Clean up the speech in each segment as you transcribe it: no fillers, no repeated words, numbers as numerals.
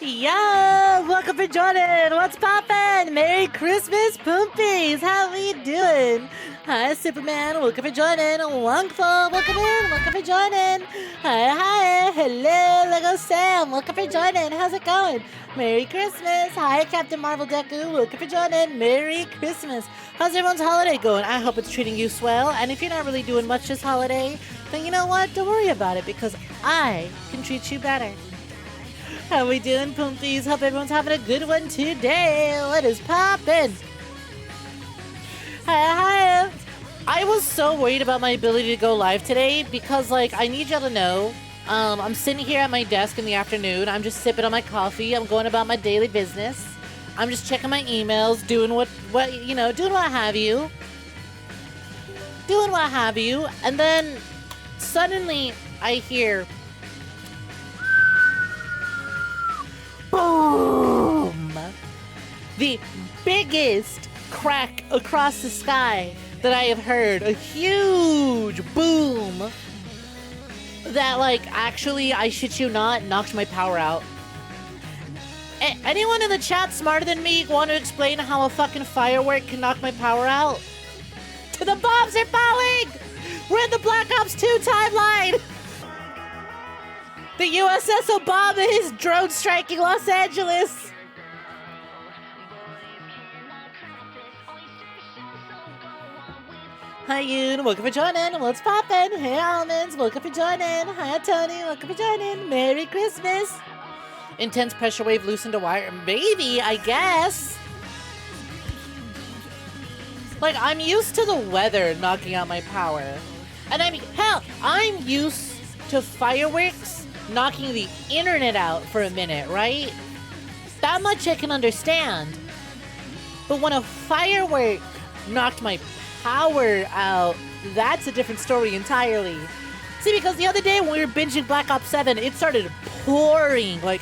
Yo, welcome for joining. What's poppin'? Merry Christmas, Pumpies. How we doing? Hi, Superman. Welcome for joining. Wongful. Welcome in. Welcome for joining. Hi. Hello, Lego Sam. Welcome for joining. How's it going? Merry Christmas. Hi, Captain Marvel Deku. Welcome for joining. Merry Christmas. How's everyone's holiday going? I hope it's treating you swell. And if you're not really doing much this holiday, then you know what? Don't worry about it because I can treat you better. How we doing, Pumpies? Hope everyone's having a good one today. What is poppin'? Hi. I was so worried about my ability to go live today because, like, I need y'all to know, I'm sitting here at my desk in the afternoon. I'm just sipping on my coffee. I'm going about my daily business. I'm just checking my emails, doing what have you. Doing what have you. And then suddenly I hear boom! The biggest crack across the sky that I have heard. A huge boom that, like, actually, I shit you not, knocked my power out. Anyone in the chat smarter than me want to explain how a fucking firework can knock my power out? The bombs are falling! We're in the Black Ops 2 timeline! The USS Obama is drone striking Los Angeles! Hi Yoon, welcome for joining. What's poppin'? Hey Almonds, welcome for joining. Hi Tony, welcome for joining. Merry Christmas! Intense pressure wave loosened a wire. Maybe, I guess. Like, I'm used to the weather knocking out my power. And I mean, hell, I'm used to fireworks knocking the internet out for a minute, right? That much I can understand. But when a firework knocked my power out, that's a different story entirely. See, because the other day when we were binging Black Ops 7, it started pouring, like,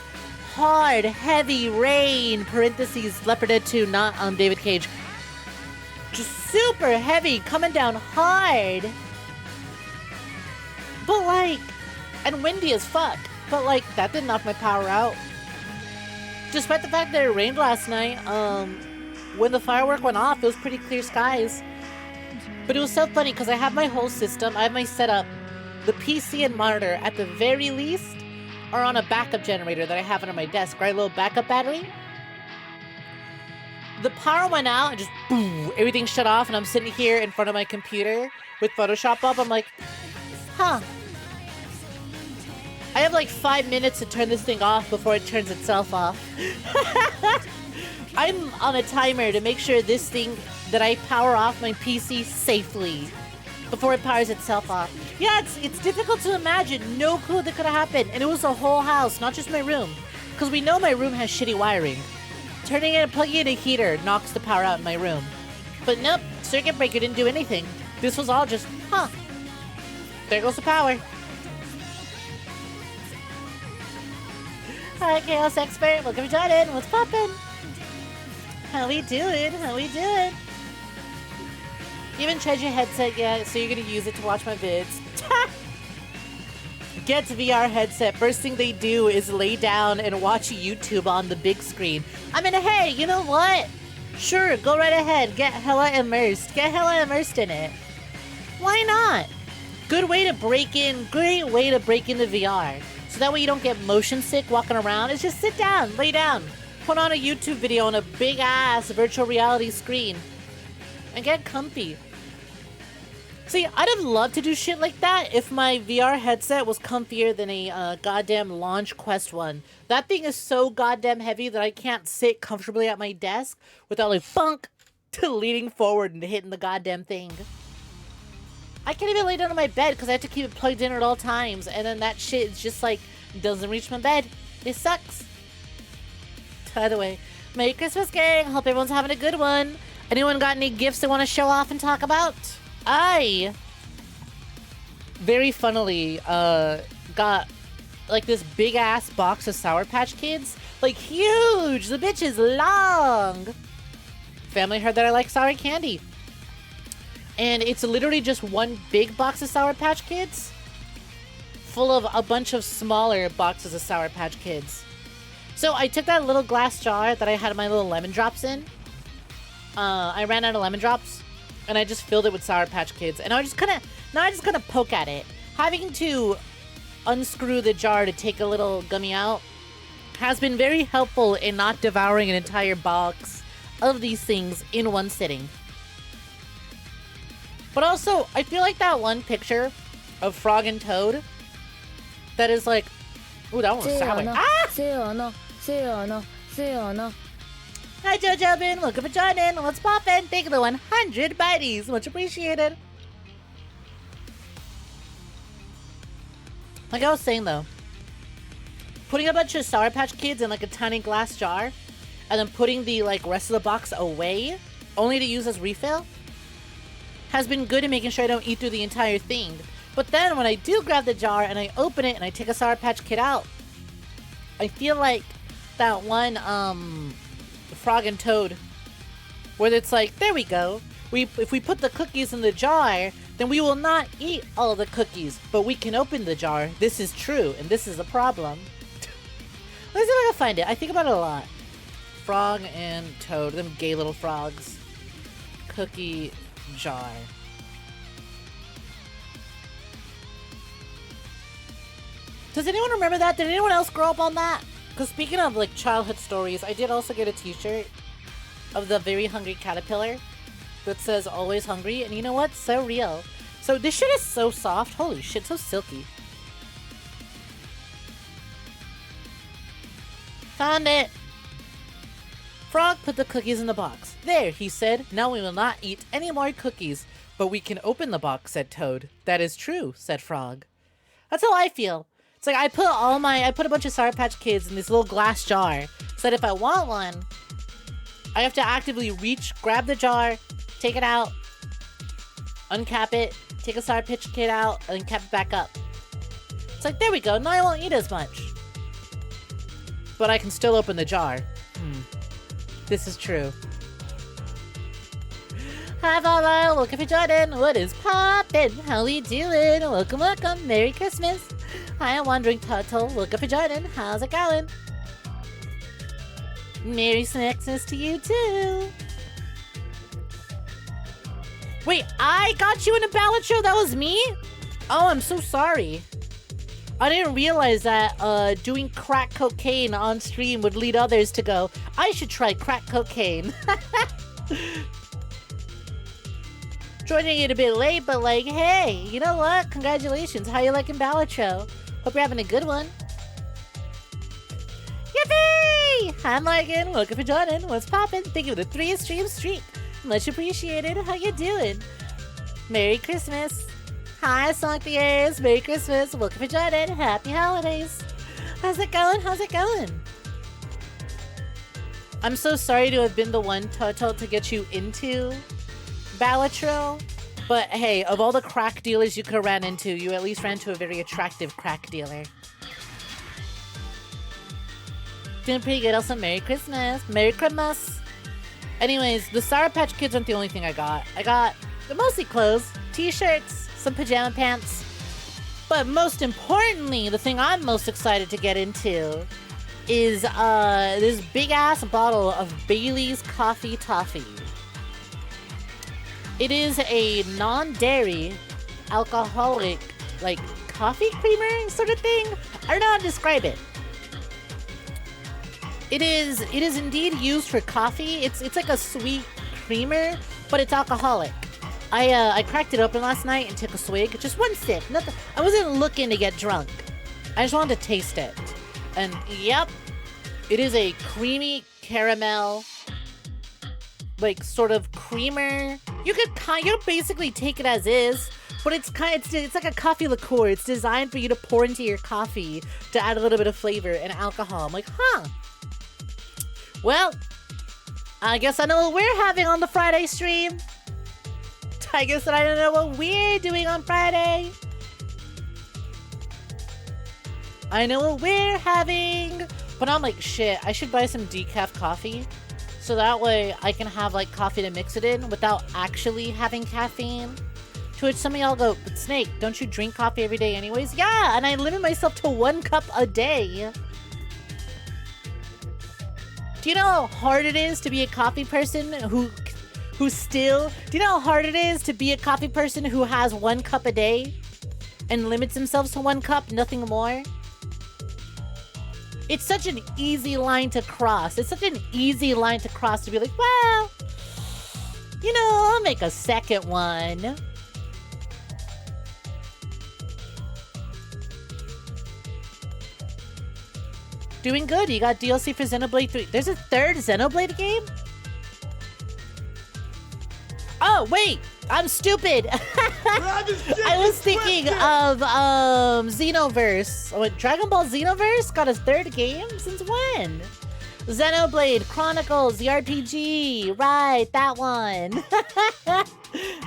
hard, heavy rain, parentheses, Leopard Dead 2, not David Cage. Just super heavy, coming down hard. But, like, and windy as fuck. But, like, that didn't knock my power out. Despite the fact that it rained last night, when the firework went off, it was pretty clear skies. But it was so funny because I have my whole system, I have my setup, the PC and monitor, at the very least, are on a backup generator that I have under my desk, right? A little backup battery. The power went out and just boom, everything shut off, and I'm sitting here in front of my computer with Photoshop up. I'm like, huh. I have like 5 minutes to turn this thing off before it turns itself off. I'm on a timer to make sure this thing, that I power off my PC safely before it powers itself off. Yeah, it's difficult to imagine. No clue that could have happened. And it was the whole house, not just my room. Because we know my room has shitty wiring. Turning in and plugging in a heater knocks the power out in my room. But nope, circuit breaker didn't do anything. This was all just, huh. There goes the power. Hi, Chaos Expert. Welcome to joining. What's poppin'? How we doing? How we doing? You haven't tried your headset yet, so you're gonna use it to watch my vids. Get VR headset. First thing they do is lay down and watch YouTube on the big screen. I mean, hey, you know what? Sure, go right ahead. Get hella immersed. Get hella immersed in it. Why not? Good way to break in. Great way to break into VR. So that way you don't get motion sick walking around. It's just sit down, lay down, put on a YouTube video on a big ass virtual reality screen, and get comfy. See, I'd have loved to do shit like that if my VR headset was comfier than a goddamn Launch Quest 1. That thing is so goddamn heavy that I can't sit comfortably at my desk without like funk leaning forward and hitting the goddamn thing. I can't even lay down on my bed because I have to keep it plugged in at all times, and then that shit is just like doesn't reach my bed. It sucks. By the way, Merry Christmas, gang. Hope everyone's having a good one. Anyone got any gifts they want to show off and talk about? I, very funnily, got like this big ass box of Sour Patch Kids. Like huge! The bitch is long! Family heard that I like sour candy. And it's literally just one big box of Sour Patch Kids full of a bunch of smaller boxes of Sour Patch Kids. So I took that little glass jar that I had my little lemon drops in. I ran out of lemon drops, and I just filled it with Sour Patch Kids. And I just kind of poke at it. Having to unscrew the jar to take a little gummy out has been very helpful in not devouring an entire box of these things in one sitting. But also, I feel like that one picture of Frog and Toad that is like, ooh, that one was sour. Hi, Jojo Bin. Welcome for joining. What's poppin'? Thank you for the 100 biteys. Much appreciated. Like I was saying, though, putting a bunch of Sour Patch Kids in like a tiny glass jar and then putting the like rest of the box away only to use as refill has been good in making sure I don't eat through the entire thing. But then when I do grab the jar and I open it and I take a Sour Patch Kid out, I feel like that one Frog and Toad where it's like, there we go. If we put the cookies in the jar, then we will not eat all the cookies, but we can open the jar. This is true, and this is a problem. Let's see if I can find it. I think about it a lot. Frog and Toad, them gay little frogs. Cookie jar. Does anyone remember that? Did anyone else grow up on that? Because speaking of like childhood stories, I did also get a t-shirt of the Very Hungry Caterpillar that says always hungry, and you know what? So real. So this shit is so soft. Holy shit, so silky. Found it. Frog put the cookies in the box. There, he said. Now we will not eat any more cookies, but we can open the box, said Toad. That is true, said Frog. That's how I feel. It's like I put a bunch of Sour Patch Kids in this little glass jar, so that if I want one, I have to actively reach, grab the jar, take it out, uncap it, take a Sour Patch Kid out, and then cap it back up. It's like, there we go, now I won't eat as much. But I can still open the jar. This is true. Hi, Vava, welcome for joining. What is poppin'? How we doing? Welcome, welcome. Merry Christmas. Hi, I'm Wandering Turtle. Welcome for joining. How's it going? Merry Snacksmas to you, too. Wait, I got you in a ballot show? That was me? Oh, I'm so sorry. I didn't realize that doing crack cocaine on stream would lead others to go, I should try crack cocaine. Joining it a bit late, but like, hey, you know what? Congratulations. How you liking ballot show? Hope you're having a good one. Yippee! Hi, Morgan. Welcome for joining. What's poppin'? Thank you for the 3 stream streak. Much appreciated. How you doing? Merry Christmas. Hi, Snek VOD. Merry Christmas. Welcome for joining. Happy holidays. How's it going? How's it going? I'm so sorry to have been the one Toto to get you into Balatro, but hey, of all the crack dealers you could have ran into, you at least ran into a very attractive crack dealer. Doing pretty good. Also, Merry Christmas. Merry Christmas. Anyways, the Sour Patch Kids aren't the only thing I got. I got mostly clothes, t-shirts, some pajama pants, but most importantly, the thing I'm most excited to get into is this big-ass bottle of Bailey's Coffee Toffee. It is a non-dairy, alcoholic, like, coffee creamer sort of thing. I don't know how to describe it. It is indeed used for coffee. It's like a sweet creamer, but it's alcoholic. I cracked it open last night and took a swig, just one sip. Nothing. I wasn't looking to get drunk. I just wanted to taste it. And yep, it is a creamy caramel, like sort of creamer. You could basically take it as is, but it's like a coffee liqueur. It's designed for you to pour into your coffee to add a little bit of flavor and alcohol. I'm like, huh. Well, I guess I know what we're having on the Friday stream. I guess that I don't know what we're doing on Friday. I know what we're having. But I'm like, shit, I should buy some decaf coffee. So that way I can have like coffee to mix it in without actually having caffeine. To which some of y'all go, but Snake, don't you drink coffee every day anyways? Yeah, and I limit myself to 1 cup a day. Do you know how hard it is to be a coffee person who still... Do you know how hard it is to be a coffee person who has 1 cup a day and limits themselves to 1 cup, nothing more? It's such an easy line to cross. It's such an easy line to cross to be like, well, you know, I'll make a second one. Doing good. You got DLC for Xenoblade 3. There's a 3rd Xenoblade game? Oh, wait! I'm stupid! I was thinking of, Xenoverse. Oh, Dragon Ball Xenoverse got a 3rd game? Since when? Xenoblade Chronicles, the RPG. Right, that one.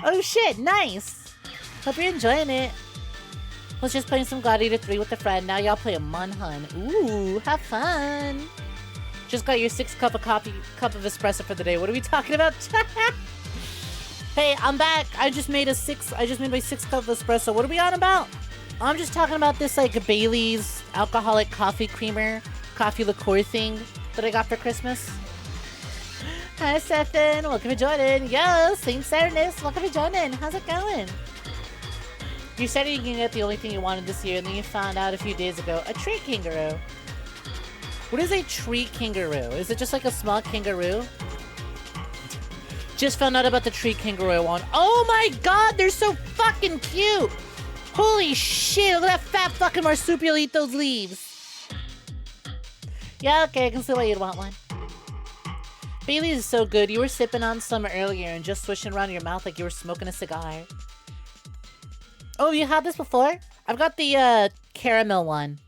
Oh shit, nice! Hope you're enjoying it. Was just playing some God Eater 3 with a friend. Now y'all play a Monhun. Ooh, have fun. Just got your 6 cup of espresso for the day. What are we talking about? Hey, I'm back. I just made my 6 cup of espresso. What are we on about? I'm just talking about this like Bailey's alcoholic coffee creamer, coffee liqueur thing that I got for Christmas. Hi, Stefan. Welcome to joining. Yo, Saint Serenus. Welcome to joining. How's it going? You said you can get the only thing you wanted this year, and then you found out a few days ago. A tree kangaroo. What is a tree kangaroo? Is it just like a small kangaroo? Just found out about the tree kangaroo one. Oh my god, they're so fucking cute! Holy shit, look at that fat fucking marsupial eat those leaves. Yeah, okay, I can see why you'd want one. Bailey's is so good. You were sipping on some earlier and just swishing around your mouth like you were smoking a cigar. Oh, you had this before? I've got the caramel one.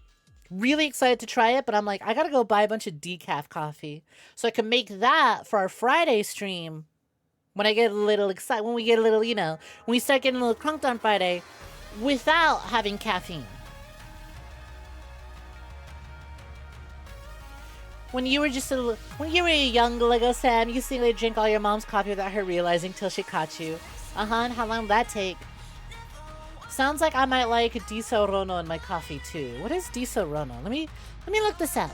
Really excited to try it, but I'm like, I gotta go buy a bunch of decaf coffee so I can make that for our Friday stream. When I get a little excited, when we get a little, you know, when we start getting a little crunked on Friday without having caffeine. When you were a young Lego Sam, you seemingly drink all your mom's coffee without her realizing till she caught you. And how long did that take? Sounds like I might like Disaronno in my coffee too. What is Disaronno? Let me look this up.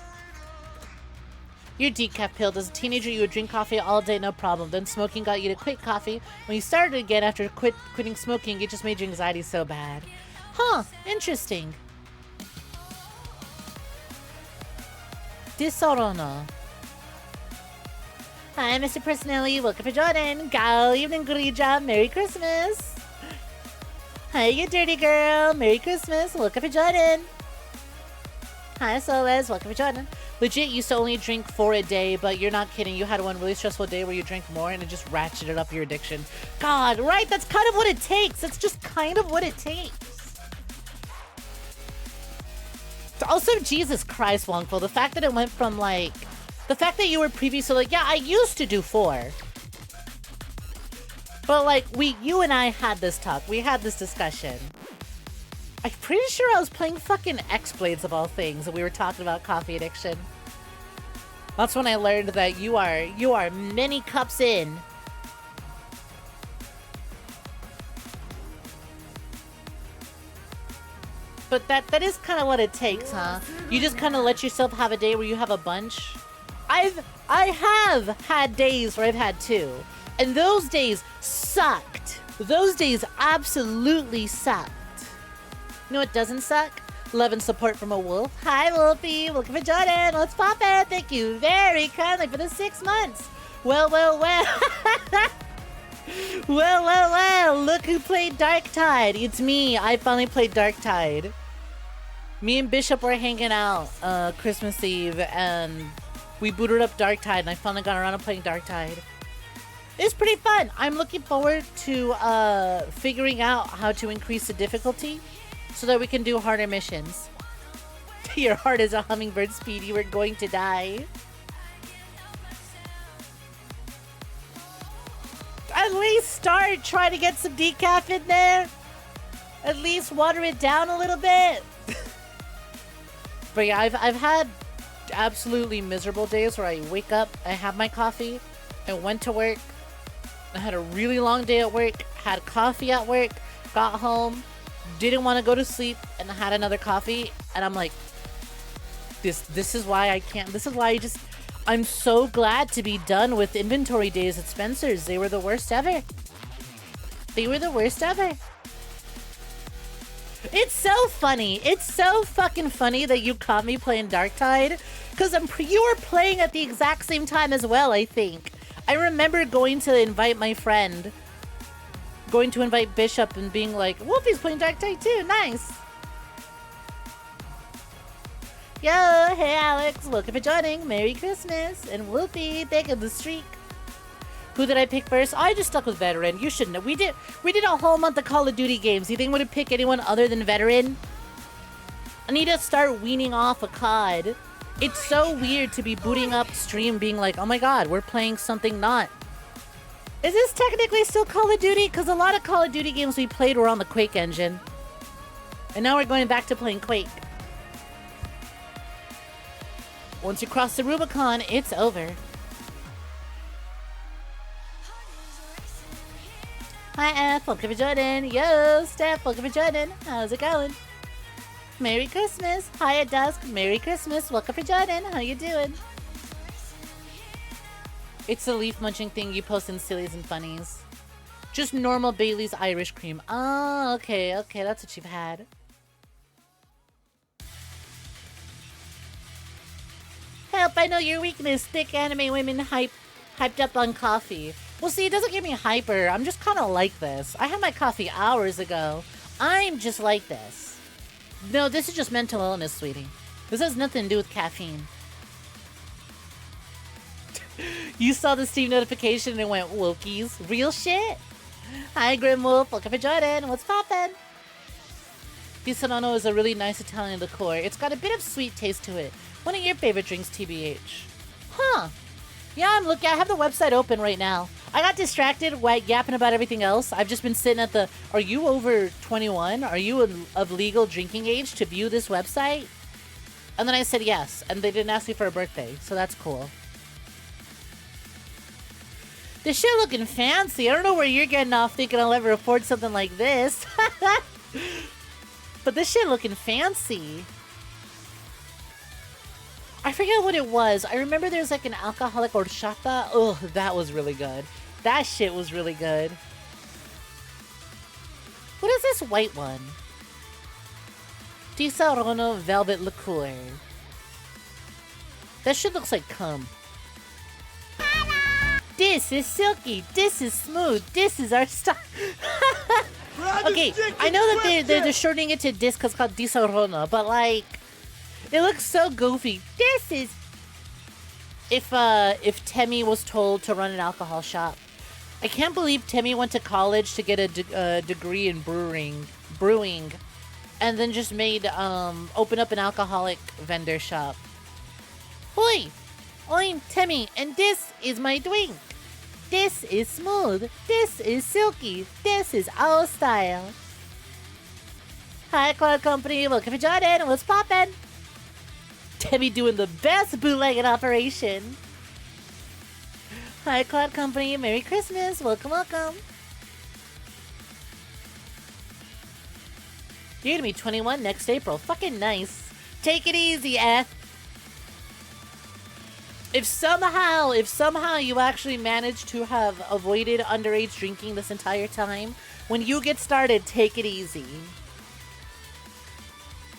Your decaf pill. As a teenager, you would drink coffee all day, no problem. Then smoking got you to quit coffee. When you started again after quitting smoking, it just made your anxiety so bad. Huh, interesting. Disaronno. Hi, Mr. Personality. Welcome to Jordan. Gal, evening, Grija. Merry Christmas. Hi, you dirty girl. Merry Christmas. Welcome to Jordan. Hi, Soles. Welcome to Jordan. Legit used to only drink 4 a day, but you're not kidding. You had one really stressful day where you drank more and it just ratcheted up your addiction. God, right? That's kind of what it takes. That's just kind of what it takes. Also, Jesus Christ, Wongful, the fact that it went from like... The fact that you were previously like, yeah, I used to do 4. But like, you and I had this talk. We had this discussion. I'm pretty sure I was playing fucking X-Blades of all things and we were talking about coffee addiction. That's when I learned that you are many cups in. But that is kind of what it takes, huh? You just kind of let yourself have a day where you have a bunch. I have had days where I've had 2. And those days sucked. Those days absolutely sucked. You know what doesn't suck? Love and support from a wolf. Hi, Wolfie. Welcome to Jordan. Let's pop it. Thank you very kindly for the 6 months. Well. well. Look who played Darktide. It's me. I finally played Darktide. Me and Bishop were hanging out Christmas Eve, and we booted up Darktide, and I finally got around to playing Darktide. It's pretty fun. I'm looking forward to figuring out how to increase the difficulty so that we can do harder missions. Your heart is a hummingbird, Speedy. We're going to die. At least try to get some decaf in there. At least water it down a little bit. But yeah, I've had absolutely miserable days where I wake up, I have my coffee, I went to work, I had a really long day at work, had coffee at work, got home, didn't want to go to sleep, and I had another coffee, and I'm like, this is why I can't, this is why I'm so glad to be done with inventory days at Spencer's. They were the worst ever. They were the worst ever. It's so funny. It's so fucking funny that you caught me playing Darktide. Because you were playing at the exact same time as well, I think. I remember going to invite my friend. Going to invite Bishop and being like, Wolfie's playing Darktide too. Nice. Yo, hey Alex. Welcome for joining. Merry Christmas. And Wolfie, thank you the streak. Who did I pick first? I just stuck with Veteran. You shouldn't have. We did a whole month of Call of Duty games. You think I would have picked anyone other than Veteran? I need to start weaning off a COD. It's so weird to be booting up stream being like, oh my god, we're playing something not. Is this technically still Call of Duty? Because a lot of Call of Duty games we played were on the Quake engine. And now we're going back to playing Quake. Once you cross the Rubicon, it's over. Hi F, welcome for joining. Yo, Steph, welcome for joining. How's it going? Merry Christmas. Hi at dusk. Merry Christmas. Welcome for joining. How you doing? It's a leaf munching thing you post in Sillies and Funnies. Just normal Bailey's Irish cream. Oh, okay, okay, that's what you've had. Help, I know your weakness. Thick anime women hyped up on coffee. Well, see, it doesn't get me hyper. I'm just kind of like this. I had my coffee hours ago. I'm just like this. No, this is just mental illness, sweetie. This has nothing to do with caffeine. You saw the Steam notification and it went, Wokies. Real shit? Hi, Grim Wolf. Welcome for joining. What's poppin'? Di Sonono is a really nice Italian liqueur. It's got a bit of sweet taste to it. One of your favorite drinks, TBH. Huh. Yeah, I have the website open right now. I got distracted yapping about everything else. I've just been sitting at the, are you over 21? Are you of legal drinking age to view this website? And then I said yes, and they didn't ask me for a birthday, so that's cool. This shit looking fancy. I don't know where you're getting off thinking I'll ever afford something like this. But this shit looking fancy. I forget what it was. I remember there's like an alcoholic horchata. Oh, that was really good. That shit was really good. What is this white one? Di Sonono Velvet Liqueur. That shit looks like cum. This is silky. This is smooth. This is our style. Okay, I know that they're shortening it to this because it's called Di Sonono, but like, it looks so goofy. This is... If Temmie was told to run an alcohol shop. I can't believe Temmie went to college to get a degree in brewing, and then just made, open up an alcoholic vendor shop. Hoi! I'm Temmie, and this is my drink. This is smooth. This is silky. This is our style. Hi, Cloud Company. Welcome for joining. What's poppin'? Temmie doing the best bootlegging operation. Hi, Cloud Company. Merry Christmas. Welcome, welcome. You're gonna be 21 next April. Fucking nice. Take it easy, F. If somehow you actually manage to have avoided underage drinking this entire time, when you get started, take it easy.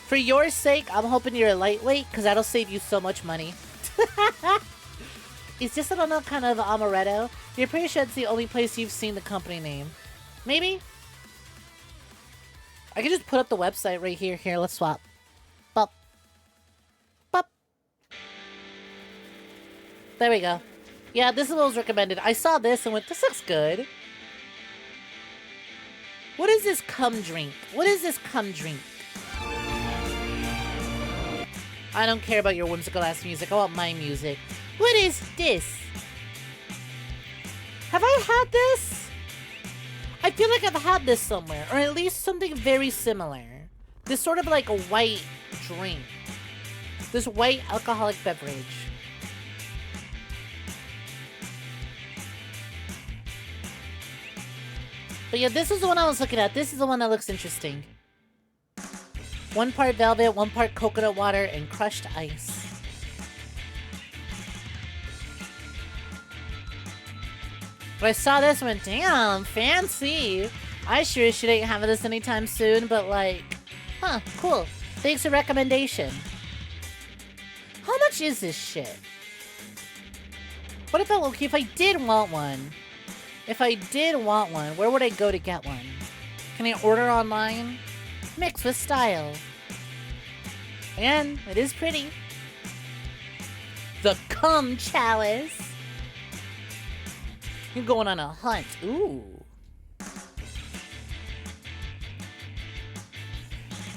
For your sake, I'm hoping you're a lightweight, because that'll save you so much money. Is this, I don't know, kind of amaretto? You're pretty sure it's the only place you've seen the company name. Maybe? I can just put up the website right here. Here, let's swap. Bop. Bop. There we go. Yeah, this is what was recommended. I saw this and went, this looks good. What is this cum drink? What is this cum drink? I don't care about your whimsical ass music. I want my music. What is this? Have I had this? I feel like I've had this somewhere, or at least something very similar. This sort of like a white drink. This white alcoholic beverage. But yeah, this is the one I was looking at. This is the one that looks interesting. 1 part velvet, 1 part coconut water, and crushed ice. But I saw this and went, damn, fancy. I sure should ain't having this anytime soon, but like, huh, cool. Thanks for recommendation. How much is this shit? What if okay, if I did want one? If I did want one, where would I go to get one? Can I order online? Mix with style. And it is pretty. The cum chalice. You're going on a hunt. Ooh.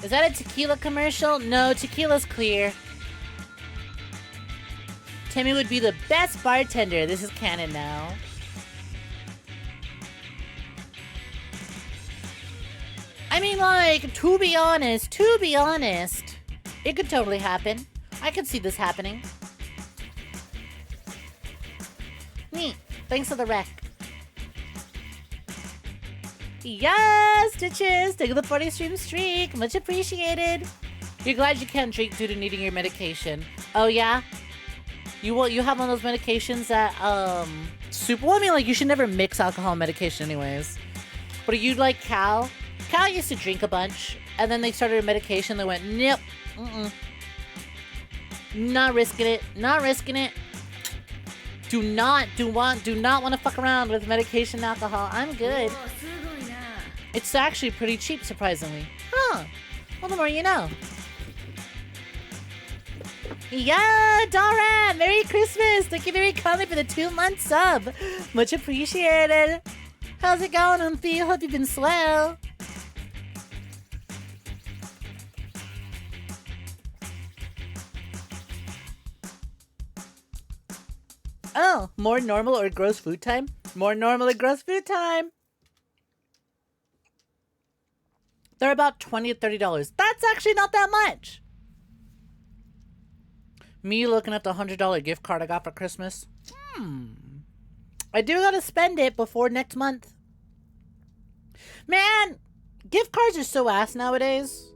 Is that a tequila commercial? No, tequila's clear. Timmy would be the best bartender. This is canon now. I mean, like, to be honest, it could totally happen. I could see this happening. Neat. Thanks for the rec. Yes, Stitches! Take the 40 stream streak. Much appreciated. You're glad you can't drink due to needing your medication. Oh, yeah? You have one of those medications that, super... Well, I mean, like, you should never mix alcohol and medication anyways. But are you like Cal? Cal used to drink a bunch, and then they started a medication that went, nope, not risking it, not risking it. Do not want to fuck around with medication and alcohol. I'm good. It's actually pretty cheap, surprisingly. Huh. Well, the more you know. Yeah, Dora! Merry Christmas! Thank you very kindly for the 2-month sub. Much appreciated. How's it going, Umphy? Hope you've been swell. Oh, more normal or gross food time? More normal or gross food time. They're about $20 to $30. That's actually not that much. Me looking at the $100 gift card I got for Christmas. I do gotta spend it before next month. Man, gift cards are so ass nowadays.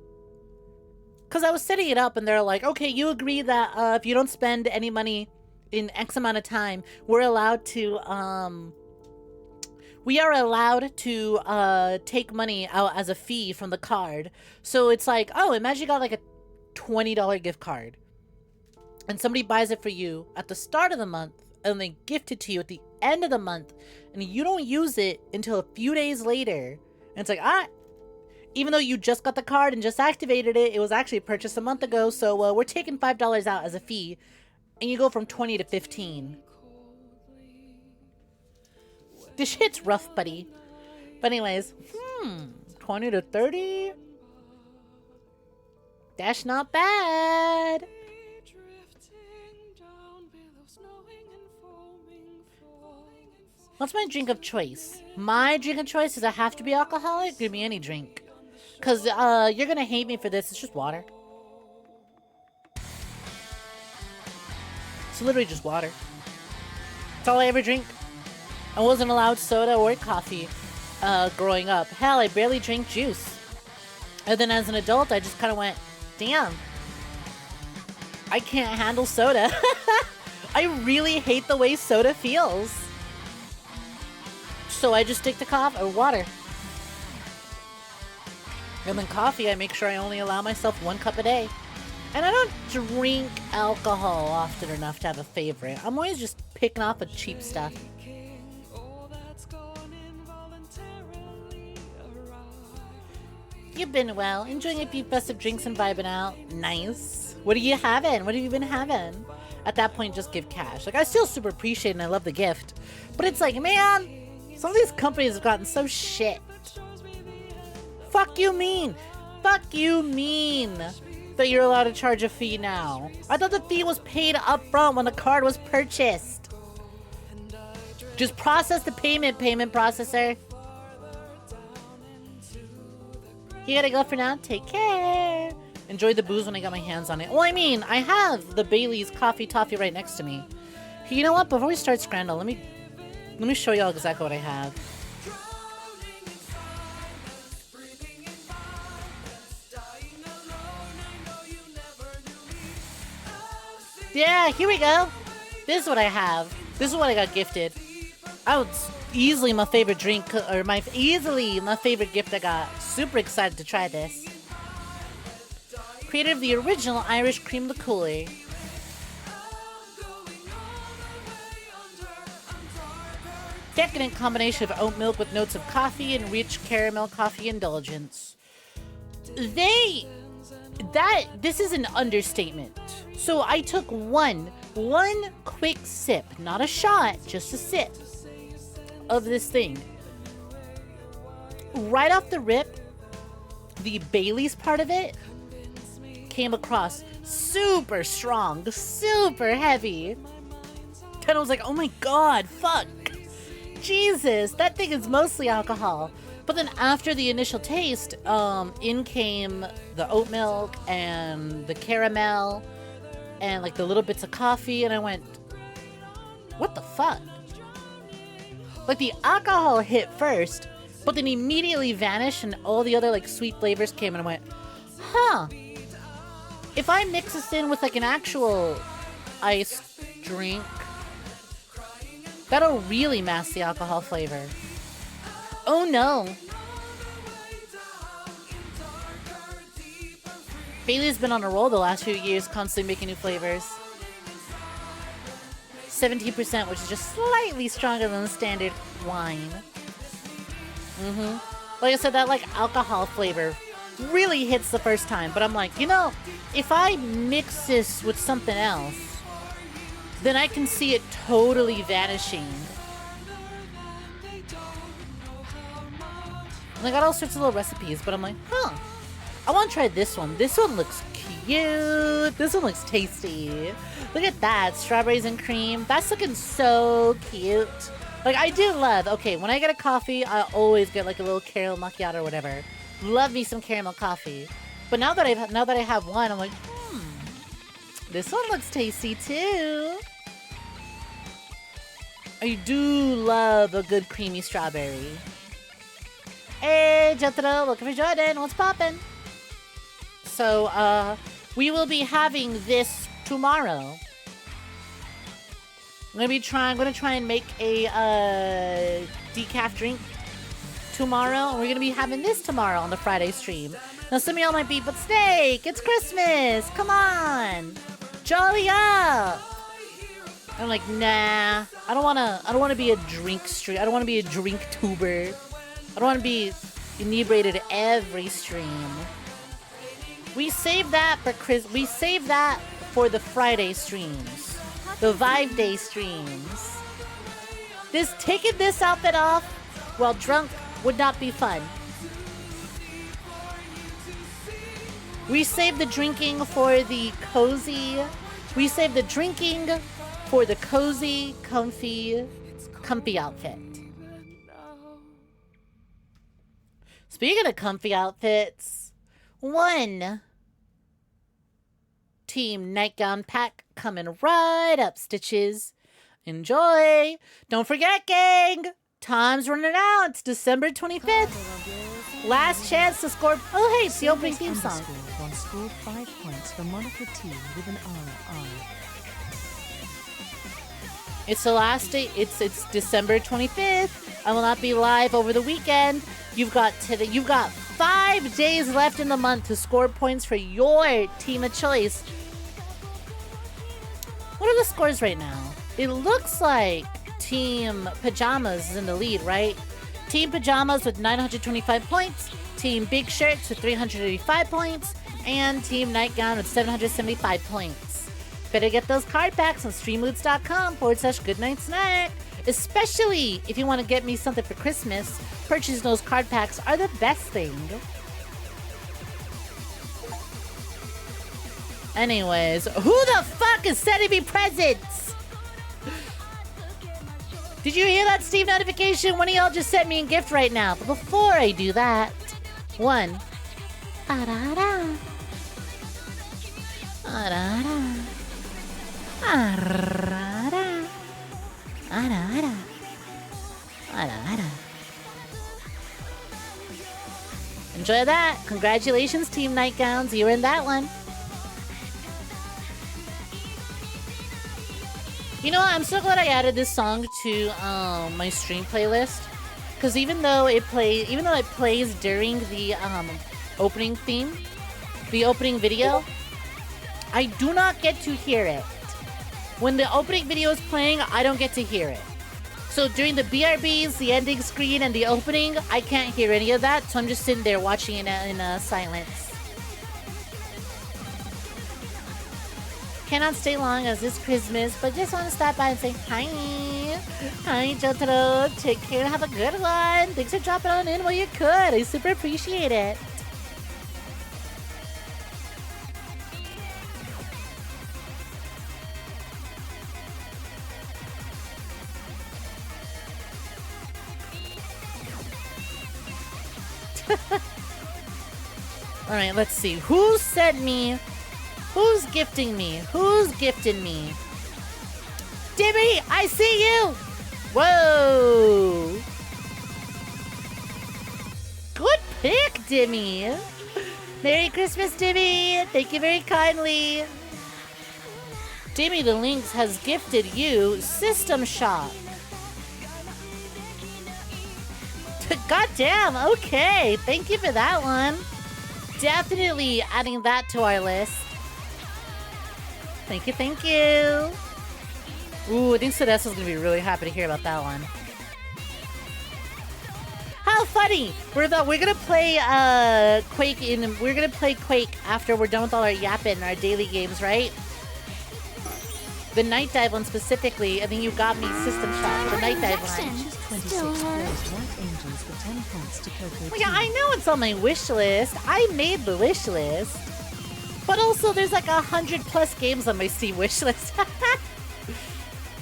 Because I was setting it up and they're like, okay, you agree that if you don't spend any money in X amount of time, we're allowed to, we are allowed to take money out as a fee from the card. So it's like, oh, imagine you got like a $20 gift card. And somebody buys it for you at the start of the month, and they gift it to you at the end of the month, and you don't use it until a few days later. And it's like, even though you just got the card and just activated it, it was actually purchased a month ago, so we're taking $5 out as a fee, and you go from 20 to 15. This shit's rough, buddy. But anyways, 20 to 30? That's not bad. What's my drink of choice? My drink of choice, does it have to be alcoholic? Give me any drink. Because you're going to hate me for this. It's just water. It's literally just water. That's all I ever drink. I wasn't allowed soda or coffee growing up. Hell, I barely drank juice. And then as an adult, I just kind of went, damn. I can't handle soda. I really hate the way soda feels. So I just stick to coffee or water. And then coffee, I make sure I only allow myself 1 cup a day. And I don't drink alcohol often enough to have a favorite. I'm always just picking off the cheap stuff. You've been well, enjoying a few festive drinks and vibing out. Nice. What are you having? What have you been having? At that point, just give cash. Like, I still super appreciate it and I love the gift. But it's like, man, some of these companies have gotten so shit. Fuck you mean? Fuck you mean that you're allowed to charge a fee now? I thought the fee was paid up front when the card was purchased. Just process the payment processor. You gotta go for now. Take care. Enjoy the booze when I got my hands on it. Well, I mean, I have the Bailey's Coffee Toffee right next to me. You know what? Before we start Scrandal, let me show y'all exactly what I have. Yeah, here we go. This is what I have. This is what I got gifted. Easily my favorite drink, or easily my favorite gift I got. Super excited to try this. Creator of the original Irish cream liqueur. Decadent combination of oat milk with notes of coffee and rich caramel coffee indulgence. This is an understatement. So I took one quick sip, not a shot, just a sip of this thing. Right off the rip, the Bailey's part of it came across super strong, super heavy. And I was like, oh my god, fuck. Jesus, that thing is mostly alcohol. But then after the initial taste, in came the oat milk and the caramel and like the little bits of coffee, and I went, what the fuck? Like the alcohol hit first, but then immediately vanished and all the other like sweet flavors came, and I went, huh. If I mix this in with like an actual iced drink, that'll really mask the alcohol flavor. Oh no. Bailey's been on a roll the last few years, constantly making new flavors. 17%, which is just slightly stronger than the standard wine. Like I said, that like alcohol flavor really hits the first time, but I'm like, you know, if I mix this with something else, then I can see it totally vanishing. And I got all sorts of little recipes, but I'm like, huh. I want to try this one. This one looks cute. This one looks tasty. Look at that. Strawberries and cream. That's looking so cute. Like, I do love, okay, when I get a coffee, I always get like a little caramel macchiato or whatever. Love me some caramel coffee. But now that I have one, I'm like, this one looks tasty too. I do love a good creamy strawberry. Hey, Jethro, looking for Jordan. What's poppin'? So, we will be having this tomorrow. I'm gonna try and make a decaf drink tomorrow, and we're gonna be having this tomorrow on the Friday stream. Now, some of y'all might be, but Snake, it's Christmas. Come on, jolly up. I'm like, nah. I don't wanna be a drink stream. I don't wanna be a drink tuber. I don't want to be inebriated every stream. We save that for the Friday streams, the Vibe Day streams. Taking this outfit off while drunk would not be fun. We save the drinking for the cozy. We save the drinking for the cozy, comfy outfit. Speaking of comfy outfits, one team nightgown pack coming right up, Stitches. Enjoy. Don't forget, gang. Time's running out. It's December 25th. Last chance to score. Oh, hey, it's the opening theme song. One scored 5 points for Monica T with an RR. It's the last day. It's December 25th. I will not be live over the weekend. You've got 5 days left in the month to score points for your team of choice. What are the scores right now? It looks like Team Pajamas is in the lead, right? Team Pajamas with 925 points, Team Big Shirts with 385 points, and Team Nightgown with 775 points. Better get those card packs on streamloots.com/GoodnightSnek. Especially if you want to get me something for Christmas, purchasing those card packs are the best thing. Anyways, who the fuck is sending me presents? Did you hear that, Steve notification? One of y'all just sent me a gift right now. But before I do that, one. Ah-da-da. Ah-da-da. Ah-da-da. Ah-da-da. Ah-da-da. Enjoy that. Congratulations, Team Nightgowns. You were in that one. You know what? I'm so glad I added this song to my stream playlist, because even though it plays during the opening theme, the opening video, I do not get to hear it. When the opening video is playing, I don't get to hear it. So during the BRBs, the ending screen, and the opening, I can't hear any of that. So I'm just sitting there watching it in silence. Cannot stay long as it's Christmas, but just want to stop by and say hi. Hi, Jotaro. Take care and have a good one. Thanks for dropping on in while you could. I super appreciate it. Alright, let's see. Who sent me? Who's gifting me? Who's gifting me? Dimmy, I see you! Whoa! Good pick, Dimmy! Merry Christmas, Dimmy! Thank you very kindly. Dimmy the Lynx has gifted you System Shock. Goddamn, okay. Thank you for that one. Definitely adding that to our list. Thank you, thank you. Ooh, I think Sedesa's gonna be really happy to hear about that one. How funny! We're gonna play we're gonna play Quake after we're done with all our yapping, our daily games, right? The Night Dive one specifically. I think you got me System Shock. The Night Dive one. 26 White Angels for 10 points to 𝐾𝐞𝐳. Well, yeah, I know it's on my wish list. I made the wish list. But also, there's like 100+ games on my Steam wish list.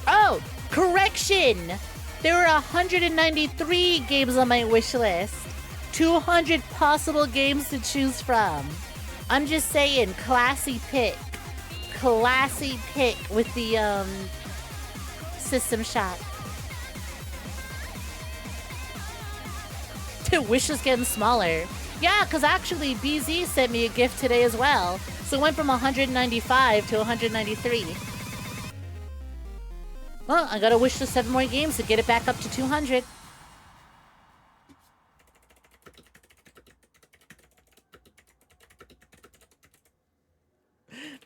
Oh, correction! There were 193 games on my wish list. 200 possible games to choose from. I'm just saying, classy pick. Classy pick with the System Shock. The wish is getting smaller. Yeah, because actually BZ sent me a gift today as well. So it went from 195 to 193. Well, I gotta wish for 7 more games to get it back up to 200.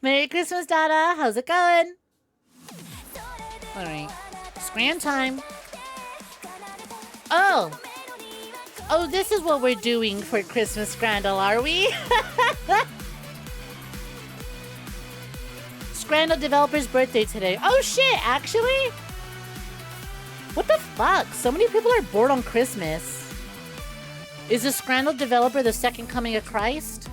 Merry Christmas, Dada. How's it going? Alright. Scram time. Oh! Oh, this is what we're doing for Christmas Scrandle, are we? Scrandle developer's birthday today. Oh shit, actually? What the fuck? So many people are bored on Christmas. Is the Scrandle developer the second coming of Christ?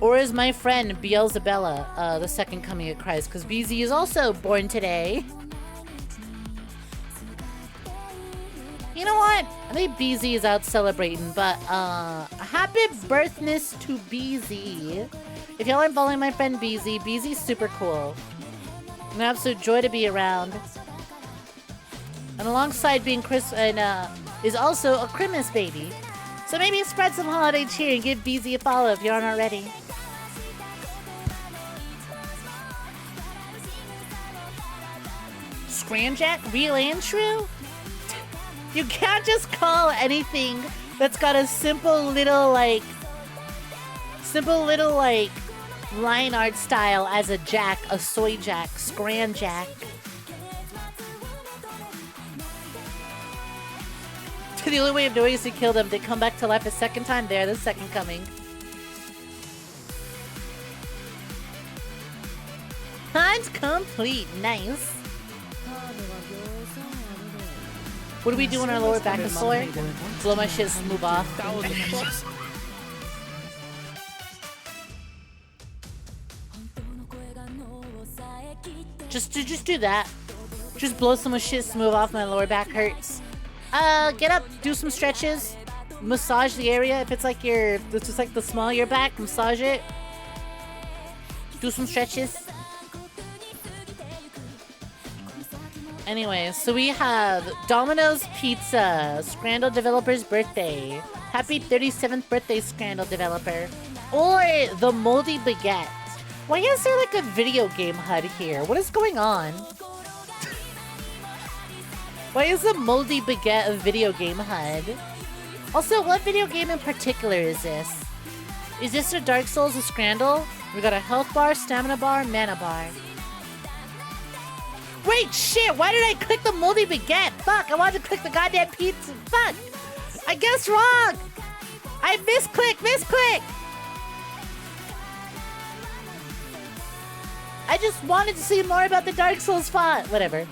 Or is my friend 𝐉𝐨𝐫𝐿 the second coming of Christ? Because BZ is also born today. You know what? I think BZ is out celebrating, but happy birthness to BZ. If y'all aren't following my friend BZ, BZ's super cool. An absolute joy to be around. And alongside being is also a Christmas baby. So maybe spread some holiday cheer and give BZ a follow if you aren't already. Scramjack? Real and true? You can't just call anything that's got a simple little line art style as a jack, a soy jack, scramjack. The only way of doing is to kill them. They come back to life a second time. They're the second coming. Hunt complete. Nice. What do we do on our lower back and soy? Blow my shit smooth off. Just do that. Just blow some shit smooth off. My lower back hurts. Get up, do some stretches, massage the area. If it's like it's just like the small of your back, massage it. Do some stretches. Anyway, so we have Domino's Pizza, Scrandle developer's birthday. Happy 37th birthday, Scrandle developer. Or the Moldy Baguette. Why is there like a video game HUD here? What is going on? Why is the moldy baguette a video game HUD? Also, what video game in particular is this? Is this a Dark Souls or Scrandle? We got a health bar, stamina bar, mana bar. Wait, shit! Why did I click the moldy baguette? Fuck! I wanted to click the goddamn pizza. Fuck! I guessed wrong! I misclick! I just wanted to see more about the Dark Souls font. Whatever.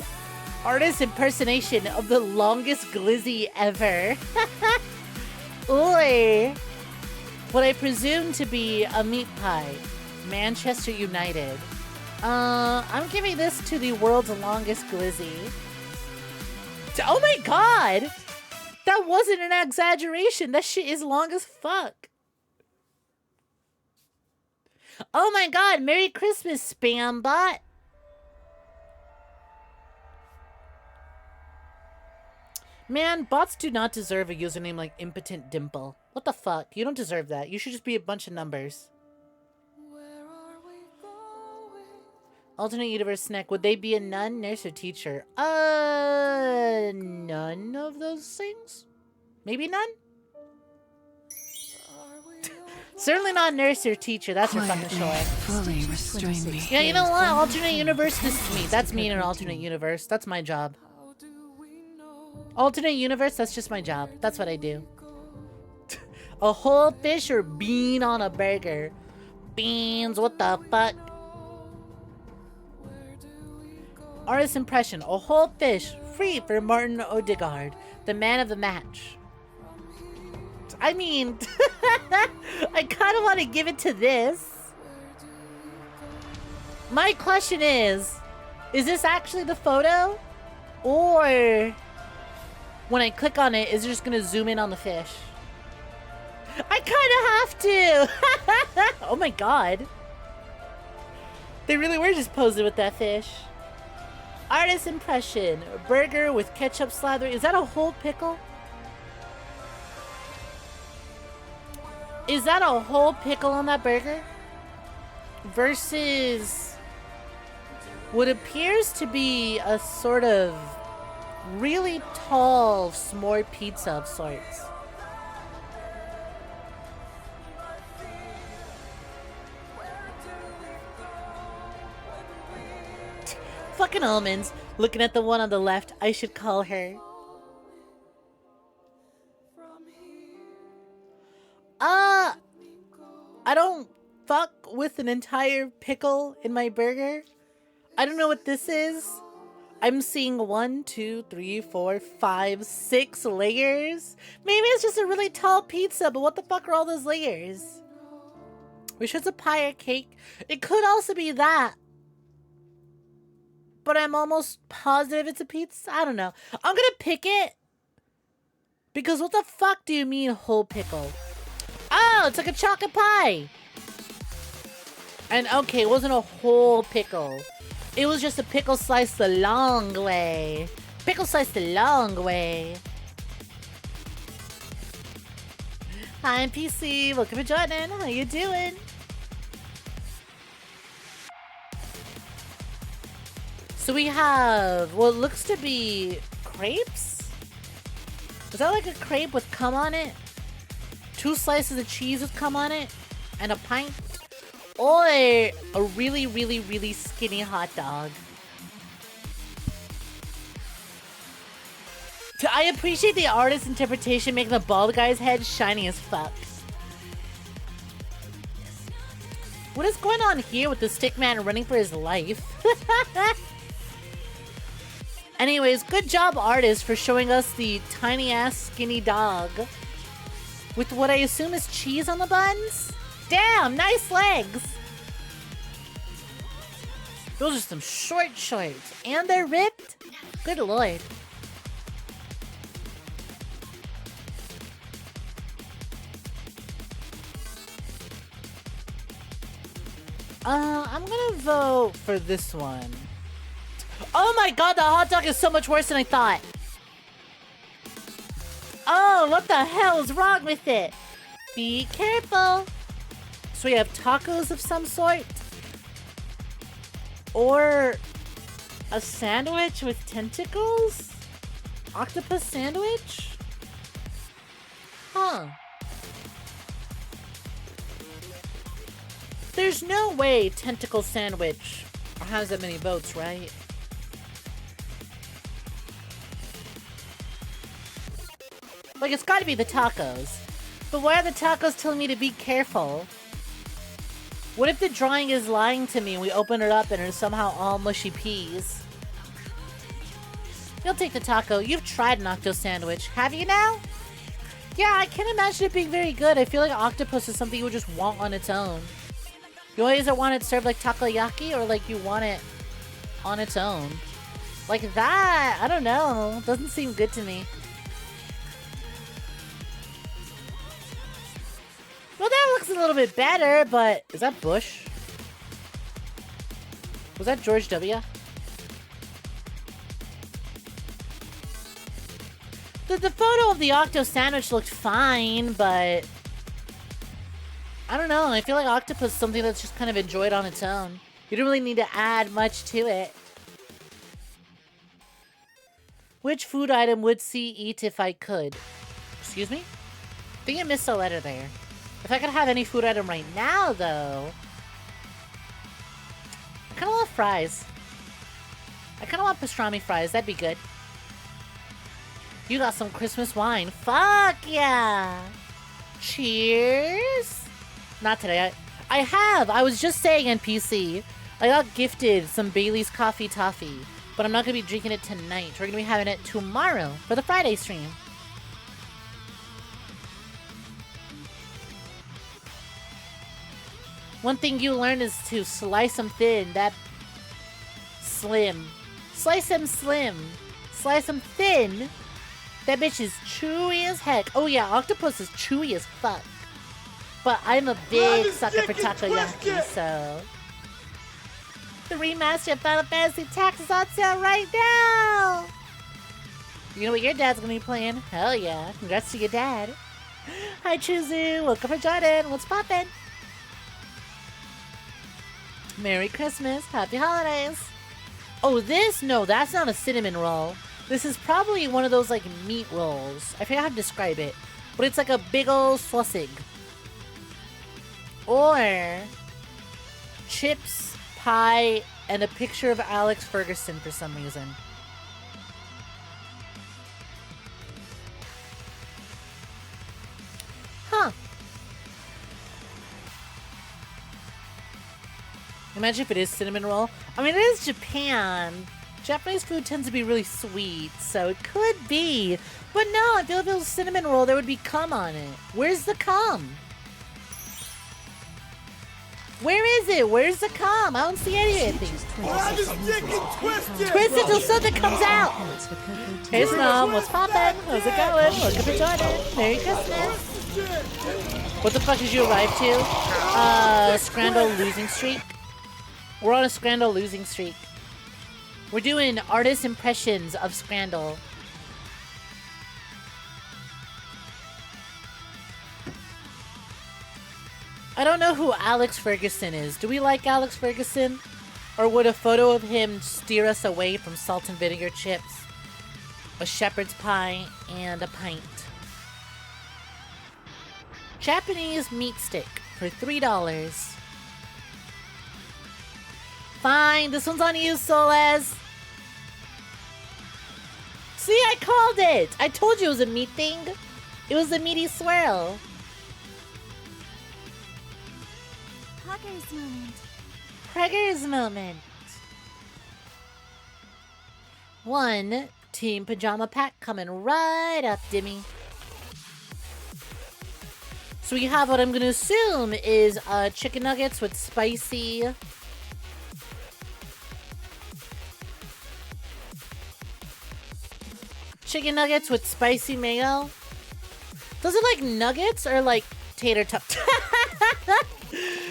Artist impersonation of the longest glizzy ever. Oi! What I presume to be a meat pie. Manchester United. I'm giving this to the world's longest glizzy. Oh my god! That wasn't an exaggeration. That shit is long as fuck. Oh my god, Merry Christmas, spam bot. Man, bots do not deserve a username like Impotent Dimple. What the fuck? You don't deserve that. You should just be a bunch of numbers. Alternate universe Snek. Would they be a nun, nurse, or teacher? None of those things? Maybe none? Certainly not nurse or teacher, that's for fucking sure. Fully restrain me. Yeah, you know what? Alternate universe, this is me. That's me in an alternate universe. That's my job. Alternate universe, that's just my job. That's what I do. A whole fish or bean on a burger? Beans, what the fuck? Artist impression. A whole fish, free for Martin Odegaard, the man of the match. I mean, I kind of want to give it to this. My question is this actually the photo? Or when I click on it, is it just going to zoom in on the fish? I kind of have to. Oh my god. They really were just posing with that fish. Artist impression. A burger with ketchup slather. Is that a whole pickle? Is that a whole pickle on that burger? Versus what appears to be a sort of really tall s'more pizza of sorts. Fucking almonds. Looking at the one on the left, I should call her. I don't fuck with an entire pickle in my burger. I don't know what this is. I'm seeing 1, 2, 3, 4, 5, 6 layers. Maybe it's just a really tall pizza, but what the fuck are all those layers? Wish it's a pie or cake. It could also be that. But I'm almost positive it's a pizza. I don't know. I'm gonna pick it. Because what the fuck do you mean whole pickle? Oh, it's like a chocolate pie. And okay, it wasn't a whole pickle. It was just a pickle sliced the long way. Pickle sliced the long way. Hi, I'm PC. Welcome to Jordan. How you doing? So we have what looks to be crepes? Is that like a crepe with cum on it? 2 slices of cheese with cum on it? And a pint? Or a really, really, really skinny hot dog. I appreciate the artist's interpretation making the bald guy's head shiny as fuck. What is going on here with the stick man running for his life? Anyways, good job, artist, for showing us the tiny-ass skinny dog. With what I assume is cheese on the buns? Damn, nice legs! Those are some short shorts. And they're ripped? Good lord. I'm gonna vote for this one. Oh my god, the hot dog is so much worse than I thought. Oh, what the hell is wrong with it? Be careful. So we have tacos of some sort. Or a sandwich with tentacles? Octopus sandwich? Huh. There's no way tentacle sandwich has that many votes, right? Like, it's gotta be the tacos. But why are the tacos telling me to be careful? What if the drawing is lying to me and we open it up and it's somehow all mushy peas? You'll take the taco. You've tried an octo sandwich, have you now? Yeah, I can't imagine it being very good. I feel like octopus is something you would just want on its own. You always want it served like takoyaki, or like you want it on its own? Like that, I don't know. Doesn't seem good to me. Well, that looks a little bit better, but... Is that Bush? Was that George W? The photo of the octo sandwich looked fine, but... I don't know, I feel like octopus is something that's just kind of enjoyed on its own. You don't really need to add much to it. Which food item would C eat if I could? Excuse me? I think I missed a letter there. If I could have any food item right now, though... I kind of love fries. I kind of want pastrami fries. That'd be good. You got some Christmas wine. Fuck yeah! Cheers! Not today. I have! I was just saying NPC. I got gifted some Bailey's Coffee Toffee. But I'm not going to be drinking it tonight. We're going to be having it tomorrow for the Friday stream. One thing you learn is to slice them thin. That... Slim. Slice them slim. Slice them thin. That bitch is chewy as heck. Oh yeah, octopus is chewy as fuck. But I'm a big sucker for takoyaki, so... The remaster of Final Fantasy Tactics is on sale right now! You know what your dad's gonna be playing? Hell yeah. Congrats to your dad. Hi, Chuzu. Welcome for Jordan. What's poppin'? Merry Christmas. Happy holidays. Oh, this? No, that's not a cinnamon roll. This is probably one of those, like, meat rolls. I forget how to describe it. But it's like a big ol' sausage. Or... chips, pie, and a picture of Alex Ferguson for some reason. Huh. Imagine if it is cinnamon roll. I mean, it is Japan. Japanese food tends to be really sweet, so it could be. But no, I feel if it was cinnamon roll, there would be cum on it. Where's the cum? Where is it? Where's the cum? I don't see anything. Twist it till something comes out. Hey, Mom, what's poppin'? How's it going? Welcome to Jordan. Merry Christmas. What the fuck did you arrive to? Scrandal losing streak. We're on a Scrandal losing streak. We're doing artist impressions of Scrandal. I don't know who Alex Ferguson is. Do we like Alex Ferguson? Or would a photo of him steer us away from salt and vinegar chips, a shepherd's pie, and a pint? Japanese meat stick for $3. Fine, this one's on you, Solez. See, I called it! I told you it was a meat thing. It was a meaty swirl. Hugger's moment. Hugger's moment. One Team Pajama Pack coming right up, Dimmy. So we have what I'm going to assume is chicken nuggets with spicy... chicken nuggets with spicy mayo. Those are like nuggets or like tater tots?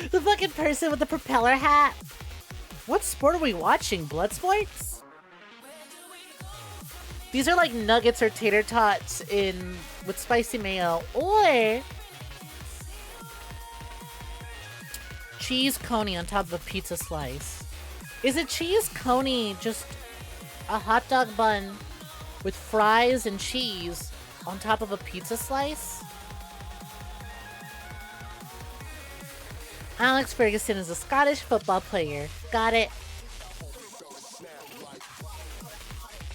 The fucking person with the propeller hat. What sport are we watching? Blood sports? These are like nuggets or tater tots with spicy mayo, or cheese coney on top of a pizza slice. Is a cheese coney just a hot dog bun with fries and cheese on top of a pizza slice? Alex Ferguson is a Scottish football player. Got it.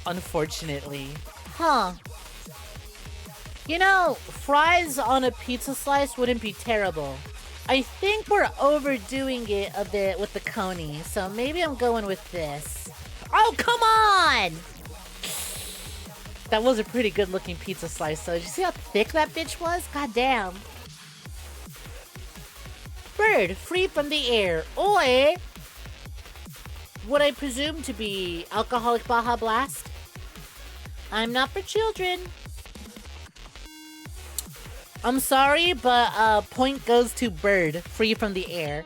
Unfortunately. Huh. You know, fries on a pizza slice wouldn't be terrible. I think we're overdoing it a bit with the coney, so maybe I'm going with this. Oh, come on! That was a pretty good looking pizza slice, though. Did you see how thick that bitch was? God damn. Bird, free from the air. Or what I presume to be alcoholic Baja Blast. I'm not for children. I'm sorry, but point goes to bird, free from the air.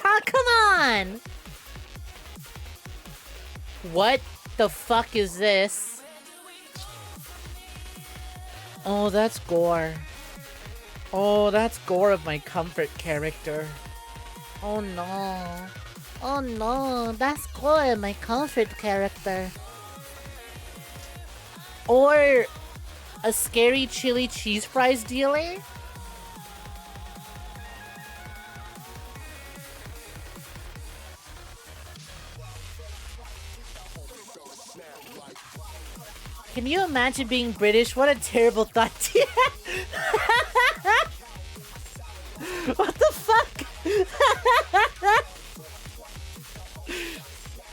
Ah, come on! What the fuck is this? Oh, that's gore. Oh, that's gore of my comfort character. Oh no. Oh no, that's gore of my comfort character. Or a scary chili cheese fries dealer? Can you imagine being British? What a terrible thought. What the fuck?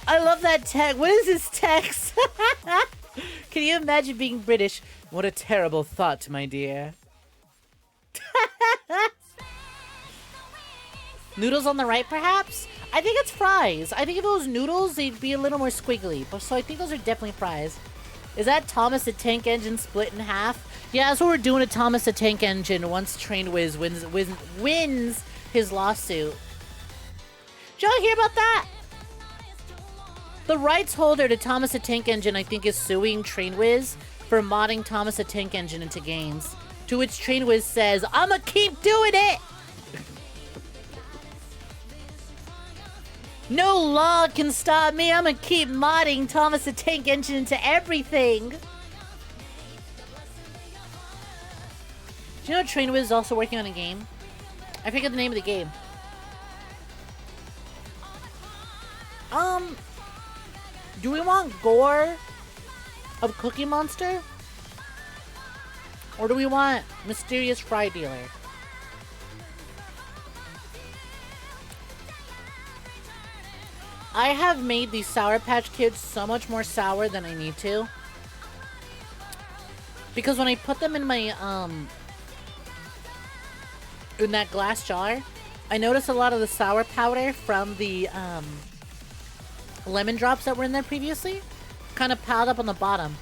I love that tag. What is this text? Can you imagine being British? What a terrible thought, my dear. Noodles on the right, perhaps? I think it's fries. I think if it was noodles, they'd be a little more squiggly. But so I think those are definitely fries. Is that Thomas the Tank Engine split in half? Yeah, that's what we're doing to Thomas the Tank Engine once TrainWiz wins his lawsuit. Did y'all hear about that? The rights holder to Thomas the Tank Engine, I think, is suing TrainWiz for modding Thomas the Tank Engine into games. To which TrainWiz says, I'ma keep doing it! No law can stop me. I'ma keep modding Thomas the Tank Engine into everything. Do you know TrainWiz is also working on a game? I forget the name of the game. Do we want gore of Cookie Monster? Or do we want Mysterious Fry Dealer? I have made these Sour Patch Kids so much more sour than I need to. Because when I put them in my, in that glass jar, I noticed a lot of the sour powder from the, lemon drops that were in there previously kind of piled up on the bottom.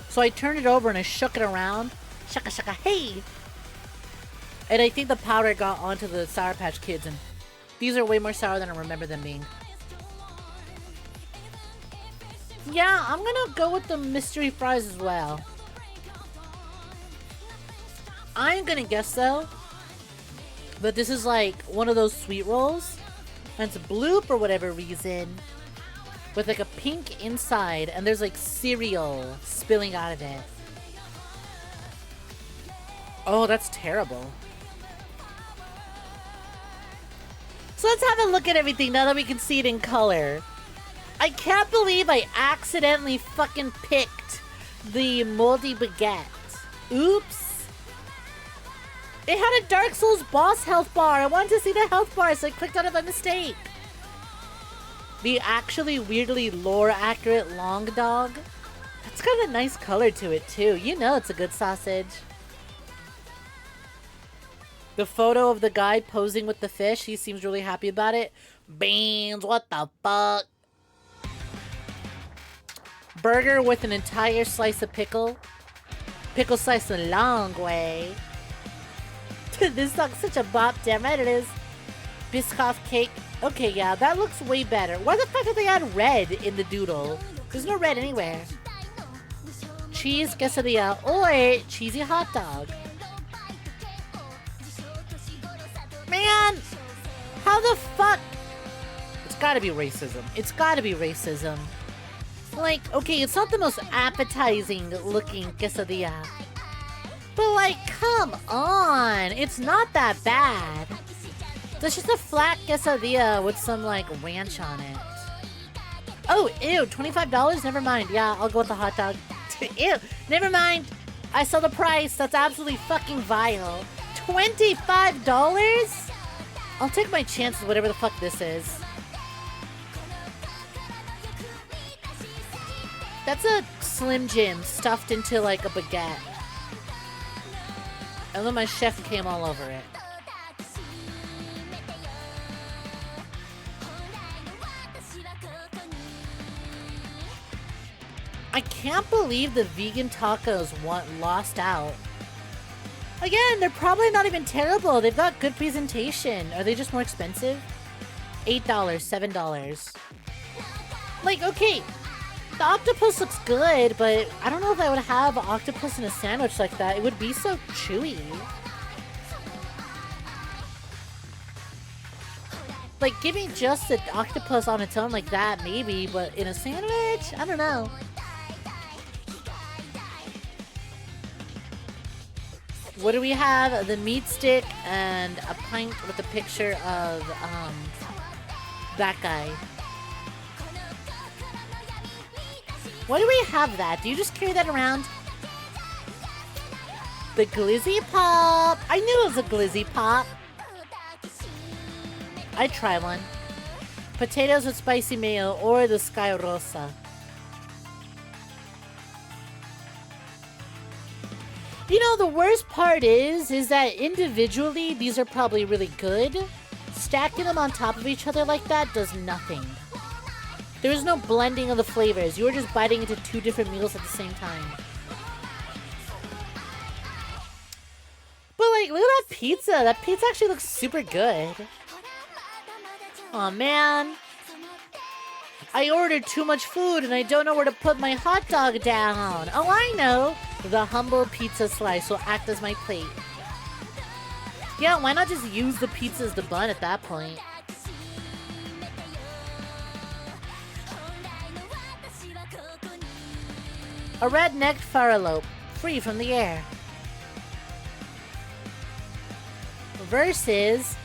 So I turned it over and I shook it around. Shaka shaka, hey! And I think the powder got onto the Sour Patch Kids, and these are way more sour than I remember them being. Yeah, I'm gonna go with the mystery fries as well. I'm gonna guess though that this is like one of those sweet rolls, and it's blue for whatever reason, with like a pink inside, and there's like cereal spilling out of it. Oh, that's terrible. So let's have a look at everything now that we can see it in color. I can't believe I accidentally fucking picked the moldy baguette. Oops. It had a Dark Souls boss health bar. I wanted to see the health bar, so I clicked on it by mistake. The actually weirdly lore-accurate long dog. That's got a nice color to it, too. You know it's a good sausage. The photo of the guy posing with the fish, he seems really happy about it. Beans, what the fuck? Burger with an entire slice of pickle. Pickle sliced a long way. This song's such a bop, damn right it is. Biscoff cake. Okay, yeah, that looks way better. Why the fuck did they add red in the doodle? There's no red anywhere. Cheese quesadilla or cheesy hot dog. Man! How the fuck? It's gotta be racism. It's gotta be racism. Like, okay, it's not the most appetizing looking quesadilla. But like, come on. It's not that bad. It's just a flat quesadilla with some like ranch on it. Oh, ew, $25? Never mind. Yeah, I'll go with the hot dog. Ew, never mind. I saw the price. That's absolutely fucking vile. $25? I'll take my chances, whatever the fuck this is. That's a Slim Jim stuffed into like a baguette. And then my chef came all over it. I can't believe the vegan tacos lost out. Again, they're probably not even terrible. They've got good presentation. Are they just more expensive? $8, $7. Like, okay, the octopus looks good, but I don't know if I would have an octopus in a sandwich like that. It would be so chewy. Like, give me just the octopus on its own like that, maybe, but in a sandwich? I don't know. What do we have? The meat stick and a pint with a picture of that guy. Why do we have that? Do you just carry that around? The glizzy pop. I knew it was a glizzy pop. I'd try one. Potatoes with spicy mayo or the Sky Rosa. You know, the worst part is that individually, these are probably really good. Stacking them on top of each other like that does nothing. There is no blending of the flavors. You are just biting into two different meals at the same time. But like, look at that pizza. That pizza actually looks super good. Aw, man. I ordered too much food and I don't know where to put my hot dog down. Oh, I know. The humble pizza slice will act as my plate. Yeah, why not just use the pizza as the bun at that point? A red-necked faralope, free from the air. Versus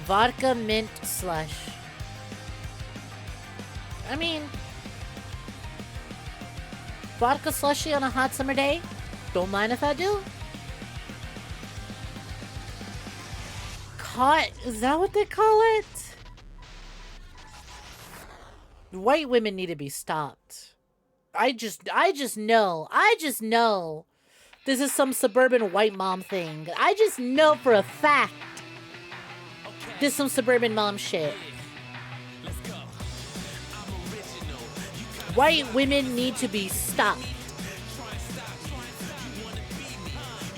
vodka mint slush. I mean, vodka slushy on a hot summer day? Don't mind if I do. Is that what they call it? White women need to be stopped. I just know. This is some suburban white mom thing. I just know for a fact. This is some suburban mom shit. White women need to be stopped.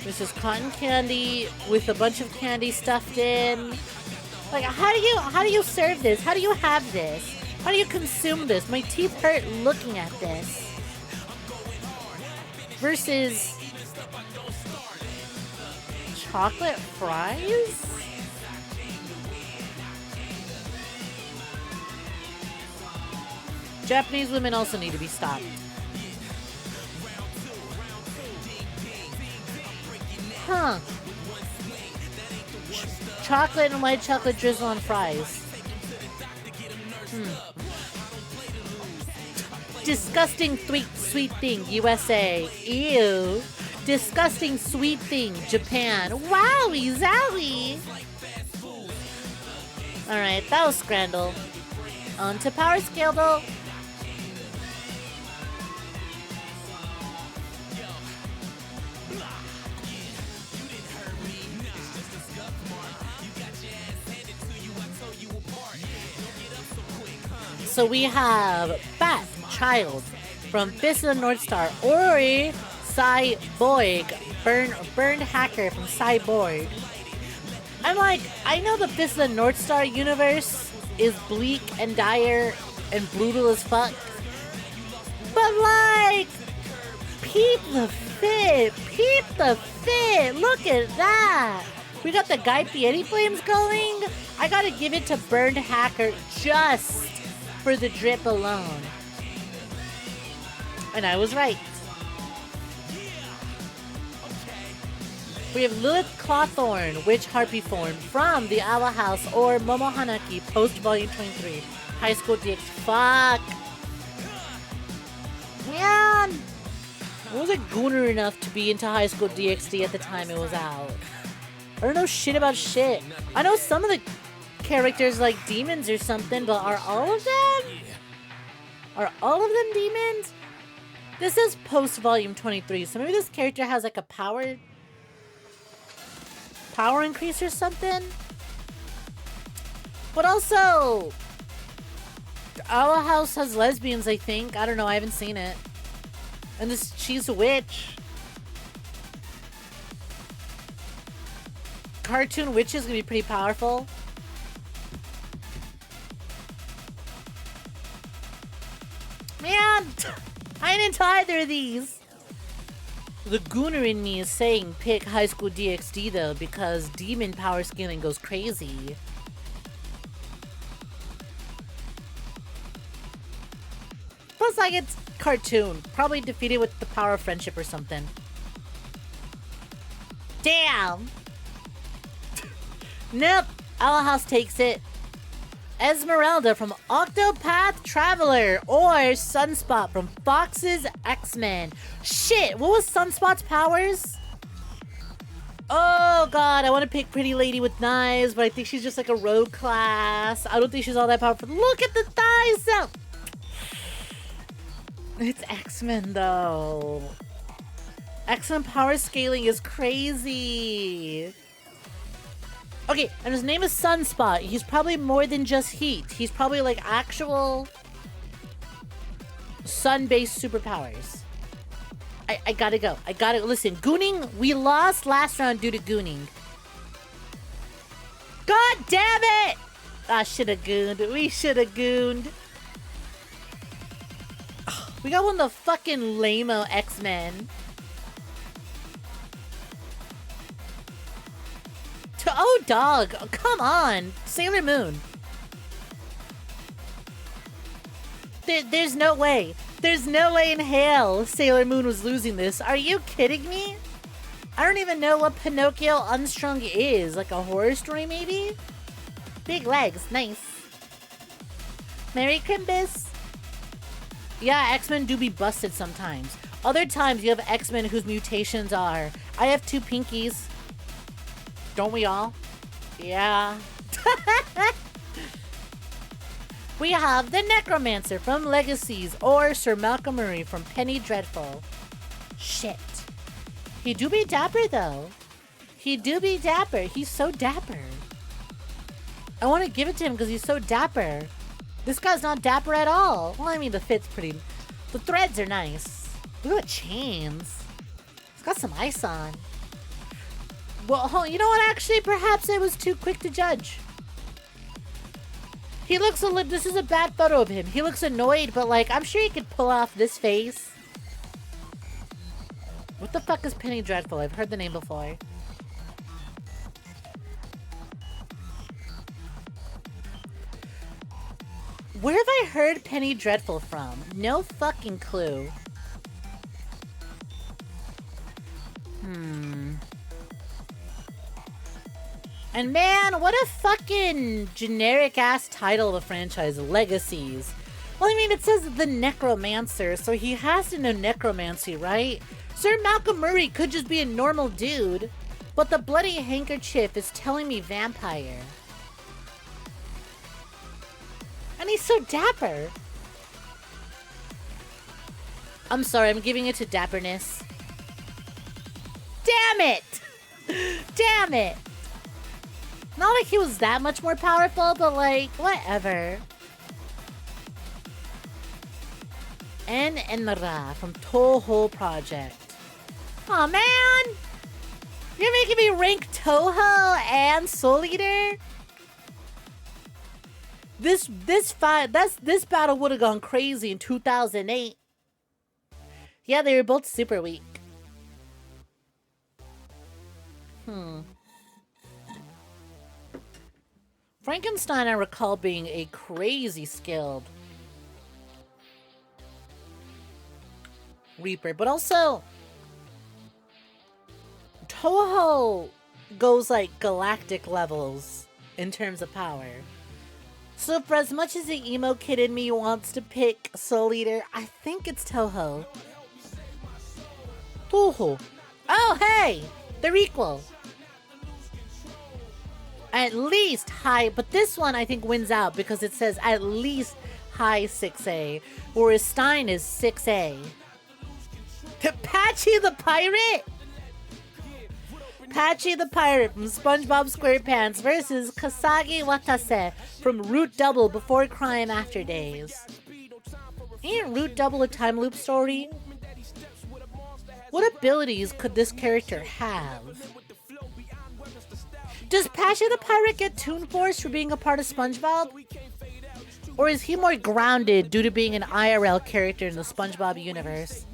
This is cotton candy with a bunch of candy stuffed in. Like, how do you serve this? How do you have this? How do you consume this? My teeth hurt looking at this. Versus chocolate fries? Japanese women also need to be stopped. Huh. Chocolate and white chocolate drizzle on fries. Disgusting sweet thing, USA. Ew. Disgusting sweet thing, Japan. Wowie zowie. Alright, that was Scrandal. On to Power Scale though. So we have Bat Child from Fist of the North Star, Ori Cyborg, Burned Hacker from Cyborg. I'm like, I know the Fist of the North Star universe is bleak and dire and brutal as fuck, but like, peep the fit, look at that. We got the Guy Fieri flames going. I gotta give it to Burned Hacker just for the drip alone. And I was right. We have Lilith Clawthorn, Witch Harpy form from the Owl House or Momo Hanaki post volume 23. High School DX. Fuck. Man. I wasn't gooner enough to be into High School DxD at the time it was out. I don't know shit about shit. I know some of the characters like demons or something, but are all of them? Are all of them demons? This is post volume 23, so maybe this character has like a power increase or something? But also, Owl House has lesbians, I think. I don't know, I haven't seen it. And she's a witch. Cartoon witch is gonna be pretty powerful. Man, I ain't into either of these. The gooner in me is saying pick High School DxD though, because demon power scaling goes crazy. Plus, like, it's cartoon. Probably defeated with the power of friendship or something. Damn! Nope. Owl House takes it. Esmeralda from Octopath Traveler or Sunspot from Fox's X-Men. Shit, what was Sunspot's powers? Oh god, I want to pick Pretty Lady with Knives, but I think she's just like a rogue class. I don't think she's all that powerful. Look at the thighs though! It's X-Men though. X-Men power scaling is crazy. Okay, and his name is Sunspot. He's probably more than just heat. He's probably like actual sun-based superpowers. I gotta go. I gotta listen. Gooning, we lost last round due to gooning. God damn it! I should have gooned. We should have gooned. We got one of the fucking lame-o X-Men. Oh, dog. Oh, come on. Sailor Moon. There's no way. There's no way in hell Sailor Moon was losing this. Are you kidding me? I don't even know what Pinocchio Unstrung is. Like a horror story, maybe? Big legs. Nice. Merry Crimbus. Yeah, X-Men do be busted sometimes. Other times you have X-Men whose mutations are... I have 2 pinkies. Don't we all? Yeah. We have the Necromancer from Legacies or Sir Malcolm Murray from Penny Dreadful. Shit. He do be dapper though. He do be dapper. He's so dapper. I want to give it to him because he's so dapper. This guy's not dapper at all. Well, I mean, the fit's pretty... The threads are nice. Look at the chains. He's got some ice on. Well, you know what? Actually, perhaps I was too quick to judge. He looks a little... This is a bad photo of him. He looks annoyed, but, like, I'm sure he could pull off this face. What the fuck is Penny Dreadful? I've heard the name before. Where have I heard Penny Dreadful from? No fucking clue. And man, what a fucking generic-ass title of a franchise, Legacies. Well, I mean, it says the Necromancer, so he has to know necromancy, right? Sir Malcolm Murray could just be a normal dude, but the bloody handkerchief is telling me vampire. And he's so dapper. I'm sorry, I'm giving it to dapperness. Damn it! Damn it! Not like he was that much more powerful, but like, whatever. En Enra from Toho Project. Aw, man! You're making me rank Toho and Soul Eater? This battle would have gone crazy in 2008. Yeah, they were both super weak. Frankenstein, I recall being a crazy skilled Reaper, but also Toho goes like galactic levels in terms of power. So for as much as the emo kid in me wants to pick Soul Eater, I think it's Toho. Toho. Oh, hey! They're equal. At least high, but this one I think wins out because it says at least high 6A, whereas Stein is 6A. Patchy the Pirate? Patchy the Pirate from SpongeBob SquarePants versus Kasagi Watase from Root Double Before Crime After Days. Ain't Root Double a time loop story? What abilities could this character have? Does Patchy the Pirate get Toon Force for being a part of SpongeBob? Or is he more grounded due to being an IRL character in the SpongeBob universe?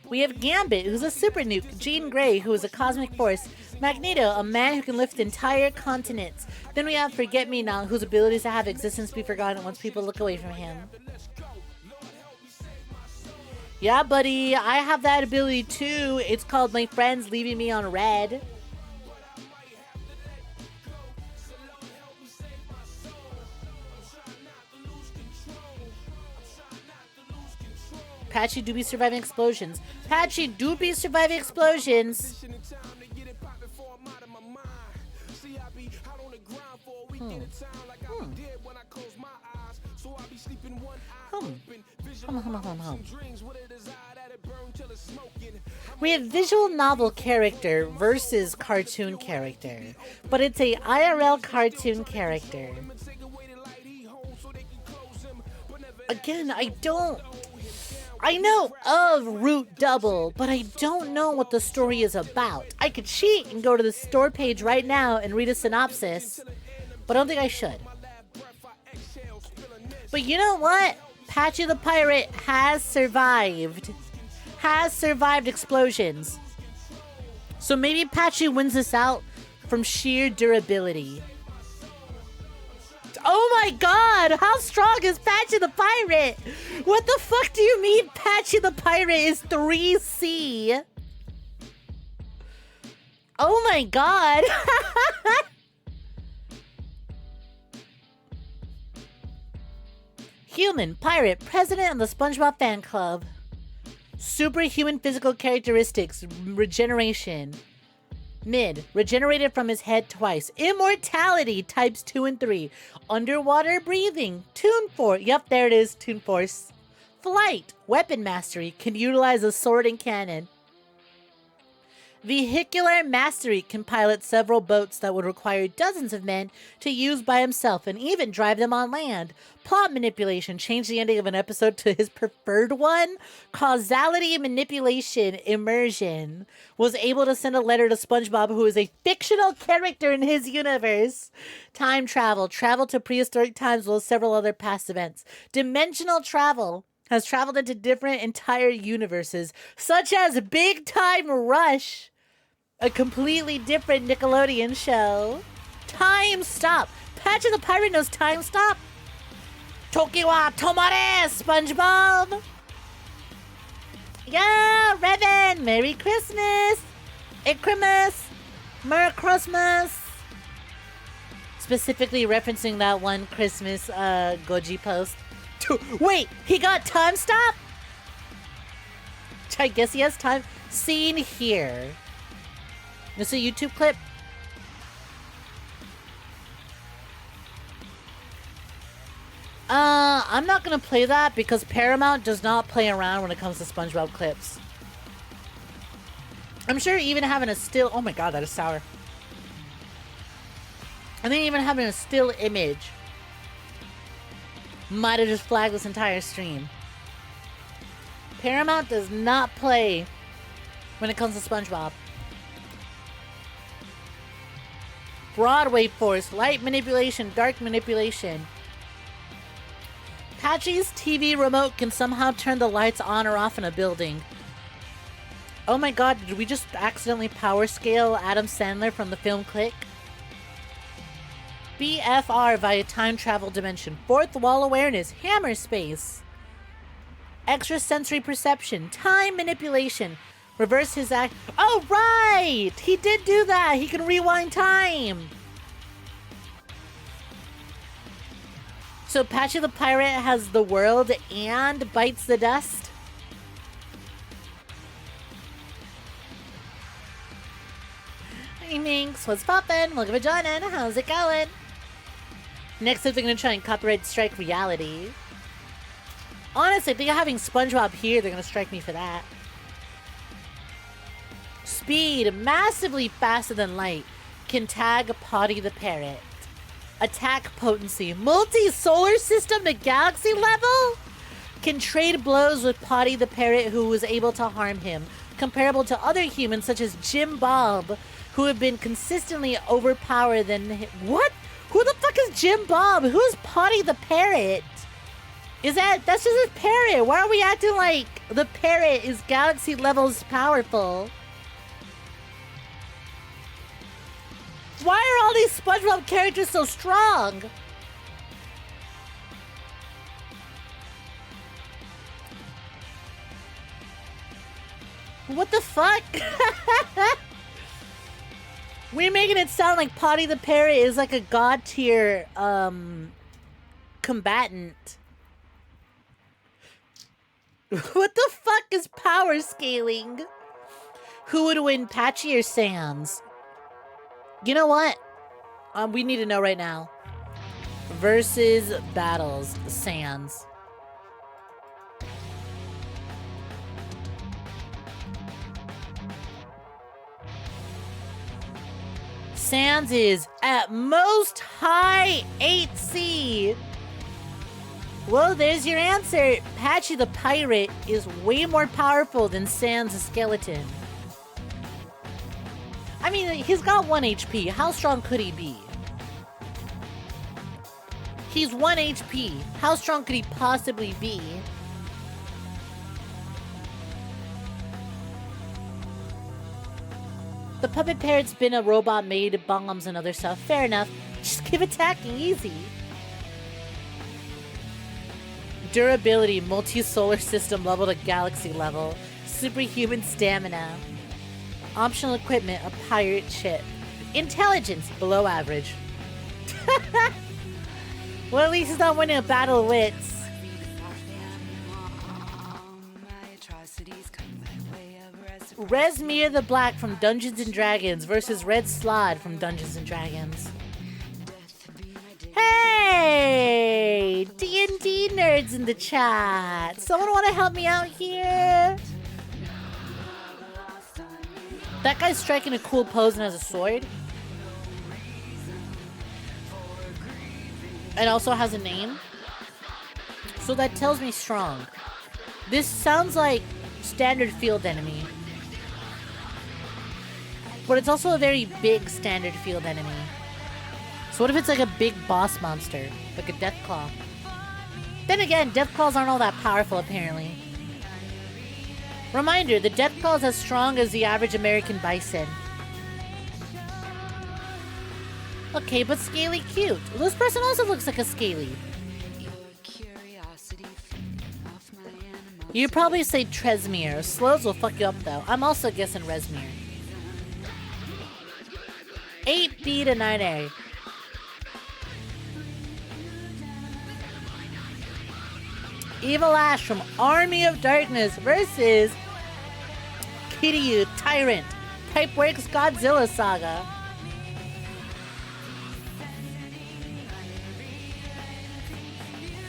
We have Gambit, who's a super nuke, Jean Grey, who is a cosmic force, Magneto, a man who can lift entire continents. Then we have Forget-Me-Not, whose abilities to have existence be forgotten once people look away from him. Yeah, buddy, I have that ability too. It's called My Friends Leaving Me on Red. Patchy do be surviving explosions. Patchy do be surviving explosions. We have visual novel character versus cartoon character, but it's a IRL cartoon character. Again, I know of Root Double, but I don't know what the story is about. I could cheat and go to the store page right now and read a synopsis, but I don't think I should. But you know what? Patchy the Pirate has survived. Has survived explosions. So maybe Patchy wins this out from sheer durability. Oh my god! How strong is Patchy the Pirate? What the fuck do you mean Patchy the Pirate is 3C? Oh my god! Human, pirate, president of the SpongeBob fan club. Superhuman physical characteristics, regeneration. Mid, regenerated from his head twice. Immortality, types 2 and 3. Underwater breathing, Toon Force. Yep, there it is, Toon Force. Flight, weapon mastery, can utilize a sword and cannon. Vehicular mastery, can pilot several boats that would require dozens of men to use by himself and even drive them on land. Plot manipulation, change the ending of an episode to his preferred one. Causality manipulation, immersion, was able to send a letter to SpongeBob, who is a fictional character in his universe. Time travel, travel to prehistoric times as well as several other past events. Dimensional travel, has traveled into different entire universes, such as Big Time Rush, a completely different Nickelodeon show. Time Stop. Patchy the Pirate knows Time Stop. Toki wa tomare, SpongeBob. Yeah, Revan, Merry Christmas. Icrimus, Merry Christmas. Specifically referencing that one Christmas Goji post. Wait, he got Time Stop? I guess he has time. Seen here. This is a YouTube clip. I'm not gonna play that because Paramount does not play around when it comes to SpongeBob clips. I'm sure even having a still... Oh my god, that is sour. I think even having a still image might have just flagged this entire stream. Paramount does not play when it comes to SpongeBob. Broadway Force, light manipulation, dark manipulation. Patchy's TV remote can somehow turn the lights on or off in a building. Oh my god, did we just accidentally power scale Adam Sandler from the film Click? BFR via time travel dimension. Fourth wall awareness. Hammer space. extrasensory perception, time manipulation, reverse his act. Oh, right! He did do that! He can rewind time! So Patchy the Pirate has the world and bites the dust? Hey Minx, what's poppin'? Welcome to joining. How's it going? Next up, they're gonna try and copyright strike reality. Honestly, I think having SpongeBob here, they're gonna strike me for that. Speed, massively faster than light. Can tag Potty the Parrot. Attack potency, multi-solar system to galaxy level? Can trade blows with Potty the Parrot who was able to harm him. Comparable to other humans such as Jim Bob, who have been consistently overpowered than him. What? Who the fuck is Jim Bob? Who's Potty the Parrot? That's just a parrot. Why are we acting like the parrot is galaxy levels powerful? Why are all these SpongeBob characters so strong? What the fuck? We're making it sound like Potty the Parrot is like a god tier combatant. What the fuck is power scaling? Who would win, Patchy or Sans? You know what? We need to know right now. Versus battles, Sans. Sans is at most high 8C. Well, there's your answer. Patchy the Pirate is way more powerful than Sans the Skeleton. I mean, he's got 1 HP. How strong could he be? He's 1 HP. How strong could he possibly be? The puppet parrot's been a robot made bombs and other stuff. Fair enough. Just keep attacking easy. Durability, multi-solar system level to galaxy level. Superhuman stamina. Optional equipment, a pirate ship. Intelligence, below average. Well, at least he's not winning a battle of wits. Rezmir the Black from Dungeons & Dragons versus Red Slod from Dungeons & Dragons. Hey! D&D nerds in the chat. Someone want to help me out here? That guy's striking a cool pose and has a sword. And also has a name. So that tells me strong. This sounds like standard field enemy. But it's also a very big standard field enemy. So what if it's like a big boss monster? Like a Deathclaw? Then again, Deathclaws aren't all that powerful apparently. Reminder, the Deathclaw is as strong as the average American bison. Okay, but Scaly cute. This person also looks like a Scaly. You probably say Tresmir. Slows will fuck you up though. I'm also guessing Rezmir. 8B to 9A. Evil Ash from Army of Darkness versus Kiryu Tyrant. Pipeworks Godzilla Saga.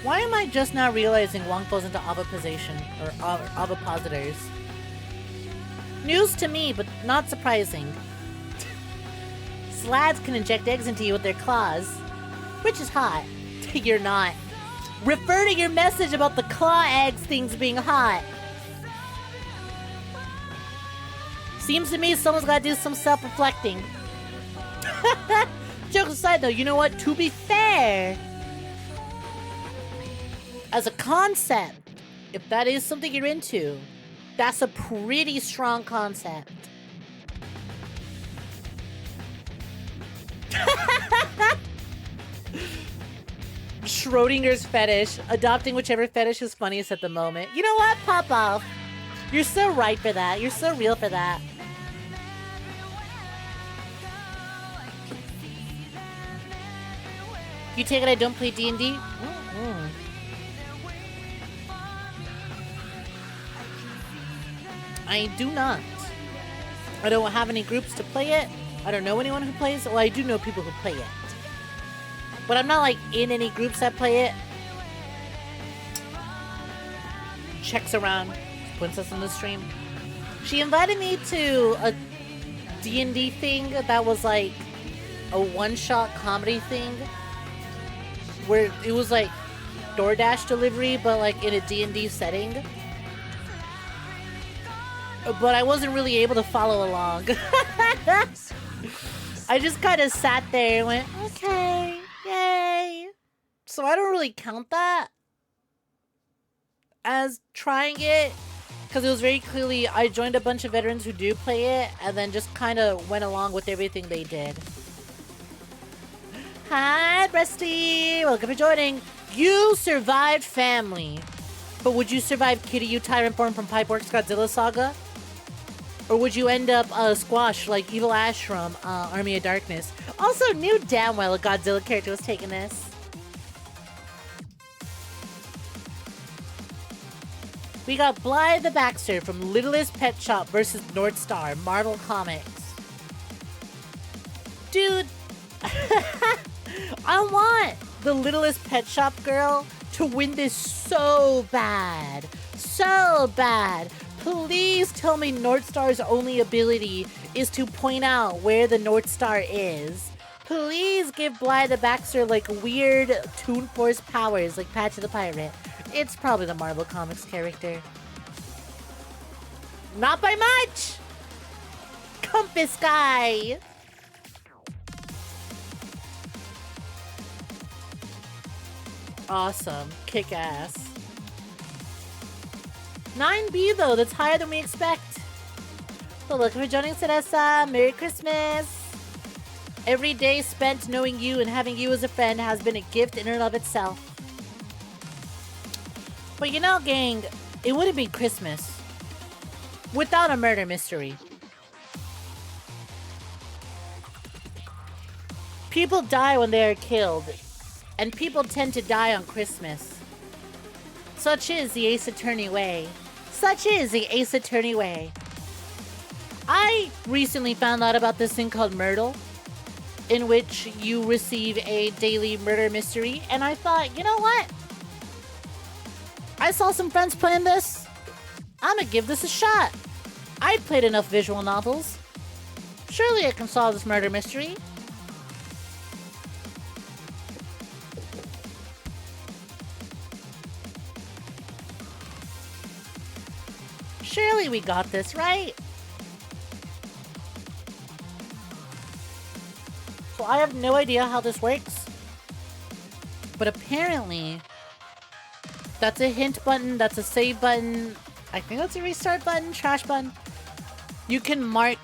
Why am I just now realizing Wong falls into oviposition or ovipositors? News to me, but not surprising. Slads can inject eggs into you with their claws, which is hot. You're not. Refer to your message about the claw eggs things being hot. Seems to me someone's gotta do some self-reflecting. Jokes aside though, you know what? To be fair, as a concept, if that is something you're into, that's a pretty strong concept. Schrodinger's fetish. Adopting whichever fetish is funniest at the moment. You know what? Pop off. You're so right for that. You're so real for that. You take it I don't play D&D? I do not. I don't have any groups to play it. I don't know anyone who plays it. Well, I do know people who play it. But I'm not like in any groups that play it. Checks around. Princess in the stream. She invited me to a D&D thing that was like a one-shot comedy thing. Where it was like DoorDash delivery, but like in a D&D setting. But I wasn't really able to follow along. I just kind of sat there and went, okay, yay. So I don't really count that as trying it. Because it was very clearly, I joined a bunch of veterans who do play it. And then just kind of went along with everything they did. Hi, Breasty. Welcome for joining. You survived family. But would you survive 𝐾𝐞𝐤 Tyrant form from Pipeworks Godzilla Saga? Or would you end up squashed like Evil Ash from Army of Darkness? Also, knew damn well a Godzilla character was taking this. We got Blythe the Baxter from Littlest Pet Shop versus North Star, Marvel Comics. Dude, I want the Littlest Pet Shop girl to win this so bad. So bad. Please tell me North Star's only ability is to point out where the North Star is. Please give Blythe the Baxter like weird Toon Force powers like Patch the Pirate. It's probably the Marvel Comics character. Not by much! Compass guy! Awesome. Kick ass. 9B though, that's higher than we expect. So look for joining Teresa. Merry Christmas. Every day spent knowing you and having you as a friend has been a gift in and of itself. But you know, gang, it wouldn't be Christmas without a murder mystery. People die when they are killed, and people tend to die on Christmas. Such is the Ace Attorney way. Such is the Ace Attorney way. I recently found out about this thing called Myrtle, in which you receive a daily murder mystery, and I thought, you know what? I saw some friends playing this. I'm gonna give this a shot. I played enough visual novels. Surely I can solve this murder mystery. Surely we got this, right? So I have no idea how this works. But apparently, that's a hint button, that's a save button. I think that's a restart button, trash button. You can mark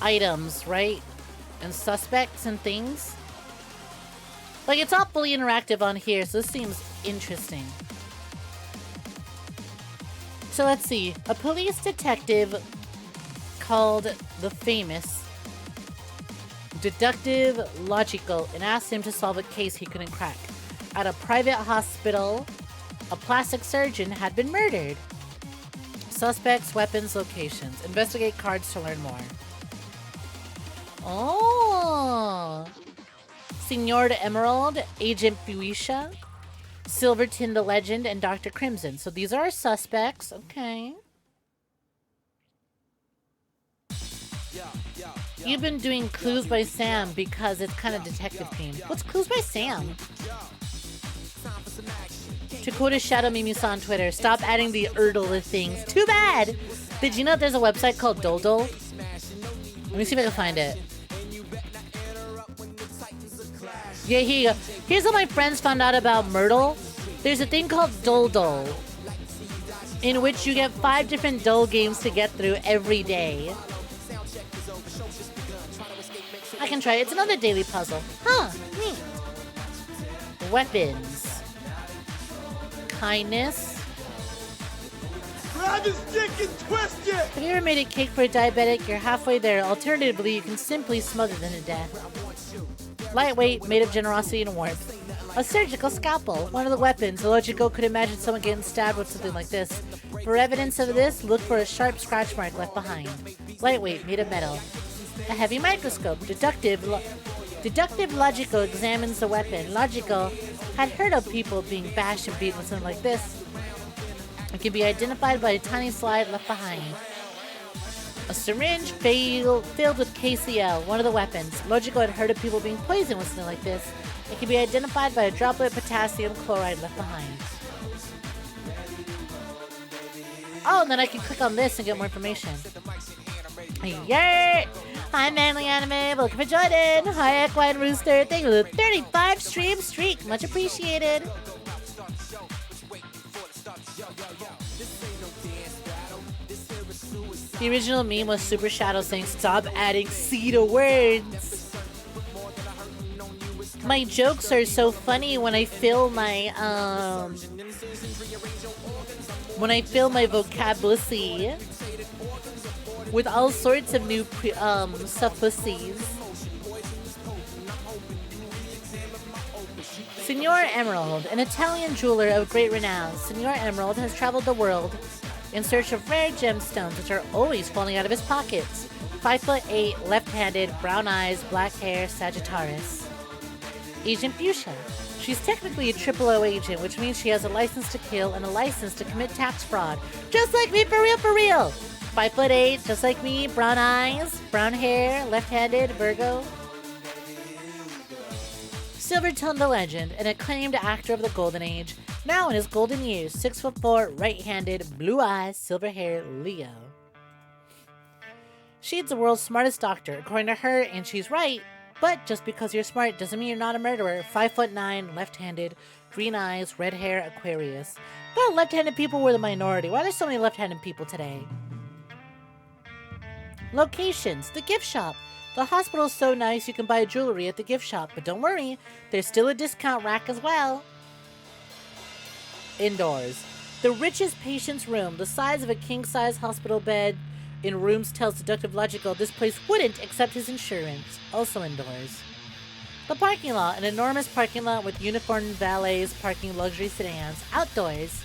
items, right? And suspects and things. Like, it's not fully interactive on here, so this seems interesting. So let's see. A police detective called the famous Deductive Logical and asked him to solve a case he couldn't crack. At a private hospital, a plastic surgeon had been murdered. Suspects, weapons, locations. Investigate cards to learn more. Oh! Senor Emerald, Agent Fuisha, Silverton the Legend, and Dr. Crimson. So these are our suspects. Okay. You've been doing Clues by Sam because it's kind of detective themed. What's Clues by Sam? Dakota Shadow Mimi-san on Twitter. Stop adding the Erdl things. Too bad! Did you know there's a website called Doldol? Let me see if I can find it. Yeah, here you go. Here's how my friends found out about Myrtle. There's a thing called Doldol, in which you get 5 different Dole games to get through every day. I can try it. It's another daily puzzle. Huh, neat. Weapons. kindness. Grab his dick and twist it! Have you ever made a cake for a diabetic? You're halfway there. Alternatively, you can simply smother them to death. Lightweight, made of generosity and warmth. A surgical scalpel, one of the weapons. 𝐒𝐧𝐞𝐤 could imagine someone getting stabbed with something like this. For evidence of this, look for a sharp scratch mark left behind. Lightweight, made of metal. A heavy microscope. Deductive 𝐒𝐧𝐞𝐤 examines the weapon. 𝐒𝐧𝐞𝐤 had heard of people being bashed and beaten with something like this. It can be identified by a tiny slide left behind. A syringe filled with 𝐾Cl, one of the weapons. 𝐒𝐧𝐞𝐤 had heard of people being poisoned with something like this. It can be identified by a droplet of potassium chloride left behind. Oh, and then I can click on this and get more information. Yay! Hi, Manly Anime. Welcome for joining. Hi, Equine Rooster. Thank you for the 35 stream streak. Much appreciated. The original meme was Super Shadow saying, "Stop adding C to words." My jokes are so funny when I fill my vocabulary with all sorts of new supplices. Signor Emerald, an Italian jeweler of great renown. Signor Emerald has traveled the world in search of rare gemstones, which are always falling out of his pockets. 5'8", left-handed, brown eyes, black hair, Sagittarius. Agent Fuchsia. She's technically a 𝐸𝐸 agent, which means she has a license to kill and a license to commit tax fraud. Just like me, for real, for real! 5'8", just like me, brown eyes, brown hair, left-handed, Virgo. Silvertone the Legend, an acclaimed actor of the Golden Age. Now in his golden years, 6'4", right-handed, blue eyes, silver hair, Leo. She's the world's smartest doctor, according to her, and she's right. But just because you're smart doesn't mean you're not a murderer. 5'9", left-handed, green eyes, red hair, Aquarius. But left-handed people were the minority. Why are there so many left-handed people today? Locations. The gift shop. The hospital's so nice you can buy jewelry at the gift shop. But don't worry, there's still a discount rack as well. Indoors. The richest patient's room. The size of a king-size hospital bed in rooms tells deductive logical this place wouldn't accept his insurance. Also indoors. The parking lot, an enormous parking lot with uniformed valets parking luxury sedans. Outdoors.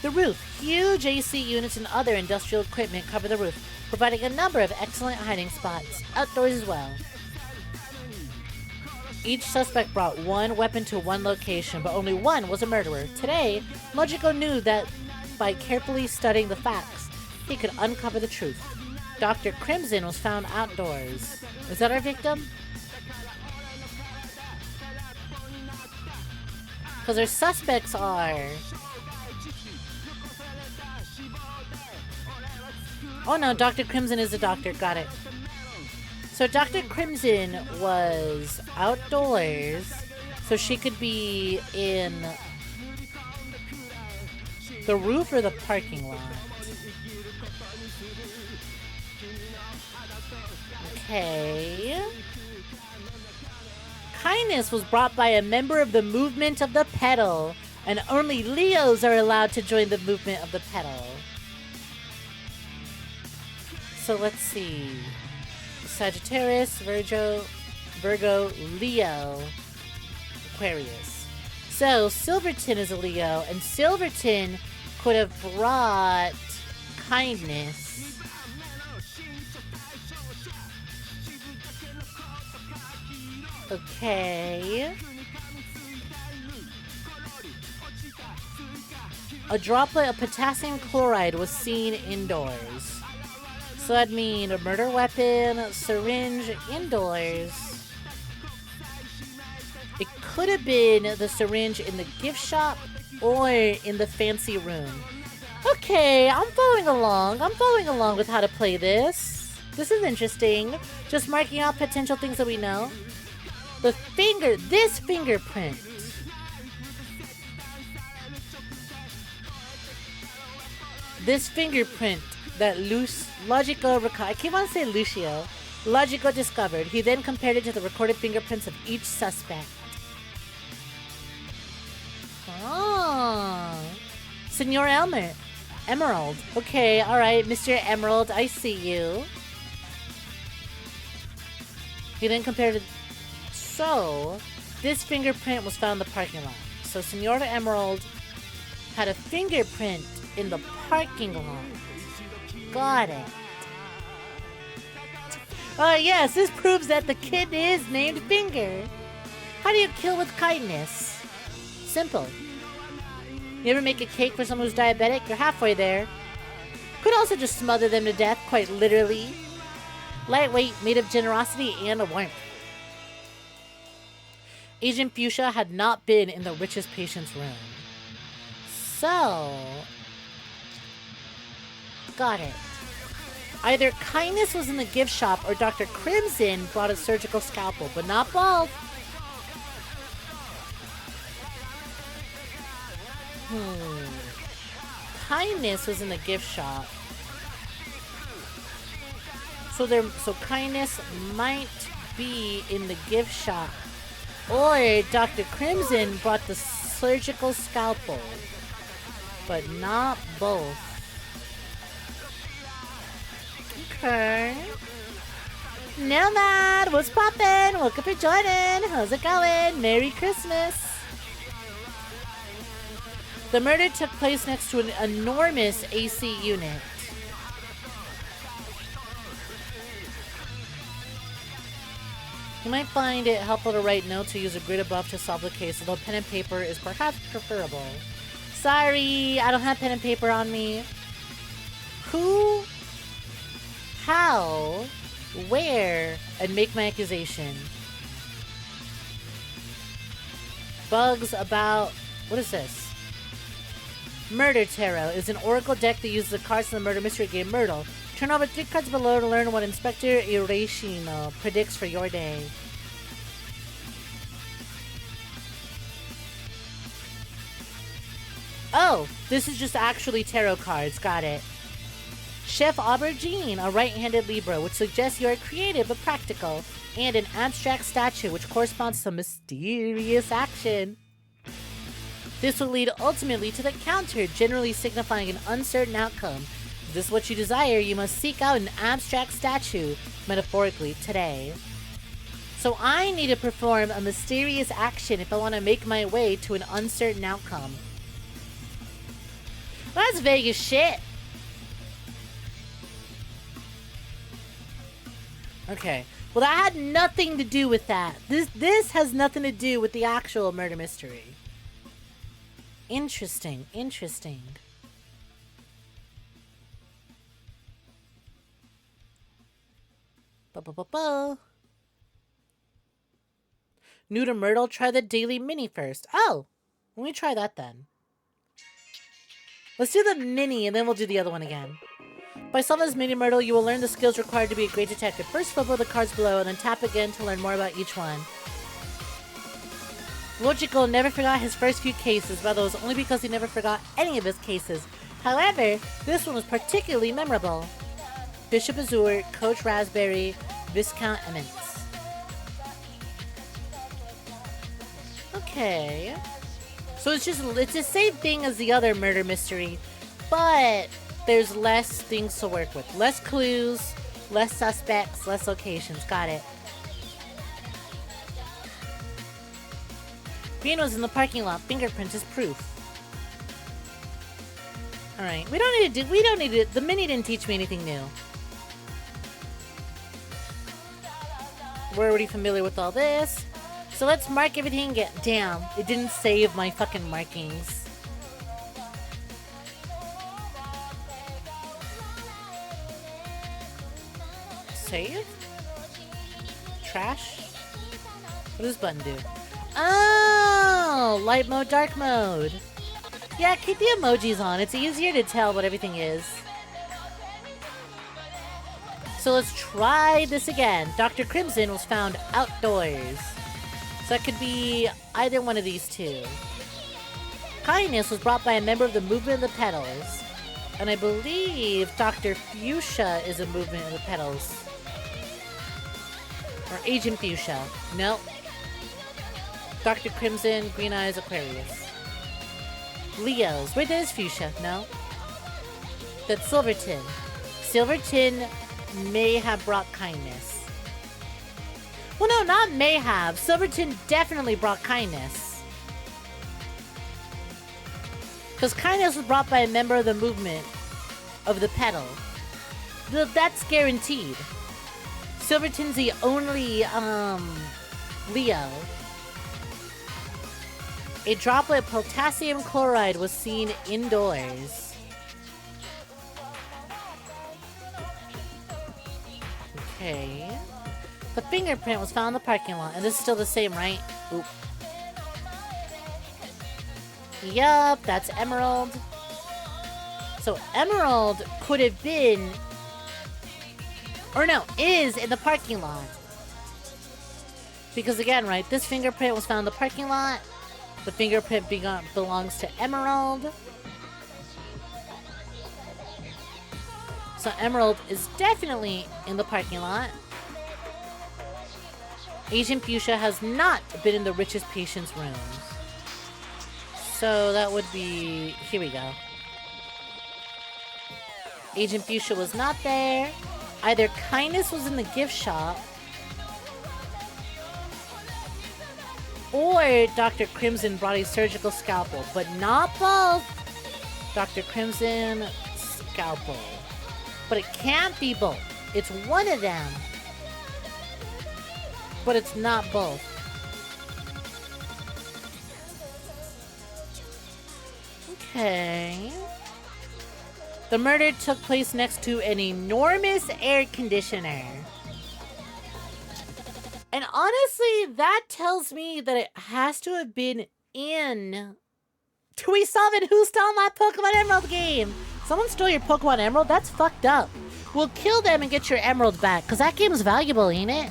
The roof. Huge AC units and other industrial equipment cover the roof, providing a number of excellent hiding spots. Outdoors as well. Each suspect brought one weapon to one location, but only one was a murderer. Today, 𝐒𝐧𝐞𝐤 knew that by carefully studying the facts, he could uncover the truth. Dr. Crimson was found outdoors. Is that our victim? Because our suspects are... Oh no, Dr. Crimson is a doctor. Got it. So Dr. Crimson was outdoors, so she could be in the roof or the parking lot. Okay. Kindness was brought by a member of the movement of the petal, and only Leos are allowed to join the movement of the petal. So let's see. Sagittarius, Virgo, Leo, Aquarius. So Silverton is a Leo, and Silverton could have brought kindness. Okay. A droplet of potassium chloride was seen indoors. So that'd mean a murder weapon, syringe, indoors. It could have been the syringe in the gift shop or in the fancy room. Okay, I'm following along. I'm following along with how to play this. This is interesting. Just marking out potential things that we know. This fingerprint. This fingerprint that 𝐒𝐧𝐞𝐤, I keep on saying Lucio, 𝐒𝐧𝐞𝐤 discovered. He then compared it to the recorded fingerprints of each suspect. Senor Emerald. Okay, alright, Mr. Emerald, I see you. He then compared to... So, this fingerprint was found in the parking lot. So, Senor Emerald had a fingerprint in the parking lot. Got it. Yes, this proves that the kid is named Finger. How do you kill with kindness? Simple. You ever make a cake for someone who's diabetic? You're halfway there. Could also just smother them to death, quite literally. Lightweight, made of generosity and warmth. Agent Fuchsia had not been in the richest patient's room. So... Got it. Either kindness was in the gift shop or Dr. Crimson brought a surgical scalpel, but not both. Kindness was in the gift shop. So kindness might be in the gift shop. Or Dr. Crimson brought the surgical scalpel. But not both. Okay. Nomad, what's poppin'? Welcome to joining. How's it going? Merry Christmas. The murder took place next to an enormous AC unit. You might find it helpful to write notes or use a grid above to solve the case, although pen and paper is perhaps preferable. Sorry, I don't have pen and paper on me. Who, how, where, and make my accusation. Bugs about... What is this? Murder Tarot is an oracle deck that uses the cards from the murder mystery game Myrtle. Turn over 3 cards below to learn what Inspector Irashino predicts for your day. Oh, this is just actually tarot cards. Got it. Chef Aubergine, a right-handed Libra, which suggests you are creative but practical, and an abstract statue, which corresponds to mysterious action. This will lead ultimately to the counter, generally signifying an uncertain outcome. If this is what you desire, you must seek out an abstract statue, metaphorically, today. So I need to perform a mysterious action if I want to make my way to an uncertain outcome. Well, that's vague as shit. Okay. Well, that had nothing to do with that. This has nothing to do with the actual murder mystery. Interesting, interesting. Ba-ba-ba-ba. New to Myrtle, try the daily mini first. Oh, let me try that then. Let's do the mini and then we'll do the other one again. By solving this mini Myrtle, you will learn the skills required to be a great detective. First, flip over the cards below and then tap again to learn more about each one. Logical never forgot his first few cases, but that was only because he never forgot any of his cases. However, this one was particularly memorable. Bishop Azure, Coach Raspberry, Viscount Emmons. Okay. So it's the same thing as the other murder mystery, but there's less things to work with. Less clues, less suspects, less locations. Got it. Green was in the parking lot. Fingerprint is proof. Alright, we don't need to, the mini didn't teach me anything new. We're already familiar with all this. So let's mark everything and get, damn, it didn't save my fucking markings. Save? Trash? What does this button do? Oh, light mode, dark mode. Yeah, keep the emojis on. It's easier to tell what everything is. So let's try this again. Dr. Crimson was found outdoors. So that could be either one of these two. Kindness was brought by a member of the Movement of the Petals. And I believe Dr. Fuchsia is a Movement of the Petals. Or Agent Fuchsia. Nope. Dr. Crimson, Green Eyes, Aquarius. Leos. Wait, that is Fuchsia. No. That's Silverton. Silverton may have brought kindness. Well, no, not may have. Silverton definitely brought kindness. Because kindness was brought by a member of the movement of the petal. That's guaranteed. Silverton's the only, Leo. A droplet of potassium chloride was seen indoors. Okay. The fingerprint was found in the parking lot, and this is still the same, right? Oop. Yup, that's Emerald. So Emerald could have been, or no, is in the parking lot. Because again, right, this fingerprint was found in the parking lot. The fingerprint belongs to Emerald. So Emerald is definitely in the parking lot. Agent Fuchsia has not been in the richest patient's rooms. So that would be... Here we go. Agent Fuchsia was not there. Either Kindness was in the gift shop, or Dr. Crimson brought a surgical scalpel, but not both. Dr. Crimson, scalpel. But it can't be both. It's one of them. But it's not both. Okay. The murder took place next to an enormous air conditioner. And honestly, that tells me that it has to have been in... We saw that who stole my Pokemon Emerald game? Someone stole your Pokemon Emerald? That's fucked up. We'll kill them and get your Emerald back, because that game is valuable, ain't it?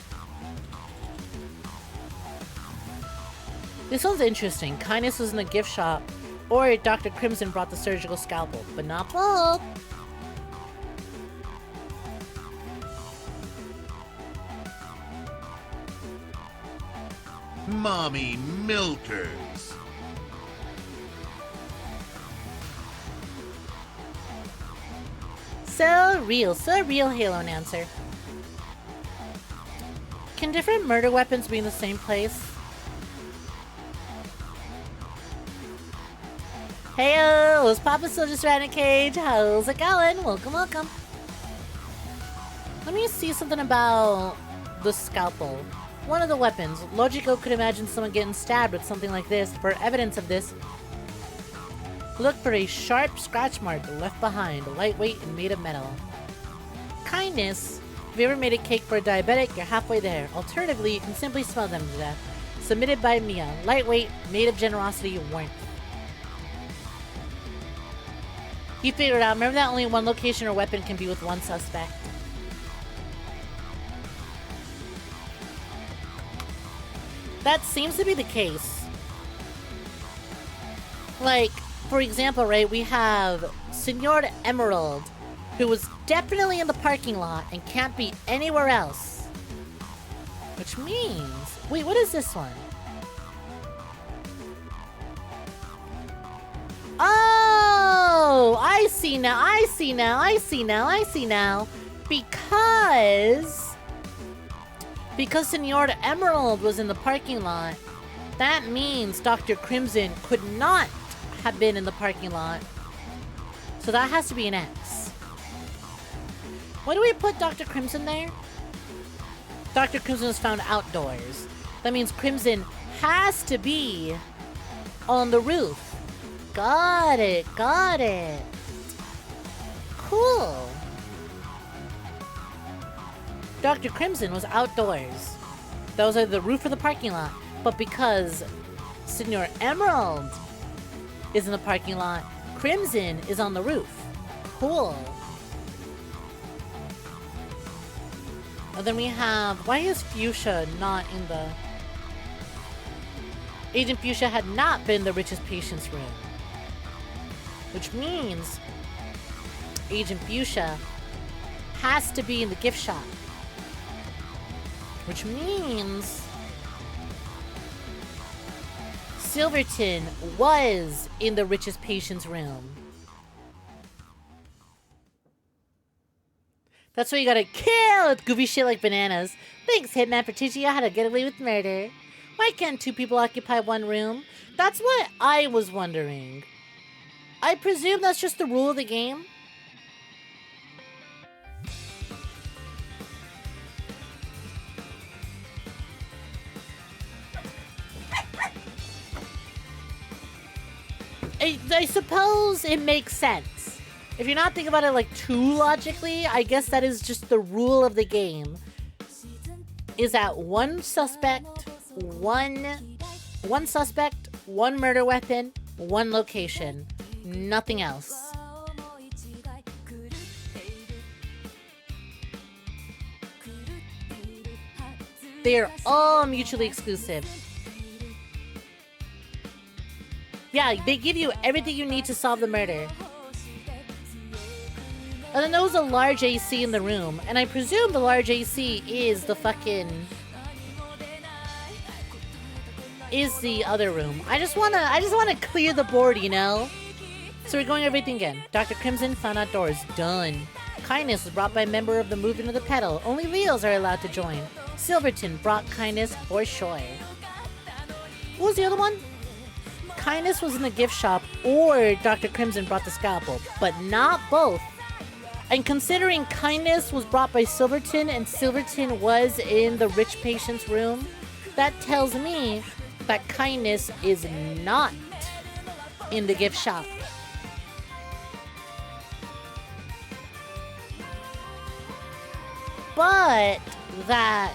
This one's interesting. Kindness was in the gift shop, or Dr. Crimson brought the surgical scalpel, but not both. Mommy milkers. So real Halo Announcer. Can different murder weapons be in the same place? Heyo, is Papa still just ran a cage? How's it going? Welcome, welcome. Let me see something about the scalpel. One of the weapons. Logico could imagine someone getting stabbed with something like this. For evidence of this, look for a sharp scratch mark left behind, lightweight and made of metal. Kindness. If you ever made a cake for a diabetic, you're halfway there. Alternatively, you can simply smell them to death. Submitted by Mia. Lightweight, made of generosity and warmth. You figured it out. Remember that only one location or weapon can be with one suspect. That seems to be the case. Like, for example, right, we have Senor Emerald, who was definitely in the parking lot and can't be anywhere else. Which means... Wait, what is this one? Oh! I see now, I see now, I see now, I see now. Because Senor Emerald was in the parking lot, that means Dr. Crimson could not have been in the parking lot. So that has to be an X. Why do we put Dr. Crimson there? Dr. Crimson was found outdoors. That means Crimson has to be on the roof. Got it, got it. Cool. Dr. Crimson was outdoors. That was either the roof or the parking lot. But because Senor Emerald is in the parking lot, Crimson is on the roof. Cool. And then we have... Why is Fuchsia not in the... Agent Fuchsia had not been in the richest patient's room. Which means Agent Fuchsia has to be in the gift shop. Which means Silverton was in the richest patient's room. That's why you gotta kill with goofy shit like bananas. Thanks, Hitman, for teaching you how to get away with murder. Why can't two people occupy one room? That's what I was wondering. I presume that's just the rule of the game. I suppose it makes sense. If you're not thinking about it like too logically, I guess that is just the rule of the game. Is that one suspect, one murder weapon, one location, nothing else. They're all mutually exclusive. Yeah, they give you everything you need to solve the murder. And then there was a large AC in the room, and I presume the large AC is the fucking... is the other room. I just wanna clear the board, you know? So we're going everything again. Dr. Crimson found outdoors. Done. Kindness was brought by a member of the Movement of the Petal. Only Leos are allowed to join. Silverton brought kindness for sure. What was the other one? Kindness was in the gift shop, or Dr. Crimson brought the scalpel, but not both. And considering kindness was brought by Silverton and Silverton was in the rich patient's room, that tells me that kindness is not in the gift shop. But that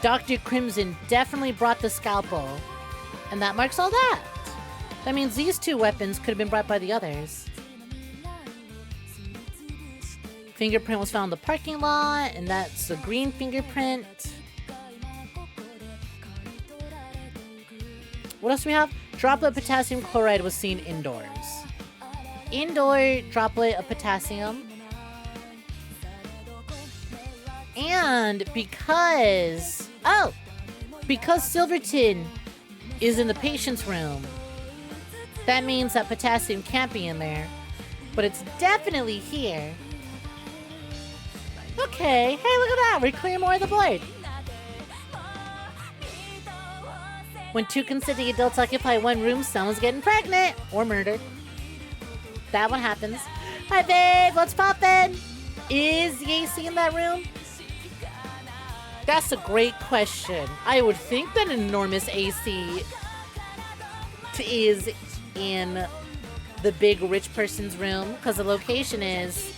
Dr. Crimson definitely brought the scalpel. And that marks all that. That means these two weapons could have been brought by the others. Fingerprint was found in the parking lot, and that's a green fingerprint. What else do we have? Droplet of potassium chloride was seen indoors. Indoor droplet of potassium. And because Silverton is in the patient's room, that means that potassium can't be in there, but it's definitely here. Okay, hey, look at that, we're clearing more of the board. When two consenting adults occupy one room, someone's getting pregnant or murdered. That one happens. Hi babe, what's poppin'? Is the AC in that room? That's a great question. I would think that an enormous AC is in the big rich person's room, because the location is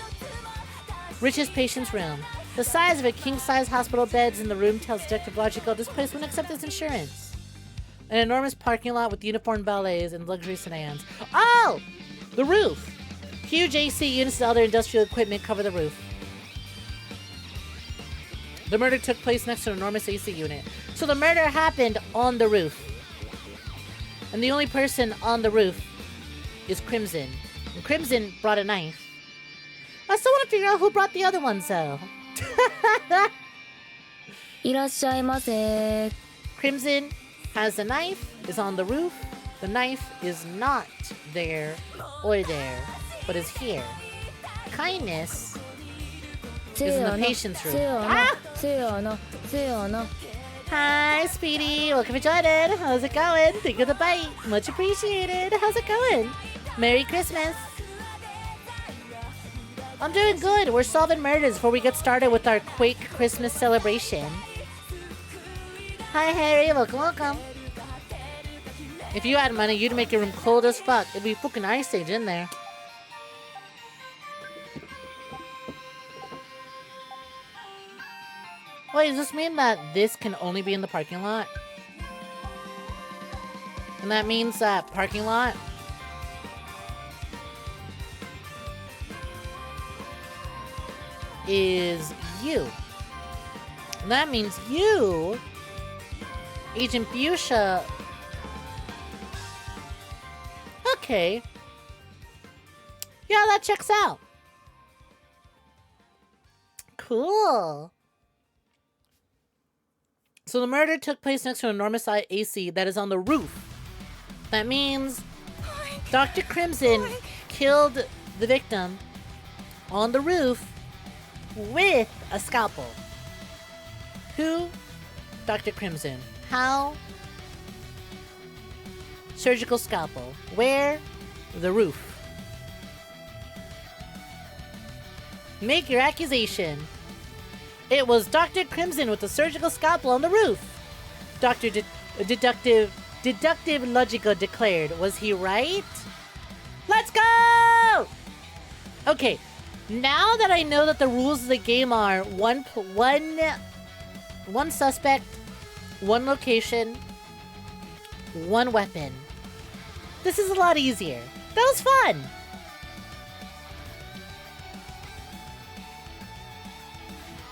richest patient's room. The size of a king-size hospital beds in the room tells Detective Logical this place wouldn't accept his insurance. An enormous parking lot with uniformed valets and luxury sedans. Oh! The roof! Huge AC units and other industrial equipment cover the roof. The murder took place next to an enormous AC unit. So the murder happened on the roof. And the only person on the roof is Crimson. And Crimson brought a knife. I still want to figure out who brought the other ones, though. いらっしゃいませ。 Crimson has a knife, is on the roof. The knife is not there or there, but is here. Kindness is in the patient's room. Ah! Hi, Speedy. Welcome to joining. How's it going? Thank you for the bite. Much appreciated. How's it going? Merry Christmas. I'm doing good. We're solving murders before we get started with our Quake Christmas celebration. Hi, Harry. Welcome, welcome. If you had money, you'd make your room cold as fuck. It'd be fucking Ice Age in there. Wait, does this mean that this can only be in the parking lot? And that means that parking lot is you. And that means you, Agent Fuchsia. Okay. Yeah, that checks out. Cool. So the murder took place next to an enormous AC that is on the roof That means Dr. Crimson killed the victim on the roof with a scalpel. Who? Dr. Crimson. How? Surgical scalpel. Where? The roof. Make your accusation. It was Dr. Crimson with the surgical scalpel on the roof. Dr. Deductive Logical declared. Was he right? Let's go! Okay, now that I know that the rules of the game are one suspect, one location, one weapon. This is a lot easier. That was fun!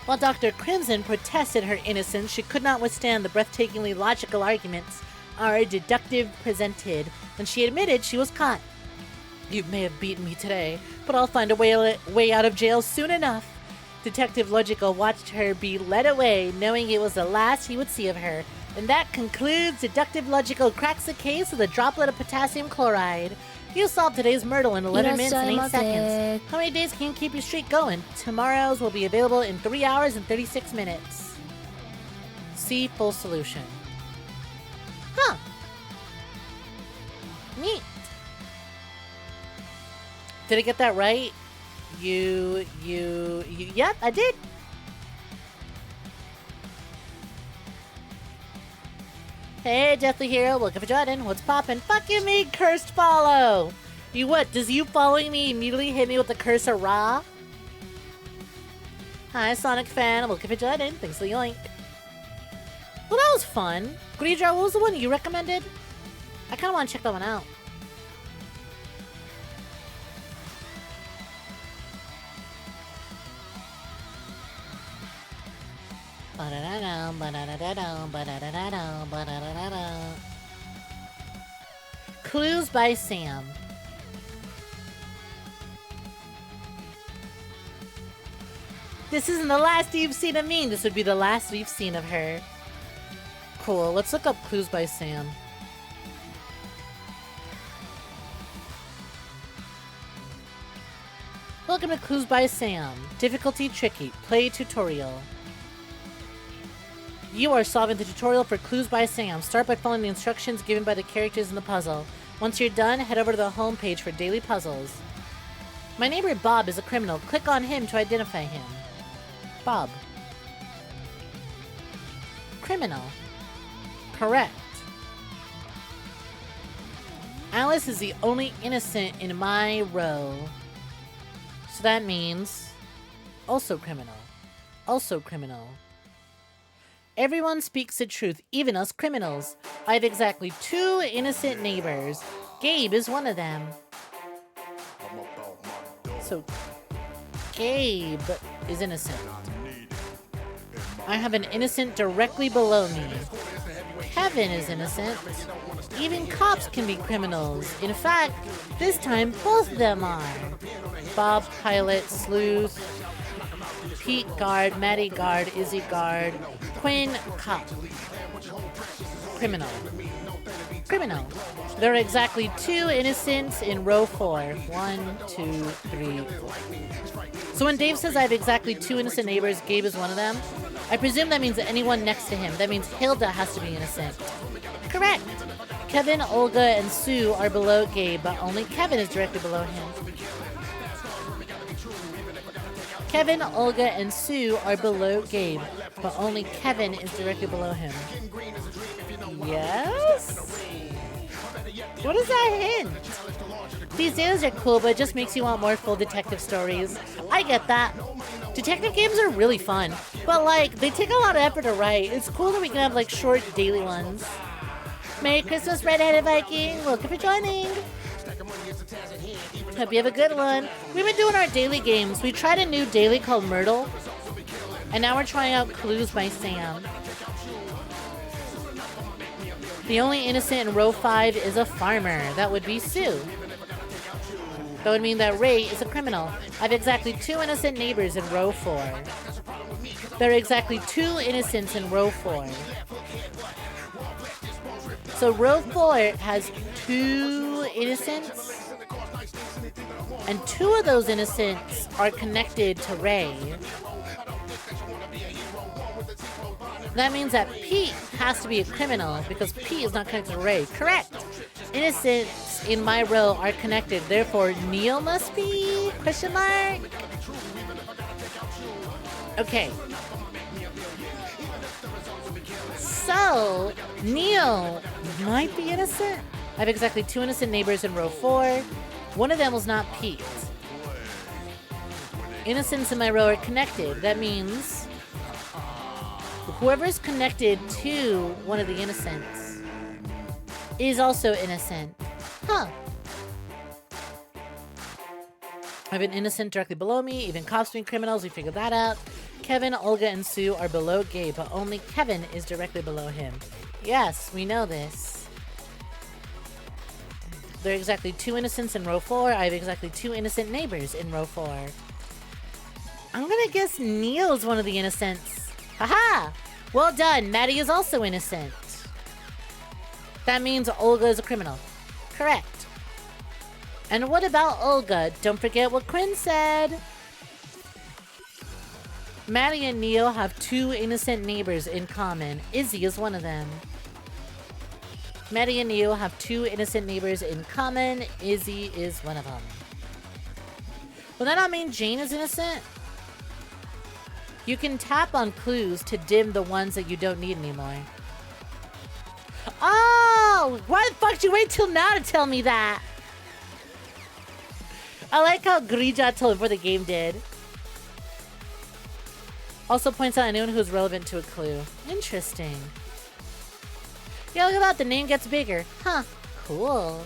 While Dr. Crimson protested her innocence, she could not withstand the breathtakingly logical arguments our deductive presented, and she admitted she was caught. You may have beaten me today, but I'll find a way out of jail soon enough. Detective Logical watched her be led away, knowing it was the last he would see of her. And that concludes Deductive Logical cracks the case with a droplet of potassium chloride. You solved today's murder in 11 minutes and 8 seconds. How many days can you keep your streak going? Tomorrow's will be available in 3 hours and 36 minutes. See full solution. Huh. Neat. Did I get that right? Yep, I did. Hey, Deathly Hero, welcome for joining. What's poppin'? Fuck you, me, cursed follow. You what? Does you following me immediately hit me with the curse of Ra? Hi, Sonic fan, welcome for joining. Thanks for the yoink. Well, that was fun. 𝐒𝐳𝐤, what was the one you recommended? I kind of want to check that one out. Clues by Sam. This isn't the last you've seen of me. This would be the last we've seen of her. Cool. Let's look up Clues by Sam. Welcome to Clues by Sam. Difficulty tricky. Play tutorial. You are solving the tutorial for Clues by Sam. Start by following the instructions given by the characters in the puzzle. Once you're done, head over to the home page for daily puzzles. My neighbor Bob is a criminal. Click on him to identify him. Bob. Criminal. Correct. Alice is the only innocent in my row. So that means also criminal. Also criminal. Everyone speaks the truth, even us criminals. I have exactly 2 innocent neighbors. Gabe is one of them. So, Gabe is innocent. I have an innocent directly below me. Kevin is innocent. Even cops can be criminals. In fact, this time both of them are. Bob, pilot, sleuth. Pete, guard. Maddie, guard. Izzy, guard. Quinn, cop. Criminal. Criminal. There are exactly 2 innocents in row 4. 1, 2, 3, 4. So when Dave says I have exactly 2 innocent neighbors, Gabe is one of them, I presume that means anyone next to him. That means Hilda has to be innocent. Correct. Kevin, Olga, and Sue are below Gabe, but only Kevin is directly below him. Kevin, Olga, and Sue are below Gabe, but only Kevin is directly below him. Yes? What does that hint? These dailies are cool, but it just makes you want more full detective stories. I get that. Detective games are really fun, but like, they take a lot of effort to write. It's cool that we can have like short daily ones. Merry Christmas, Red-Headed Viking. Welcome for joining. Hope you have a good one. We've been doing our daily games. We tried a new daily called Myrtle, and now we're trying out Clues by Sam. The only innocent in row 5 is a farmer. That would be Sue. That would mean that Ray is a criminal. I have exactly 2 innocent neighbors in row 4. There are exactly 2 innocents in row 4. So row 4 has 2 innocents, and 2 of those innocents are connected to Ray. That means that Pete has to be a criminal because Pete is not connected to Ray. Correct. Innocents in my row are connected. Therefore, Neil must be? Question mark? Okay. So, Neil might be innocent. I have exactly 2 innocent neighbors in row 4. One of them was not Pete. Innocents in my row are connected. That means whoever is connected to one of the innocents is also innocent. Huh. I have an innocent directly below me. Even cops being criminals, we figured that out. Kevin, Olga, and Sue are below Gabe, but only Kevin is directly below him. Yes, we know this. There are exactly 2 innocents in row 4. I have exactly 2 innocent neighbors in row 4. I'm gonna guess Neil's one of the innocents. Haha! Well done, Maddie is also innocent. That means Olga is a criminal. Correct. And what about Olga? Don't forget what Quinn said. Maddie and Neil have 2 innocent neighbors in common. Izzy is one of them. Maddie and Neil have 2 innocent neighbors in common. Izzy is one of them. Will that not mean Jane is innocent? You can tap on clues to dim the ones that you don't need anymore. Oh! Why the fuck did you wait till now to tell me that? I like how 𝐒𝐬𝐧 told before the game did. Also points out anyone who's relevant to a clue. Interesting. Yeah, look at that. The name gets bigger. Huh. Cool.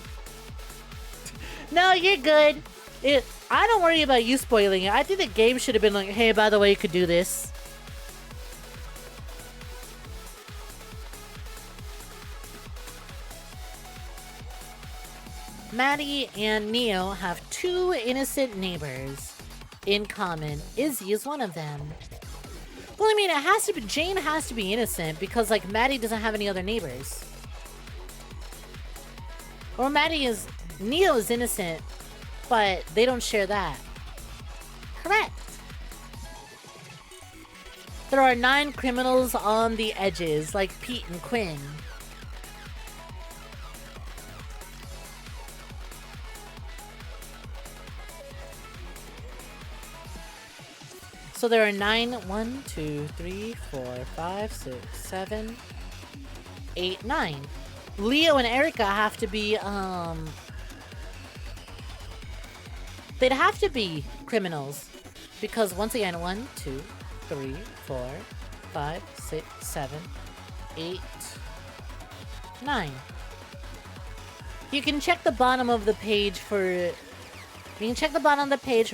No, you're good. I don't worry about you spoiling it. I think the game should have been like, hey, by the way, you could do this. Maddie and Neo have 2 innocent neighbors in common. Izzy is one of them. Well, I mean, it has to be, Jane has to be innocent because, like, Maddie doesn't have any other neighbors. Or Neo is innocent, but they don't share that. Correct. There are 9 criminals on the edges, like Pete and Quinn. So there are 9, 1, 2, 3, 4, 5, 6, 7, 8, 9. Leo and Erica have to be, they'd have to be criminals. Because once again, 1, 2, 3, 4, 5, 6, 7, 8, 9. You can check the bottom of the page for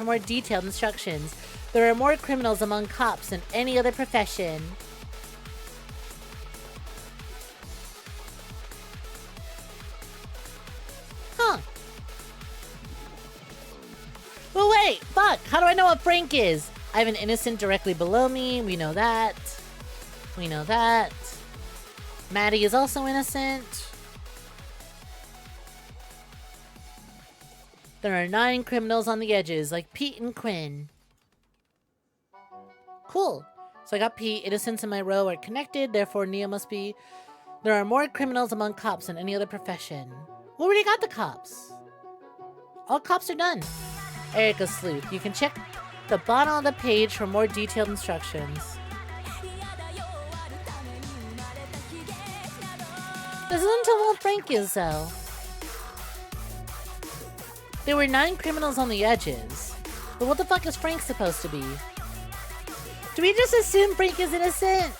more detailed instructions. There are more criminals among cops than any other profession. Huh. Well, wait, fuck. How do I know what Frank is? I have an innocent directly below me. We know that. We know that. Maddie is also innocent. There are 9 criminals on the edges, like Pete and Quinn. Cool. So I got Pete. Innocents in my row are connected, therefore Neo must be. There are more criminals among cops than any other profession. We already got the cops. All cops are done. Erica's sleuth. You can check the bottom of the page for more detailed instructions. This isn't until what Frank is, though. There were 9 criminals on the edges. But what the fuck is Frank supposed to be? Do we just assume Frank is innocent?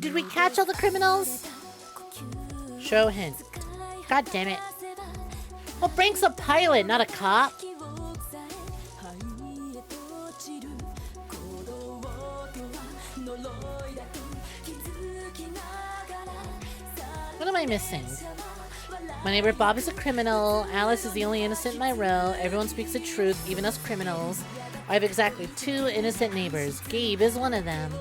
Did we catch all the criminals? Show hint. God damn it. Well, Frank's a pilot, not a cop. What am I missing? My neighbor Bob is a criminal. Alice is the only innocent in my row. Everyone speaks the truth, even us criminals. I have exactly 2 innocent neighbors. Gabe is one of them.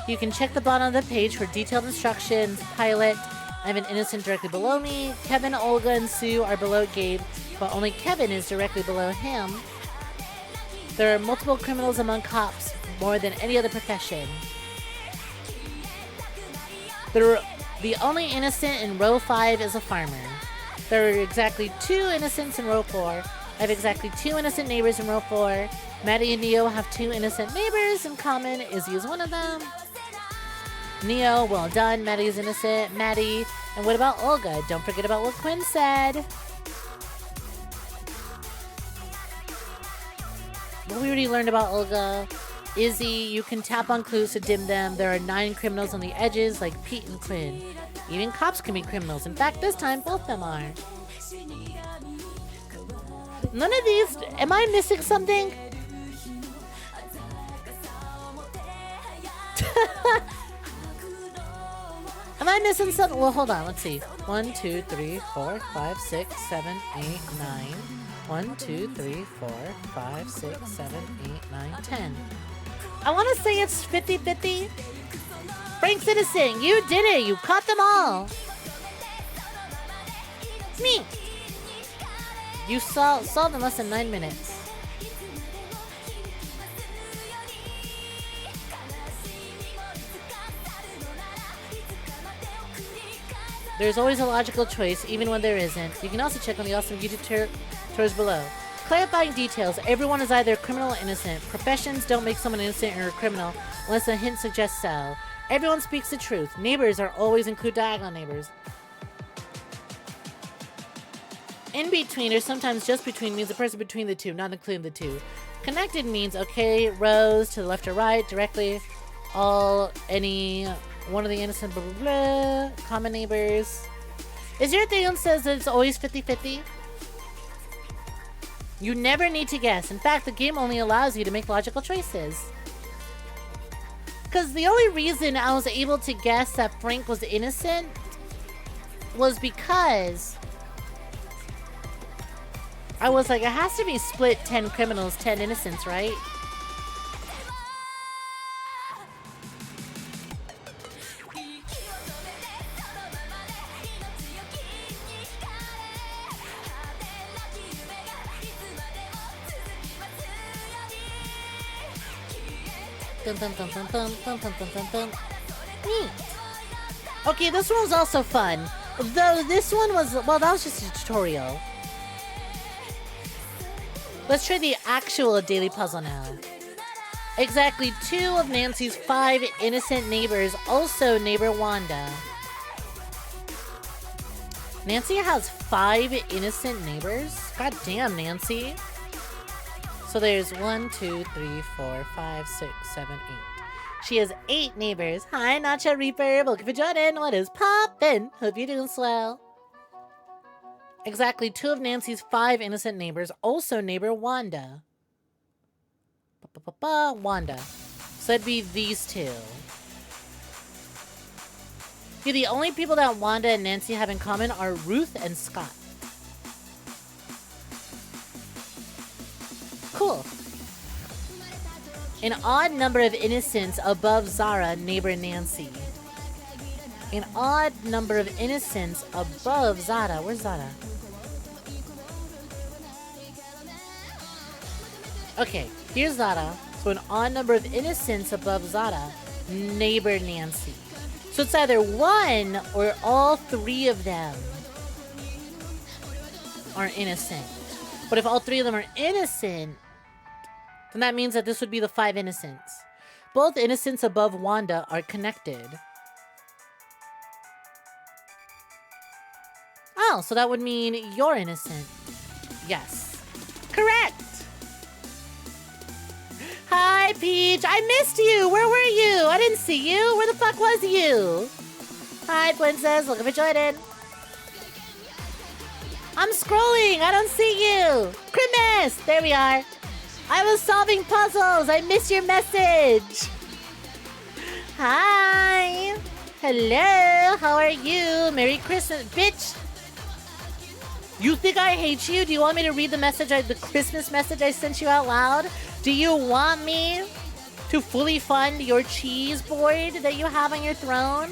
You can check the bottom of the page for detailed instructions. Pilot. I have an innocent directly below me. Kevin, Olga, and Sue are below Gabe, but only Kevin is directly below him. There are multiple criminals among cops, more than any other profession. The only innocent in row 5 is a farmer. There are exactly 2 innocents in row 4. I have exactly 2 innocent neighbors in row 4. Maddie and Neo have 2 innocent neighbors in common. Izzy is one of them. Neo, well done. Maddie is innocent. Maddie. And what about Olga? Don't forget about what Quinn said. Well, we already learned about Olga. Izzy, you can tap on clues to dim them. There are 9 criminals on the edges, like Pete and Quinn. Even cops can be criminals. In fact, this time, both of them are. None of these... Am I missing something? Am I missing something? Well, hold on. Let's see. 1, 2, 3, 4, 5, 6, 7, 8, 9. 1, 2, 3, 4, 5, 6, 7, 8, 9, 10. I want to say it's 50-50. Frank Citizen, you did it. You caught them all. Me. You solved in less than 9 minutes. There's always a logical choice, even when there isn't. You can also check on the awesome YouTube tours below. Clarifying details. Everyone is either criminal or innocent. Professions don't make someone innocent or a criminal unless a hint suggests so. Everyone speaks the truth. Neighbors are always include diagonal neighbors. In between or sometimes just between means the person between the two, not including the two. Connected means okay, rows to the left or right, directly, all, any, one of the innocent, blah, blah, blah, common neighbors. Is your thing that says that it's always 50-50? You never need to guess. In fact, the game only allows you to make logical choices. Because the only reason I was able to guess that Frank was innocent was because I was like, it has to be split 10 criminals, 10 innocents, right? Dun, dun, dun, dun, dun, dun, dun, dun, dun, dun. Neat. Okay, this one was also fun. Though this one was, well, that was just a tutorial. Let's try the actual daily puzzle now. Exactly 2 of Nancy's 5 innocent neighbors also neighbor Wanda. Nancy has 5 innocent neighbors? God damn, Nancy. So there's 1, 2, 3, 4, 5, 6, 7, 8. She has 8 neighbors. Hi, Nacho Reaper. Welcome for joining. What is poppin'? Hope you're doing swell. Exactly 2 of Nancy's 5 innocent neighbors also neighbor Wanda. Wanda. So it'd be these 2. Yeah, the only people that Wanda and Nancy have in common are Ruth and Scott. Cool. An odd number of innocents above Zara neighbor Nancy. An odd number of innocents above Zara. Where's Zara? Okay, here's Zara. So an odd number of innocents above Zara neighbor Nancy. So it's either 1 or all 3 of them are innocent. But if all 3 of them are innocent, then that means that this would be the 5 innocents. Both innocents above Wanda are connected. Oh, so that would mean you're innocent. Yes. Correct! Hi, Peach! I missed you! Where were you? I didn't see you! Where the fuck was you? Hi, Princess! Welcome for joining! I'm scrolling! I don't see you! Christmas! There we are! I was solving puzzles! I missed your message! Hi! Hello! How are you? Merry Christmas! Bitch! You think I hate you? Do you want me to read the message, the Christmas message I sent you out loud? Do you want me to fully fund your cheese board that you have on your throne?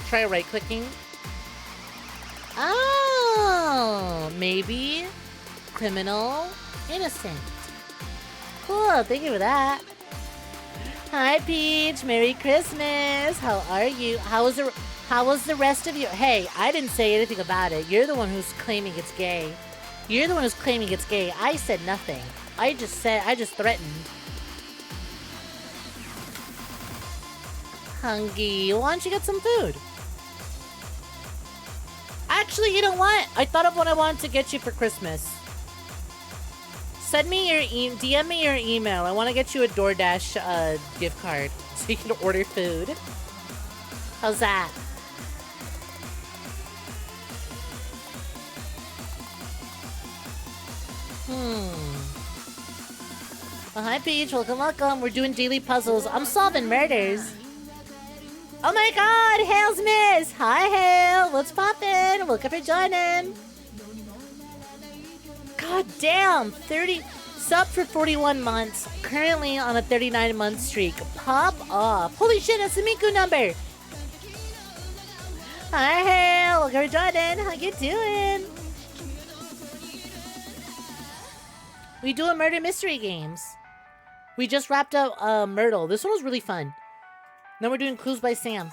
Try right-clicking. Oh, maybe criminal, innocent. Cool, thank you for that. Hi, Peach. Merry Christmas. How are you? How was the rest of you? Hey, I didn't say anything about it. You're the one who's claiming it's gay. You're the one who's claiming it's gay. I said nothing. I just threatened. Hungry. Why don't you get some food? Actually, you know what? I thought of what I wanted to get you for Christmas. Send me your DM me your email. I want to get you a DoorDash gift card so you can order food. How's that? Oh, hi, Peach. Welcome, welcome. We're doing daily puzzles. I'm solving murders. Oh my god, Hale's Miss! Hi, Hale! What's poppin'? Welcome for joining. God damn! 30 sub for 41 months. Currently on a 39-month streak. Pop off. Holy shit, that's the Miku number! Hi, Hale! Welcome for joining. How you doing? We do a murder mystery games. We just wrapped up Myrtle. This one was really fun. Now we're doing Clues by Sam.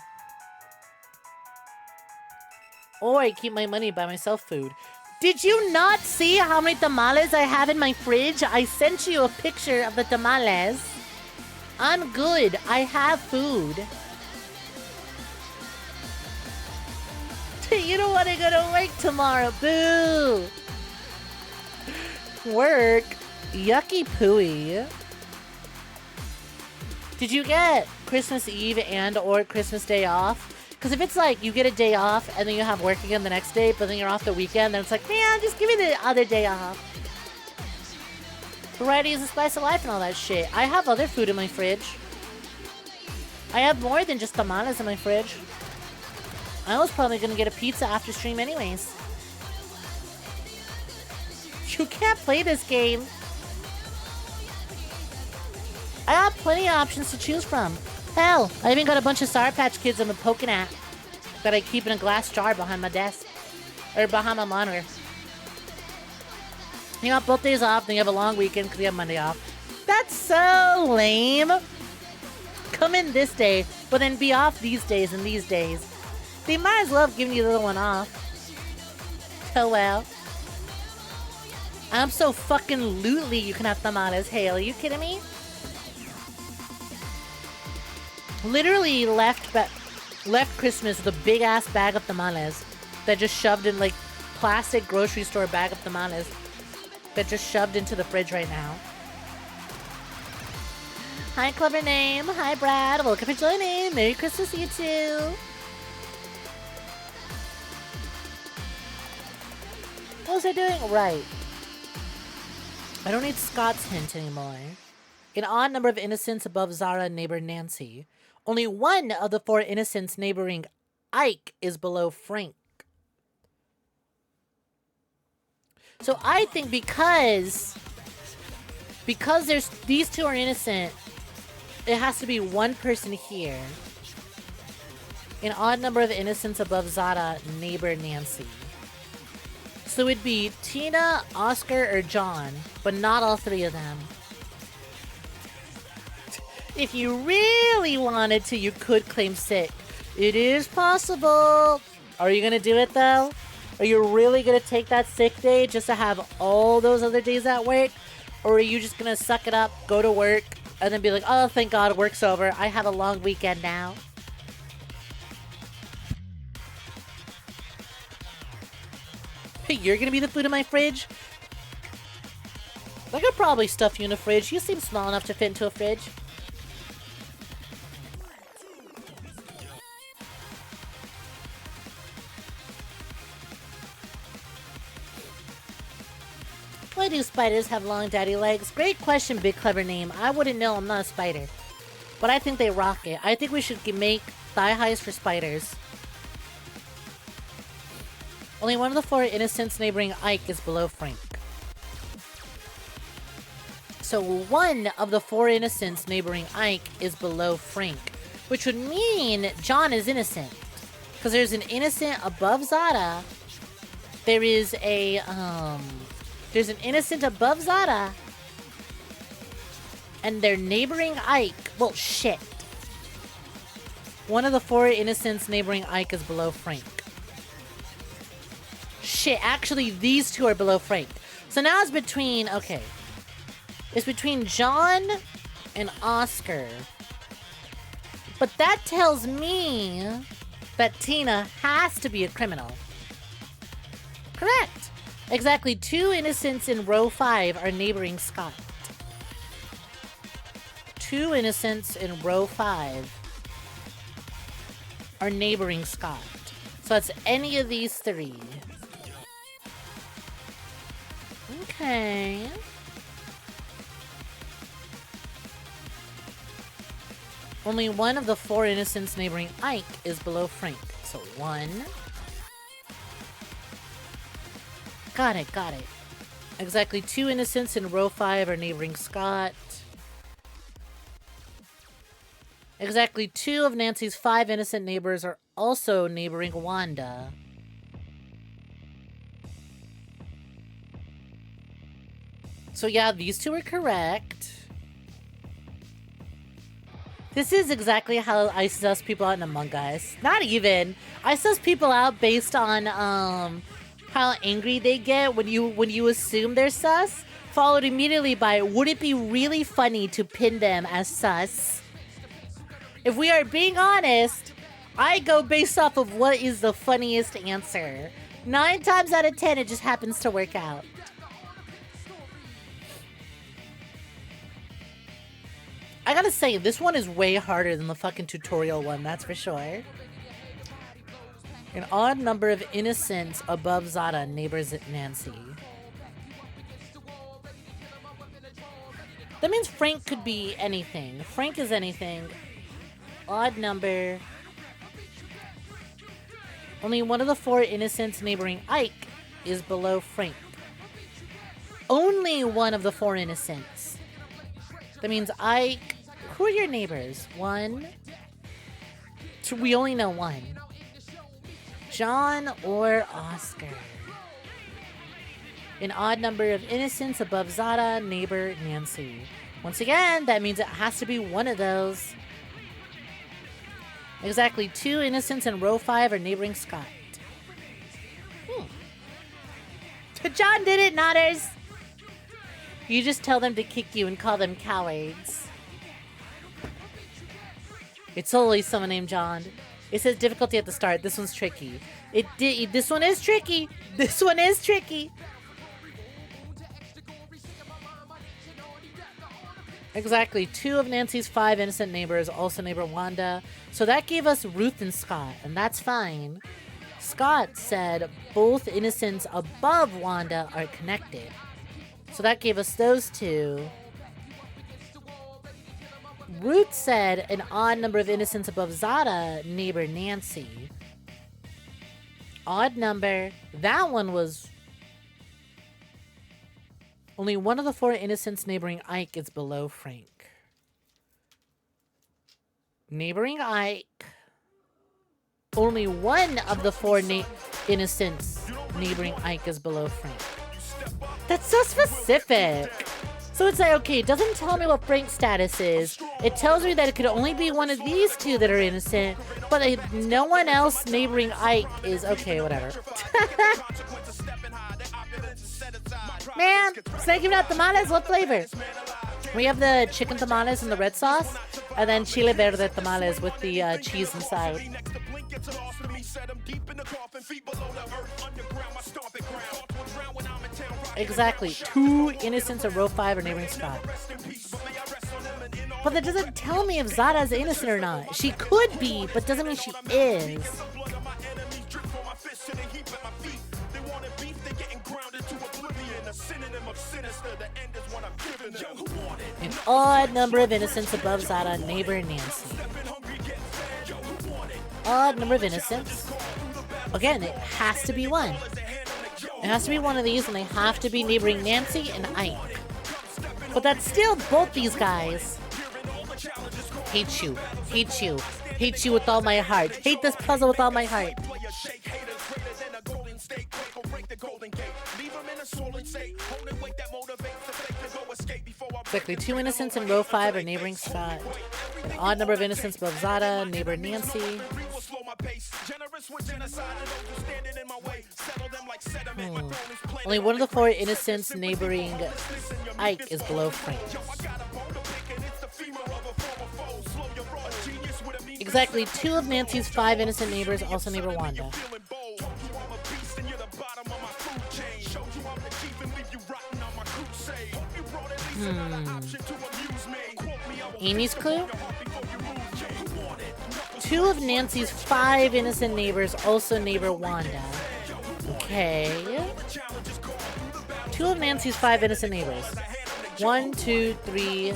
Or I keep my money, buy myself food. Did you not see how many tamales I have in my fridge? I sent you a picture of the tamales. I'm good. I have food. You don't want to go to work tomorrow. Boo. Work? Yucky pooey. Did you get Christmas Eve and or Christmas Day off? Because if it's like you get a day off and then you have work again the next day, but then you're off the weekend, then it's like, man, just give me the other day off. Variety is a spice of life and all that shit. I have other food in my fridge. I have more than just tamales in my fridge. I was probably going to get a pizza after stream anyways. You can't play this game. I have plenty of options to choose from. Hell, I even got a bunch of Sour Patch Kids I'm poking at that I keep in a glass jar behind my desk. Or behind my monitor. You got both days off, then you have a long weekend because you have Monday off. That's so lame. Come in this day, but then be off these days and these days. They might as well have given you the little one off. Oh well. I'm so fucking lootly you can have tamales. Hey, are you kidding me? Literally left Christmas with a big ass bag of tamales that just shoved in like plastic grocery store bag of tamales that just shoved into the fridge right now. Hi, clever name. Hi, Brad. Welcome for joining. Merry Christmas to you too. What was I doing? Right. I don't need Scott's hint anymore. An odd number of innocents above Zara neighbor Nancy. Only one of the 4 innocents neighboring Ike is below Frank. So I think because there's these 2 are innocent, it has to be one person here. An odd number of innocents above Zara neighbor Nancy. So it'd be Tina, Oscar, or John, but not all 3 of them. If you really wanted to, you could claim sick. It is possible. Are you gonna do it though? Are you really gonna take that sick day just to have all those other days at work? Or are you just gonna suck it up, go to work, and then be like, oh, thank God, work's over. I have a long weekend now. Hey, you're gonna be the food in my fridge? I could probably stuff you in a fridge. You seem small enough to fit into a fridge. Why do spiders have long daddy legs? Great question, big clever name. I wouldn't know, I'm not a spider. But I think they rock it. I think we should make thigh highs for spiders. Only one of the 4 innocents neighboring Ike is below Frank. So one of the 4 innocents neighboring Ike is below Frank. Which would mean John is innocent. Because there's an innocent above Zada. There is a, there's an innocent above Zada. And their neighboring Ike. Well, shit. One of the 4 innocents neighboring Ike is below Frank. Shit, actually, these 2 are below Frank. So now it's between, okay. It's between John and Oscar. But that tells me that Tina has to be a criminal. Correct. Exactly 2 innocents in row 5 are neighboring Scott. 2 innocents in row 5 are neighboring Scott. So it's any of these 3. Okay. Only one of the 4 innocents neighboring Ike is below Frank. So 1. Got it, got it. Exactly 2 innocents in row 5 are neighboring Scott. Exactly 2 of Nancy's 5 innocent neighbors are also neighboring Wanda. So yeah, these 2 are correct. This is exactly how I suss people out in Among Us. Not even. I suss people out based on how angry they get when you assume they're sus, followed immediately by, would it be really funny to pin them as sus? If we are being honest, I go based off of what is the funniest answer. 9 times out of 10, it just happens to work out. I gotta say, this one is way harder than the fucking tutorial one, that's for sure. An odd number of innocents above Zada neighbors Nancy. That means Frank could be anything. Frank is anything. Odd number. Only one of the 4 innocents neighboring Ike is below Frank. Only one of the 4 innocents. That means Ike. Who are your neighbors? 1. 2. We only know 1. John or Oscar. An odd number of innocents above Zada, neighbor Nancy. Once again, that means it has to be one of those. Exactly 2 innocents in row 5 are neighboring Scott. John did it, Nodders! You just tell them to kick you and call them cowards. It's always someone named John. It says difficulty at the start. This one's tricky. This one is tricky. This one is tricky. Exactly 2 of Nancy's 5 innocent neighbors also neighbor Wanda. So that gave us Ruth and Scott, and that's fine. Scott said both innocents above Wanda are connected. So that gave us those 2. Ruth said an odd number of innocents above Zada, neighbor Nancy. Odd number. That one was... Only one of the 4 innocents neighboring Ike is below Frank. Neighboring Ike. Only one of the 4 innocents neighboring Ike is below Frank. That's so specific. So it's like, okay, it doesn't tell me what Frank's status is. It tells me that it could only be one of these 2 that are innocent, but no one else neighboring Ike is okay, whatever. Man, Snake giving out tamales, what flavor? We have the chicken tamales and the red sauce, and then chile verde tamales with the cheese inside. Exactly. 2 innocents of row 5 are neighboring Scott. But that doesn't tell me if Zada's innocent or not. She could be, but doesn't mean she is. An odd number of innocents above Zada, neighbor Nancy. Odd number of innocents. Again, it has to be 1. It has to be one of these, and they have to be neighboring Nancy and Ike. But that's still both these guys. Hate you. Hate you. Hate you with all my heart. Hate this puzzle with all my heart. Exactly. 2 innocents in row 5 are neighboring Scott. An odd number of innocents above Zada, neighbor Nancy. Only one of the 4 innocents neighboring Ike is below Frank. Exactly. 2 of Nancy's 5 innocent neighbors also neighbor Wanda. Amy's clue? 2 of Nancy's 5 innocent neighbors also neighbor Wanda. Okay. 2 of Nancy's 5 innocent neighbors. 1, 2, 3.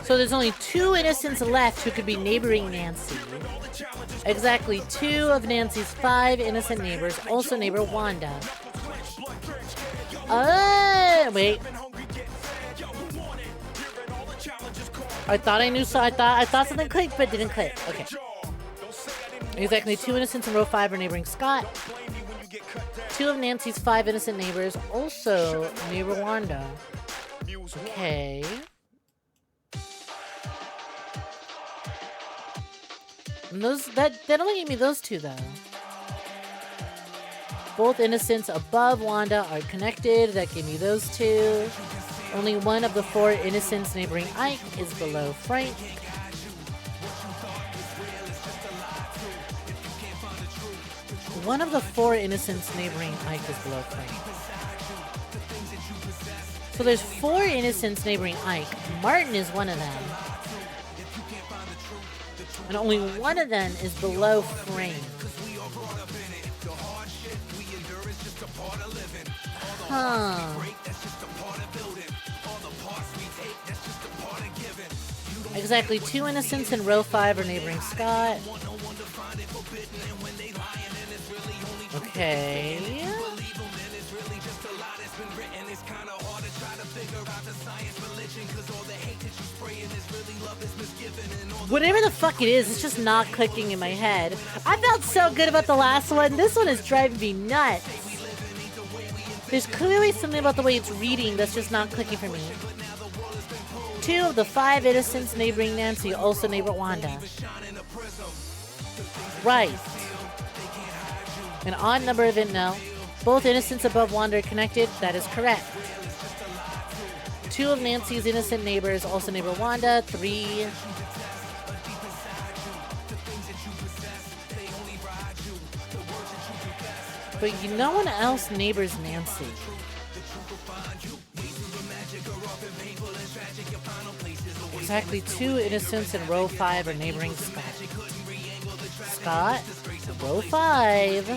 So there's only 2 innocents left who could be neighboring Nancy. Exactly. 2 of Nancy's 5 innocent neighbors also neighbor Wanda. Wait. I thought I knew, so I thought something clicked, but didn't click. Okay. Exactly. 2 innocents in row 5 are neighboring Scott. 2 of Nancy's 5 innocent neighbors also neighbor Wanda. Okay. And that only gave me those 2 though. Both innocents above Wanda are connected. That gave me those 2. Only one of the 4 innocents neighboring Ike is below Frank. One of the 4 innocents neighboring Ike is below Frank. So there's 4 innocents neighboring Ike. Martin is one of them. And only one of them is below Frank. Huh. Exactly. 2 innocents in row 5 are neighboring Scott. Okay. Whatever the fuck it is, it's just not clicking in my head. I felt so good about the last one. This one is driving me nuts. There's clearly something about the way it's reading that's just not clicking for me. 2 of the 5 innocents neighboring Nancy also neighbor Wanda. Right. An odd number of no. Both innocents above Wanda are connected. That is correct. 2 of Nancy's innocent neighbors also neighbor Wanda. 3. But no one else neighbors Nancy. Exactly. 2 innocents in row 5 are neighboring Scott. Scott, row 5.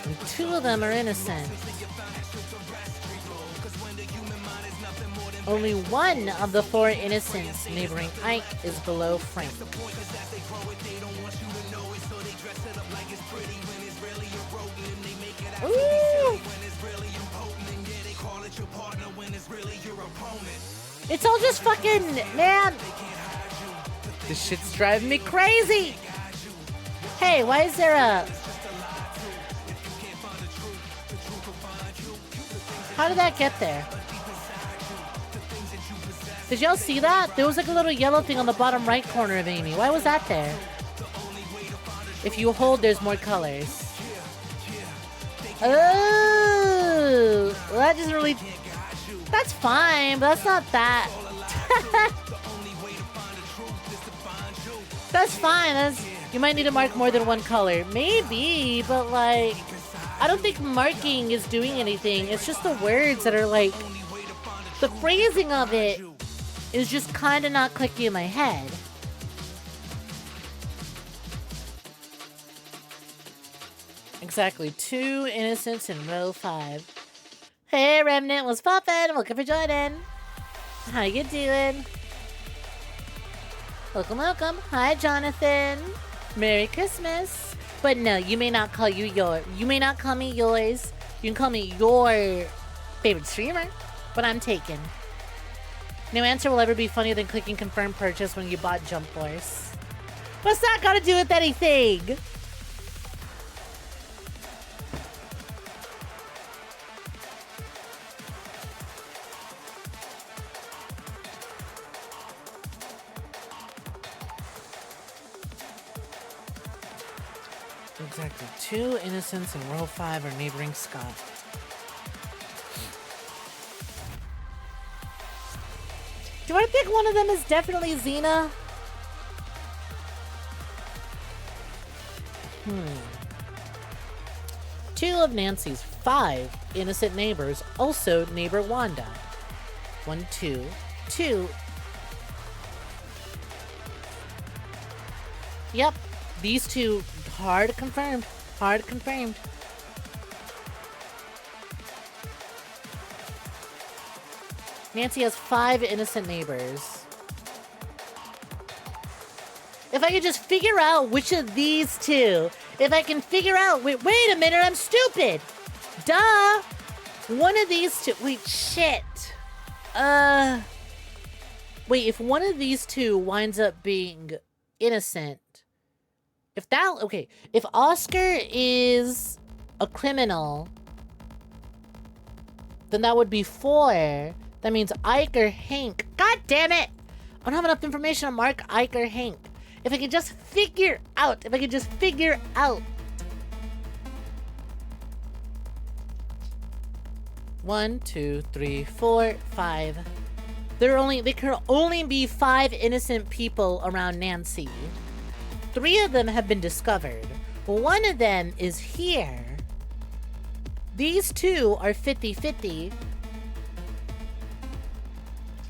And 2 of them are innocent. Only one of the 4 innocents neighboring Ike is below Frank. Ooh. It's all just fucking, man. This shit's driving me crazy. Hey, why is there a... How did that get there? Did y'all see that? There was like a little yellow thing on the bottom right corner of Amy. Why was that there? If you hold, there's more colors. Oh, well, that doesn't really... That's fine, but that's not that. That's fine. You might need to mark more than one color. Maybe, but like... I don't think marking is doing anything. It's just the words that are like... The phrasing of it is just kind of not clicking in my head. Exactly. 2 innocents in row 5. Hey, Remnant, what's poppin'? Welcome for joining. How you doing? Welcome, welcome. Hi, Jonathan. Merry Christmas. But no, you may not call you may not call me yours. You can call me your favorite streamer, but I'm taken. No answer will ever be funnier than clicking confirm purchase when you bought Jump Force. What's that got to do with anything? Exactly. 2 innocents in row 5 are neighboring Scott. Do I think one of them is definitely Xena? 2 of Nancy's 5 innocent neighbors also neighbor Wanda. 1, 2, 2. Yep, these 2 hard confirmed. Hard confirmed. Nancy has 5 innocent neighbors. If I could just figure out which of these 2, if I can figure out, wait a minute, I'm stupid. Duh. One of these 2, wait, shit. Wait, if one of these 2 winds up being innocent, if Oscar is a criminal, then that would be 4. That means Ike or Hank. God damn it! I don't have enough information on Mark, Ike, or Hank. If I could just figure out. 1, 2, 3, 4, 5. There can only be 5 innocent people around Nancy. 3 of them have been discovered. 1 of them is here. These 2 are 50-50.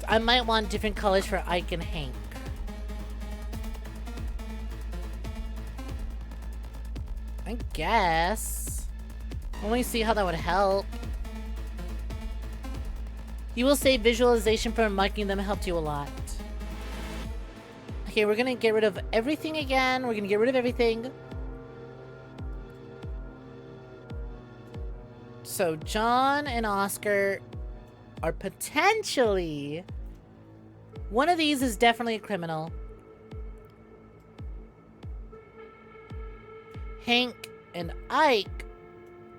I might want different colors for Ike and Hank. I guess. Only see how that would help. You will say visualization for marking them helped you a lot. Okay, we're gonna get rid of everything again. We're gonna get rid of everything. So John and Oscar are potentially... One of these is definitely a criminal. Hank and Ike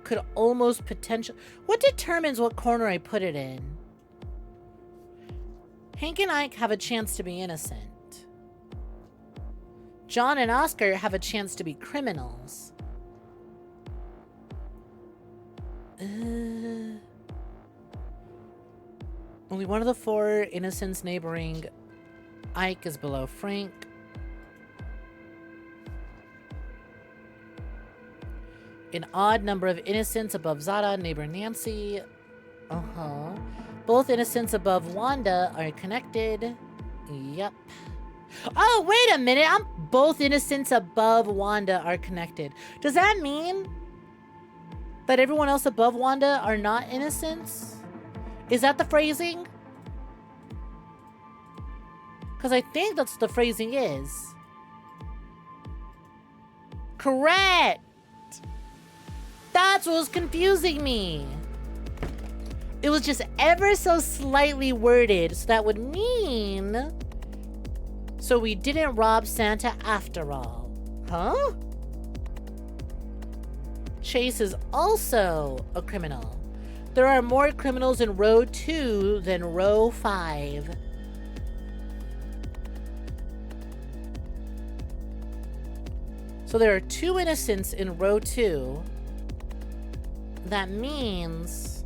could almost potentially... What determines what corner I put it in? Hank and Ike have a chance to be innocent. John and Oscar have a chance to be criminals. Only one of the 4 innocents neighboring Ike is below Frank. An odd number of innocents above Zara neighboring Nancy. Both innocents above Wanda are connected. Yep. Oh, wait a minute. Both innocents above Wanda are connected. Does that mean that everyone else above Wanda are not innocents? Is that the phrasing? Because I think that's the phrasing is. Correct. That's what was confusing me. It was just ever so slightly worded, so that would mean... So we didn't rob Santa after all. Huh? Chase is also a criminal. There are more criminals in row 2 than row 5. So there are 2 innocents in row 2. That means...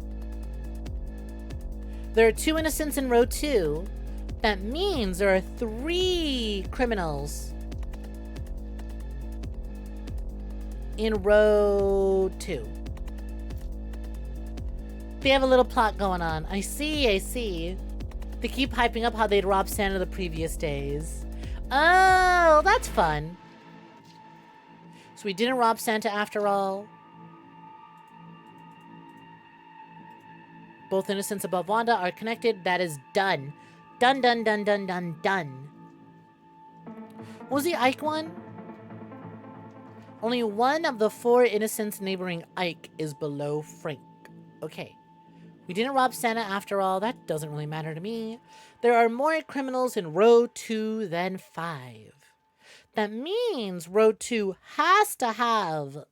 There are 2 innocents in row 2. That means there are 3 criminals in row 2. They have a little plot going on. I see. They keep hyping up how they'd robbed Santa the previous days. Oh, that's fun. So we didn't rob Santa after all. Both innocents above Wanda are connected. That is done. Done. What was the Ike one? Only 1 of the 4 innocents neighboring Ike is below Frank. Okay. We didn't rob Santa after all. That doesn't really matter to me. There are more criminals in row 2 than 5. That means row 2 has to have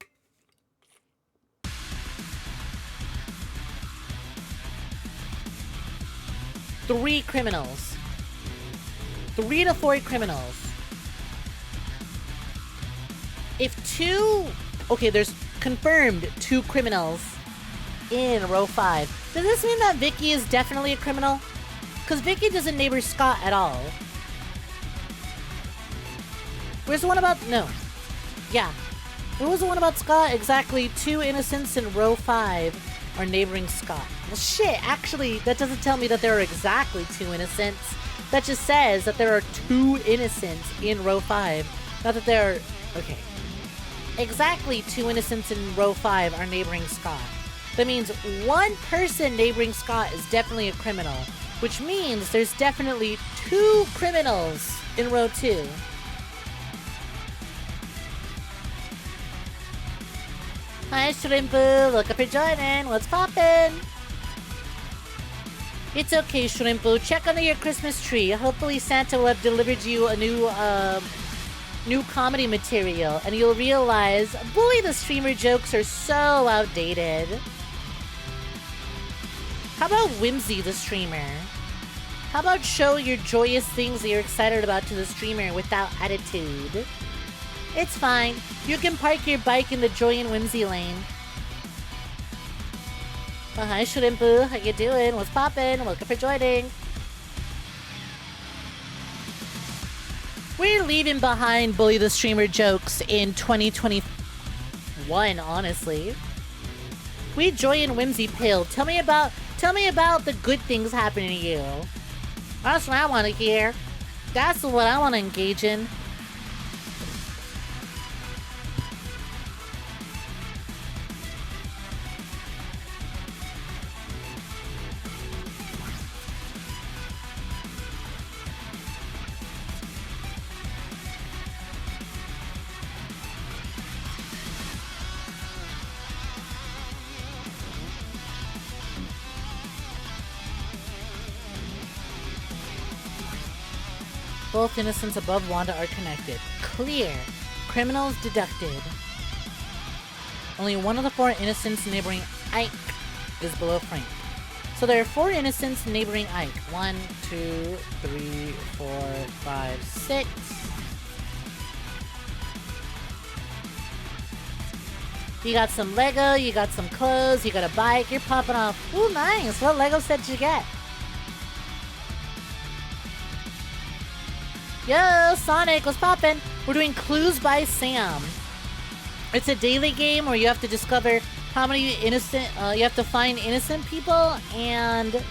3 criminals. 3 to 4 criminals. If 2... Okay, there's confirmed 2 criminals in row 5. Does this mean that Vicky is definitely a criminal? Because Vicky doesn't neighbor Scott at all. Where's the one about... No. Yeah. Where was the one about Scott? Exactly. 2 innocents in row 5 are neighboring Scott. Well, shit. Actually, that doesn't tell me that there are exactly 2 innocents. That just says that there are 2 innocents in row 5. Not that there are... Okay. Exactly 2 innocents in row 5 are neighboring Scott. That means 1 person neighboring Scott is definitely a criminal. Which means there's definitely 2 criminals in row 2. Hi, Shrimpu. Look up for joining. What's poppin'? It's okay, Shrimpu. Check under your Christmas tree. Hopefully Santa will have delivered you a new comedy material, and you'll realize, bully the streamer jokes are so outdated. How about Whimsy the streamer? How about show your joyous things that you're excited about to the streamer without attitude? It's fine. You can park your bike in the Joy and Whimsy lane. Oh, hi, Shrimpu. How you doing? What's poppin'? Welcome for joining. We're leaving behind bully the streamer jokes in 2021, honestly. We Joy and Whimsy pill. Tell me about the good things happening to you. That's what I want to hear. That's what I want to engage in. Both innocents above Wanda are connected. Clear. Criminals deducted. Only 1 of the 4 innocents neighboring Ike is below Frank. So there are 4 innocents neighboring Ike. 1, 2, 3, 4, 5, 6. You got some Lego, you got some clothes, you got a bike, you're popping off. Ooh, nice. What Lego set did you get? Yo, Sonic, what's poppin'? We're doing Clues by Sam. It's a daily game where you have to discover how many innocent, you have to find innocent people and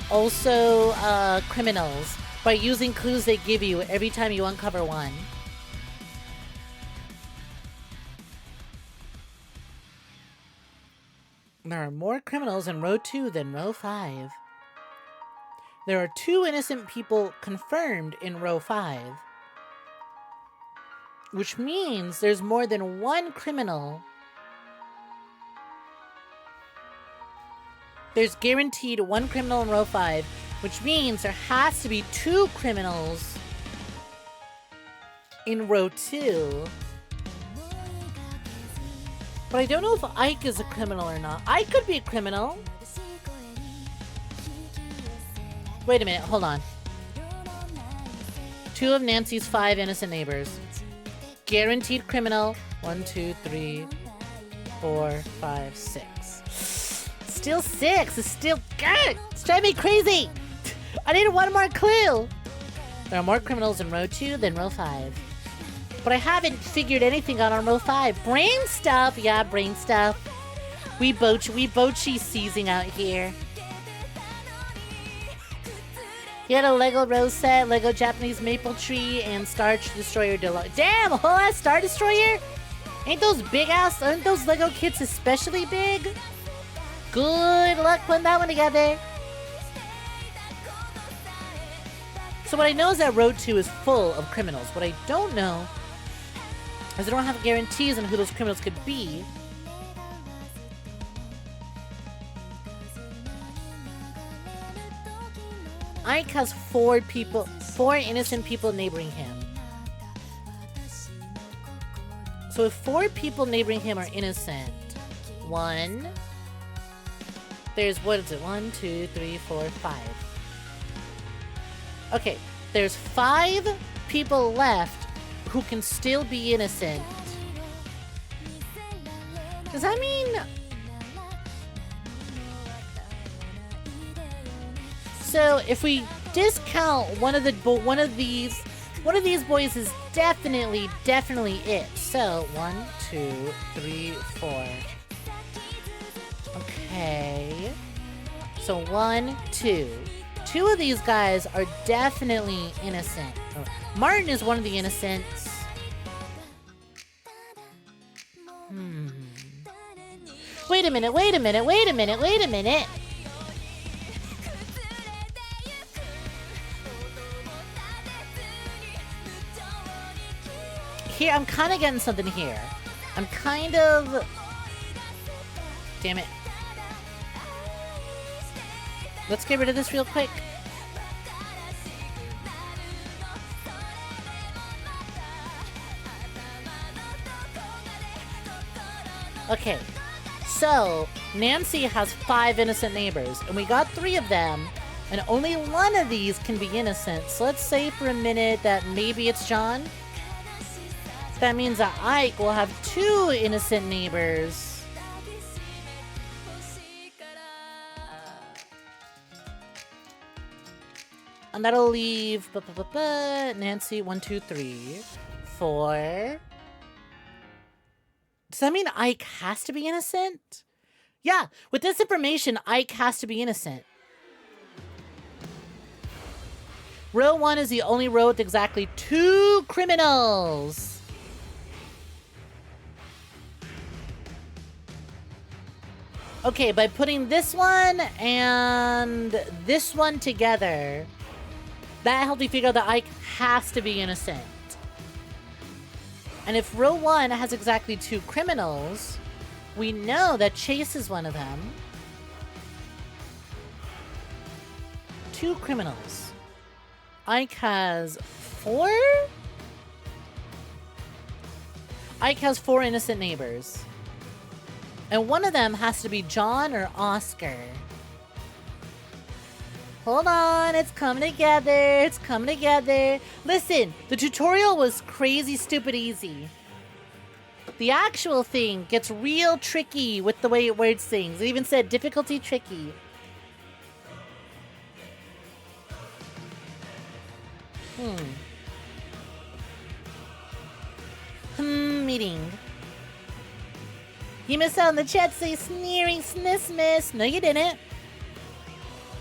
also criminals by using clues they give you every time you uncover one. There are more criminals in row 2 than row 5. There are 2 innocent people confirmed in row 5. Which means there's more than 1 criminal. There's guaranteed 1 criminal in row 5, which means there has to be 2 criminals in row 2. But I don't know if Ike is a criminal or not. Ike could be a criminal. Wait a minute, hold on. 2 of Nancy's 5 innocent neighbors. Guaranteed criminal. 1, 2, 3, 4, 5, 6. Still 6. It's still good. It's driving me crazy. I need 1 more clue. There are more criminals in row 2 than row 5. But I haven't figured anything out on row 5. Brain stuff. Yeah, brain stuff. We bochi seizing out here. You had a Lego Rose set, Lego Japanese Maple Tree, and Star Destroyer Deluxe. Damn, a whole ass Star Destroyer? Ain't those aren't those Lego kits especially big? Good luck putting that one together. So what I know is that row 2 is full of criminals. What I don't know is I don't have guarantees on who those criminals could be. Ike has 4 people, 4 innocent people neighboring him. So if 4 people neighboring him are innocent, there's, what is it? 1, 2, 3, 4, 5. Okay, there's 5 people left who can still be innocent. Does that mean... So if we discount one of these boys is definitely it. So 1, 2, 3, 4. Okay. So 1, 2. 2 of these guys are definitely innocent. Oh, Martin is one of the innocents. Wait a minute. Here, I'm kind of getting something here. I'm kind of... Damn it. Let's get rid of this real quick. Okay. So, Nancy has 5 innocent neighbors, and we got 3 of them, and only 1 of these can be innocent. So let's say for a minute that maybe it's John. That means that Ike will have 2 innocent neighbors. And that'll leave Nancy 1, 2, 3, 4. Does that mean Ike has to be innocent? Yeah, with this information, Ike has to be innocent. Row 1 is the only row with exactly 2 criminals. Okay, by putting this one and this one together, that helped me figure out that Ike has to be innocent. And if row 1 has exactly 2 criminals, we know that Chase is one of them. 2 criminals. Ike has 4? Ike has 4 innocent neighbors. And one of them has to be John or Oscar. Hold on, it's coming together. Listen, the tutorial was crazy stupid easy. The actual thing gets real tricky with the way it words things. It even said difficulty tricky. Meeting. You missed out on the chat say sneering snismiss. No, you didn't.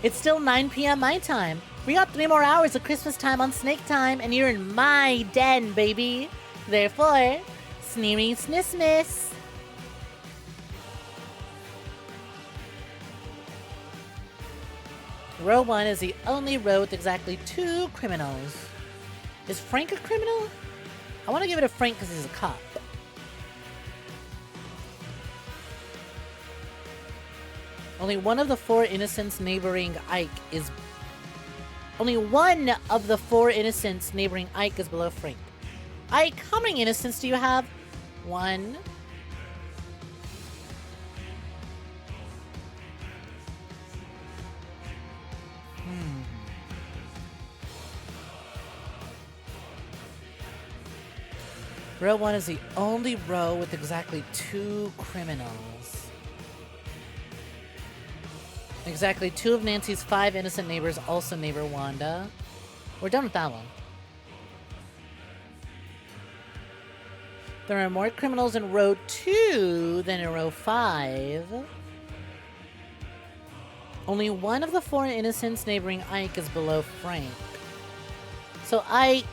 It's still 9 p.m. my time. We got 3 more hours of Christmas time on Snake Time, and you're in my den, baby. Therefore, sneering snismiss. Row 1 is the only row with exactly 2 criminals. Is Frank a criminal? I want to give it a Frank because he's a cop. Only one of the 4 innocents neighboring Ike is... Only one of the 4 innocents neighboring Ike is below Frank. Ike, how many innocents do you have? 1. Row 1 is the only row with exactly 2 criminals. Exactly 2 of Nancy's 5 innocent neighbors also neighbor Wanda. We're done with that one. There are more criminals in row 2 than in row 5. Only one of the 4 innocents neighboring Ike is below Frank. So Ike,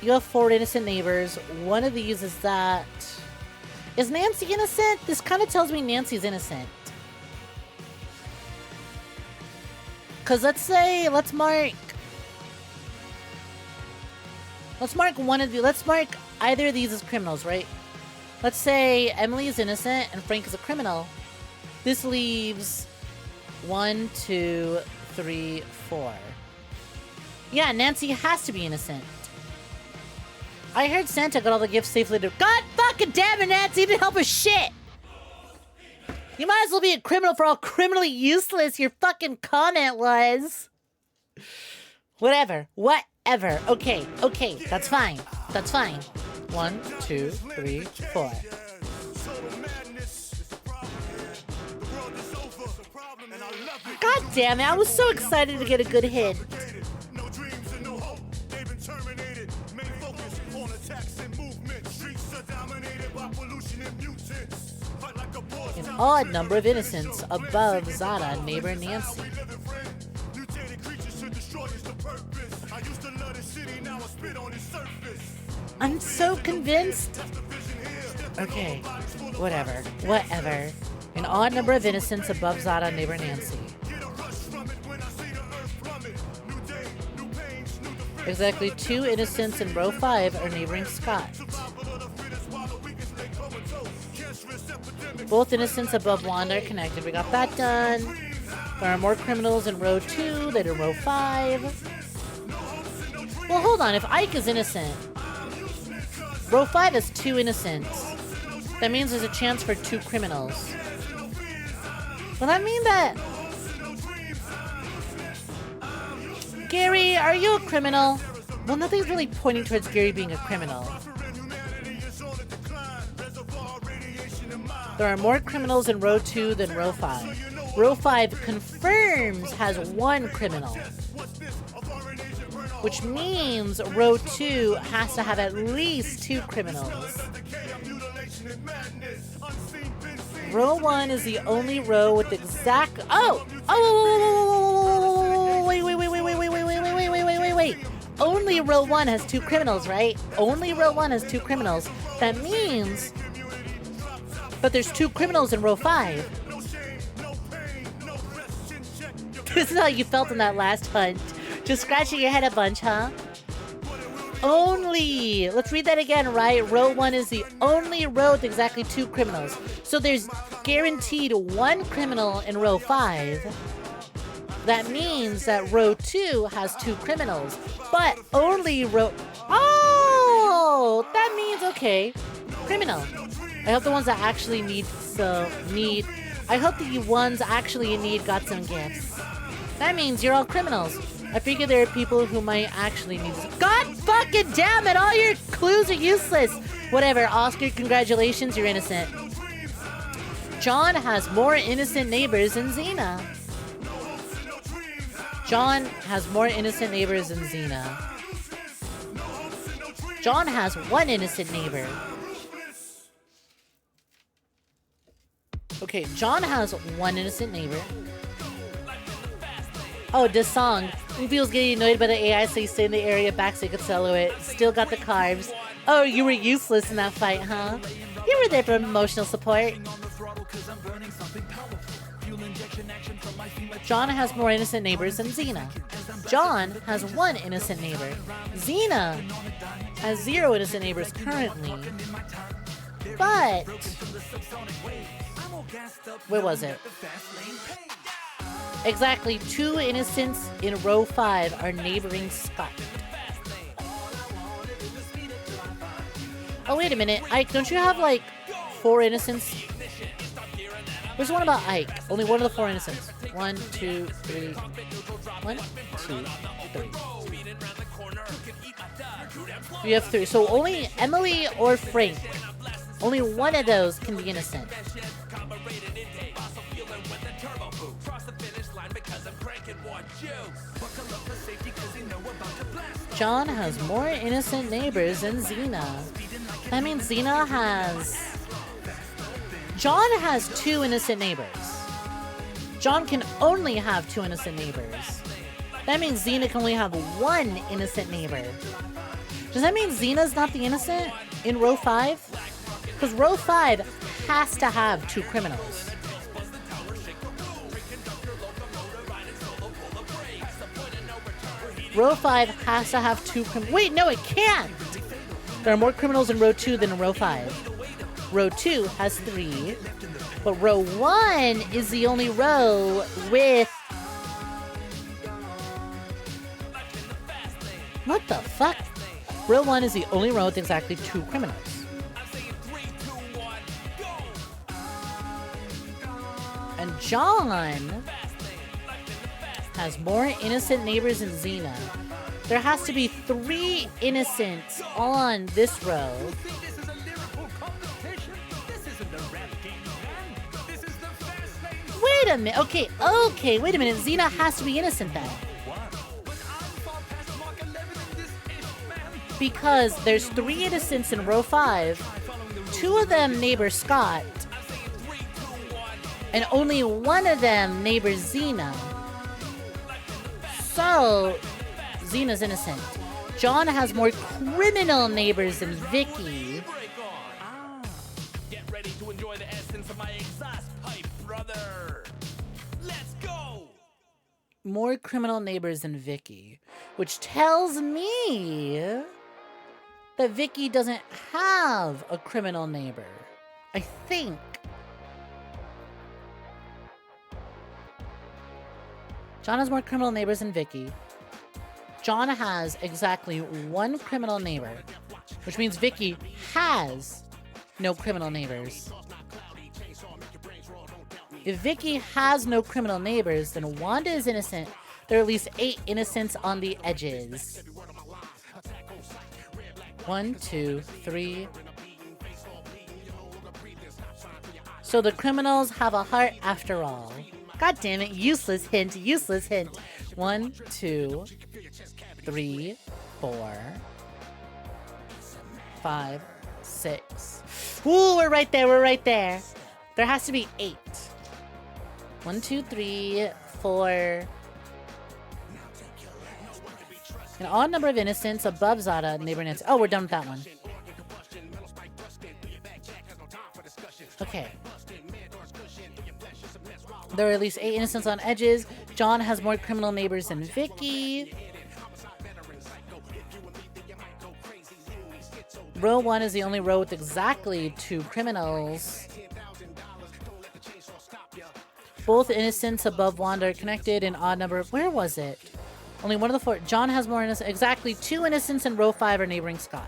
you have 4 innocent neighbors. One of these is that... Is Nancy innocent? This kind of tells me Nancy's innocent. Because let's say, let's mark one of the, let's mark either of these as criminals, right? Let's say Emily is innocent and Frank is a criminal. This leaves 1, 2, 3, 4. Yeah, Nancy has to be innocent. I heard Santa got all the gifts safely to— God fucking damn it, Nancy! You didn't help us shit! You might as well be a criminal for how criminally useless your fucking comment was. Whatever. Whatever. Okay. Okay. That's fine. That's fine. 1, 2, 3, 4. God damn it. I was so excited to get a good hit. An odd number of innocents above Zada, neighbor Nancy. I'm so convinced. Okay, whatever. Whatever. An odd number of innocents above Zada, neighbor Nancy. Exactly 2 innocents in row 5 are neighboring Scott. Both innocents above Wanda are connected. We got that done. There are more criminals in row 2 than in row 5. Well, hold on. If Ike is innocent, row 5 has 2 innocents. That means there's a chance for 2 criminals. Will that mean that... Gary, are you a criminal? Well, nothing's really pointing towards Gary being a criminal. There are more criminals in row 2 than row 5. Row 5 confirms has 1 criminal, which means row 2 has to have at least 2 criminals. Row 1 is the only row with exact... Wait. Only row 1 has 2 criminals, right? Only row 1 has 2 criminals. That means... But there's 2 criminals in row 5. This is how you felt in that last hunt. Just scratching your head a bunch, huh? Only. Let's read that again, right? Row 1 is the only row with exactly 2 criminals. So there's guaranteed 1 criminal in row 5. That means that row 2 has 2 criminals. But only row... Oh! That means, okay. Criminal. I hope the ones that actually need I hope the ones actually in need got some gifts. That means you're all criminals. I figure there are people who might actually need this. God fucking damn it! All your clues are useless! Whatever, Oscar, congratulations, you're innocent. John has more innocent neighbors than Xena. John has more innocent neighbors than Xena. John has 1 innocent neighbor. Okay, John has 1 innocent neighbor. Oh, this song. Feels getting annoyed by the AI, so you stay in the area back so you could solo it. Still got the carbs. Oh, you were useless in that fight, huh? You were there for emotional support. John has more innocent neighbors than Xena. John has 1 innocent neighbor. Xena has 0 innocent neighbors currently. But... Where was it? Exactly 2 innocents in row 5 are neighboring Scott. Oh, wait a minute. Ike, don't you have like 4 innocents? There's one about Ike. Only one of the 4 innocents. 1, 2, 3. 1, 2, 3. We have 3. So only Emily or Frank. Only one of those can be innocent. John has more innocent neighbors than Xena. That means Xena has... John has 2 innocent neighbors. John can only have 2 innocent neighbors. That means Xena can only have 1 innocent neighbor. Does that mean Xena's not the innocent in row 5? Because row 5 has to have 2 criminals. Row 5 has to have 2 criminals. Wait, no, it can't! There are more criminals in row 2 than in row 5. Row 2 has 3. But row 1 is the only row with What the fuck? Row 1 is the only row with exactly 2 criminals. And John has more innocent neighbors than Xena. There has to be 3 innocents on this row. Wait a minute. Okay, wait a minute. Xena has to be innocent then. Because there's 3 innocents in row 5. 2 of them neighbor Scott. And only 1 of them neighbors Xena. So, Xena's innocent. John has more criminal neighbors than Vicky. Get ready to enjoy the essence of my exhaust pipe, brother. Let's go. More criminal neighbors than Vicky, which tells me that Vicky doesn't have a criminal neighbor. I think. John has more criminal neighbors than Vicky. John has exactly 1 criminal neighbor, which means Vicky has no criminal neighbors. If Vicky has no criminal neighbors, then Wanda is innocent. There are at least 8 innocents on the edges. 1, 2, 3. So the criminals have a heart after all. God damn it, useless hint, useless hint. 1, 2, 3, 4, 5, 6. Ooh, we're right there, we're right there. There has to be 8. 1, 2, 3, 4. An odd number of innocents above Zada, neighbor Nancy. Oh, we're done with that one. Okay. There are at least 8 innocents on edges. John has more criminal neighbors than Vicky. Row 1 is the only row with exactly 2 criminals. Both innocents above Wanda are connected in odd number. Where was it? Only 1 of the 4. John has more innocents. Exactly 2 innocents in row 5 are neighboring Scott.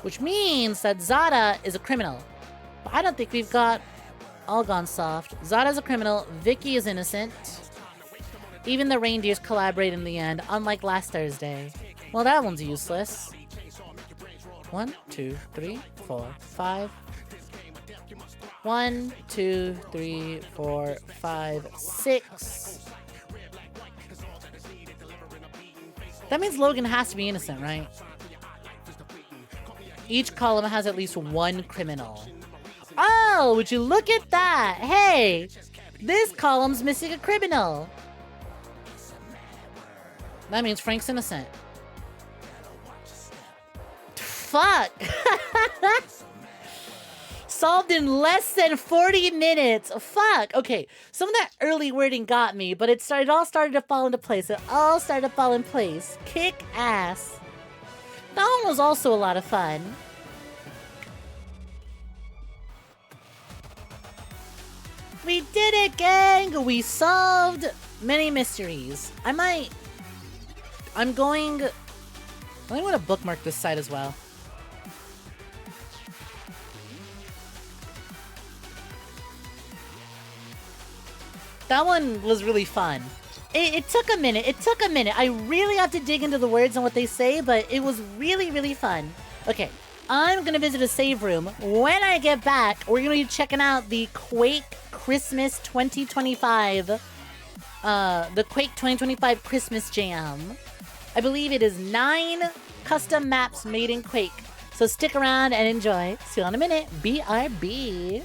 Which means that Zada is a criminal. But I don't think we've got all gone soft. Zada's a criminal. Vicky is innocent. Even the reindeers collaborate in the end, unlike last Thursday. Well, that one's useless. 1, 2, 3, 4, 5. 1, 2, 3, 4, 5, 6. That means Logan has to be innocent, right? Each column has at least 1 criminal. Oh, would you look at that? Hey, this column's missing a criminal. That means Frank's innocent. Fuck. Solved in less than 40 minutes. Fuck. Okay, some of that early wording got me, but it all started to fall into place. It all started to fall in place. Kick ass. That one was also a lot of fun. We did it, gang! We solved many mysteries. I'm going to bookmark this site as well. That one was really fun. It took a minute. It took a minute. I really have to dig into the words and what they say, but it was really, really fun. Okay, I'm going to visit a save room. When I get back, we're going to be checking out the Quake Christmas 2025. The Quake 2025 Christmas Jam. I believe it is 9 custom maps made in Quake. So stick around and enjoy. See you in a minute. BRB.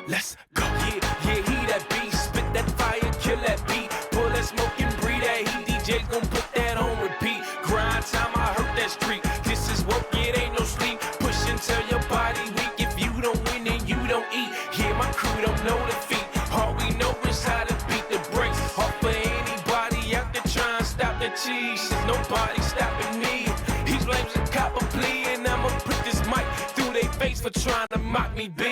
Let's go. Yeah, he that beat, spit that fire, kill that beat, pull that smoke and breathe that heat. DJ gon' put that on repeat. Grind time, I hurt that streak. This is work, it ain't no sleep. Push until your body weak. If you don't win, then you don't eat. Yeah, my crew don't know defeat. All we know is how to beat the brakes. Off for anybody out there trying to stop the cheese. mock me, B.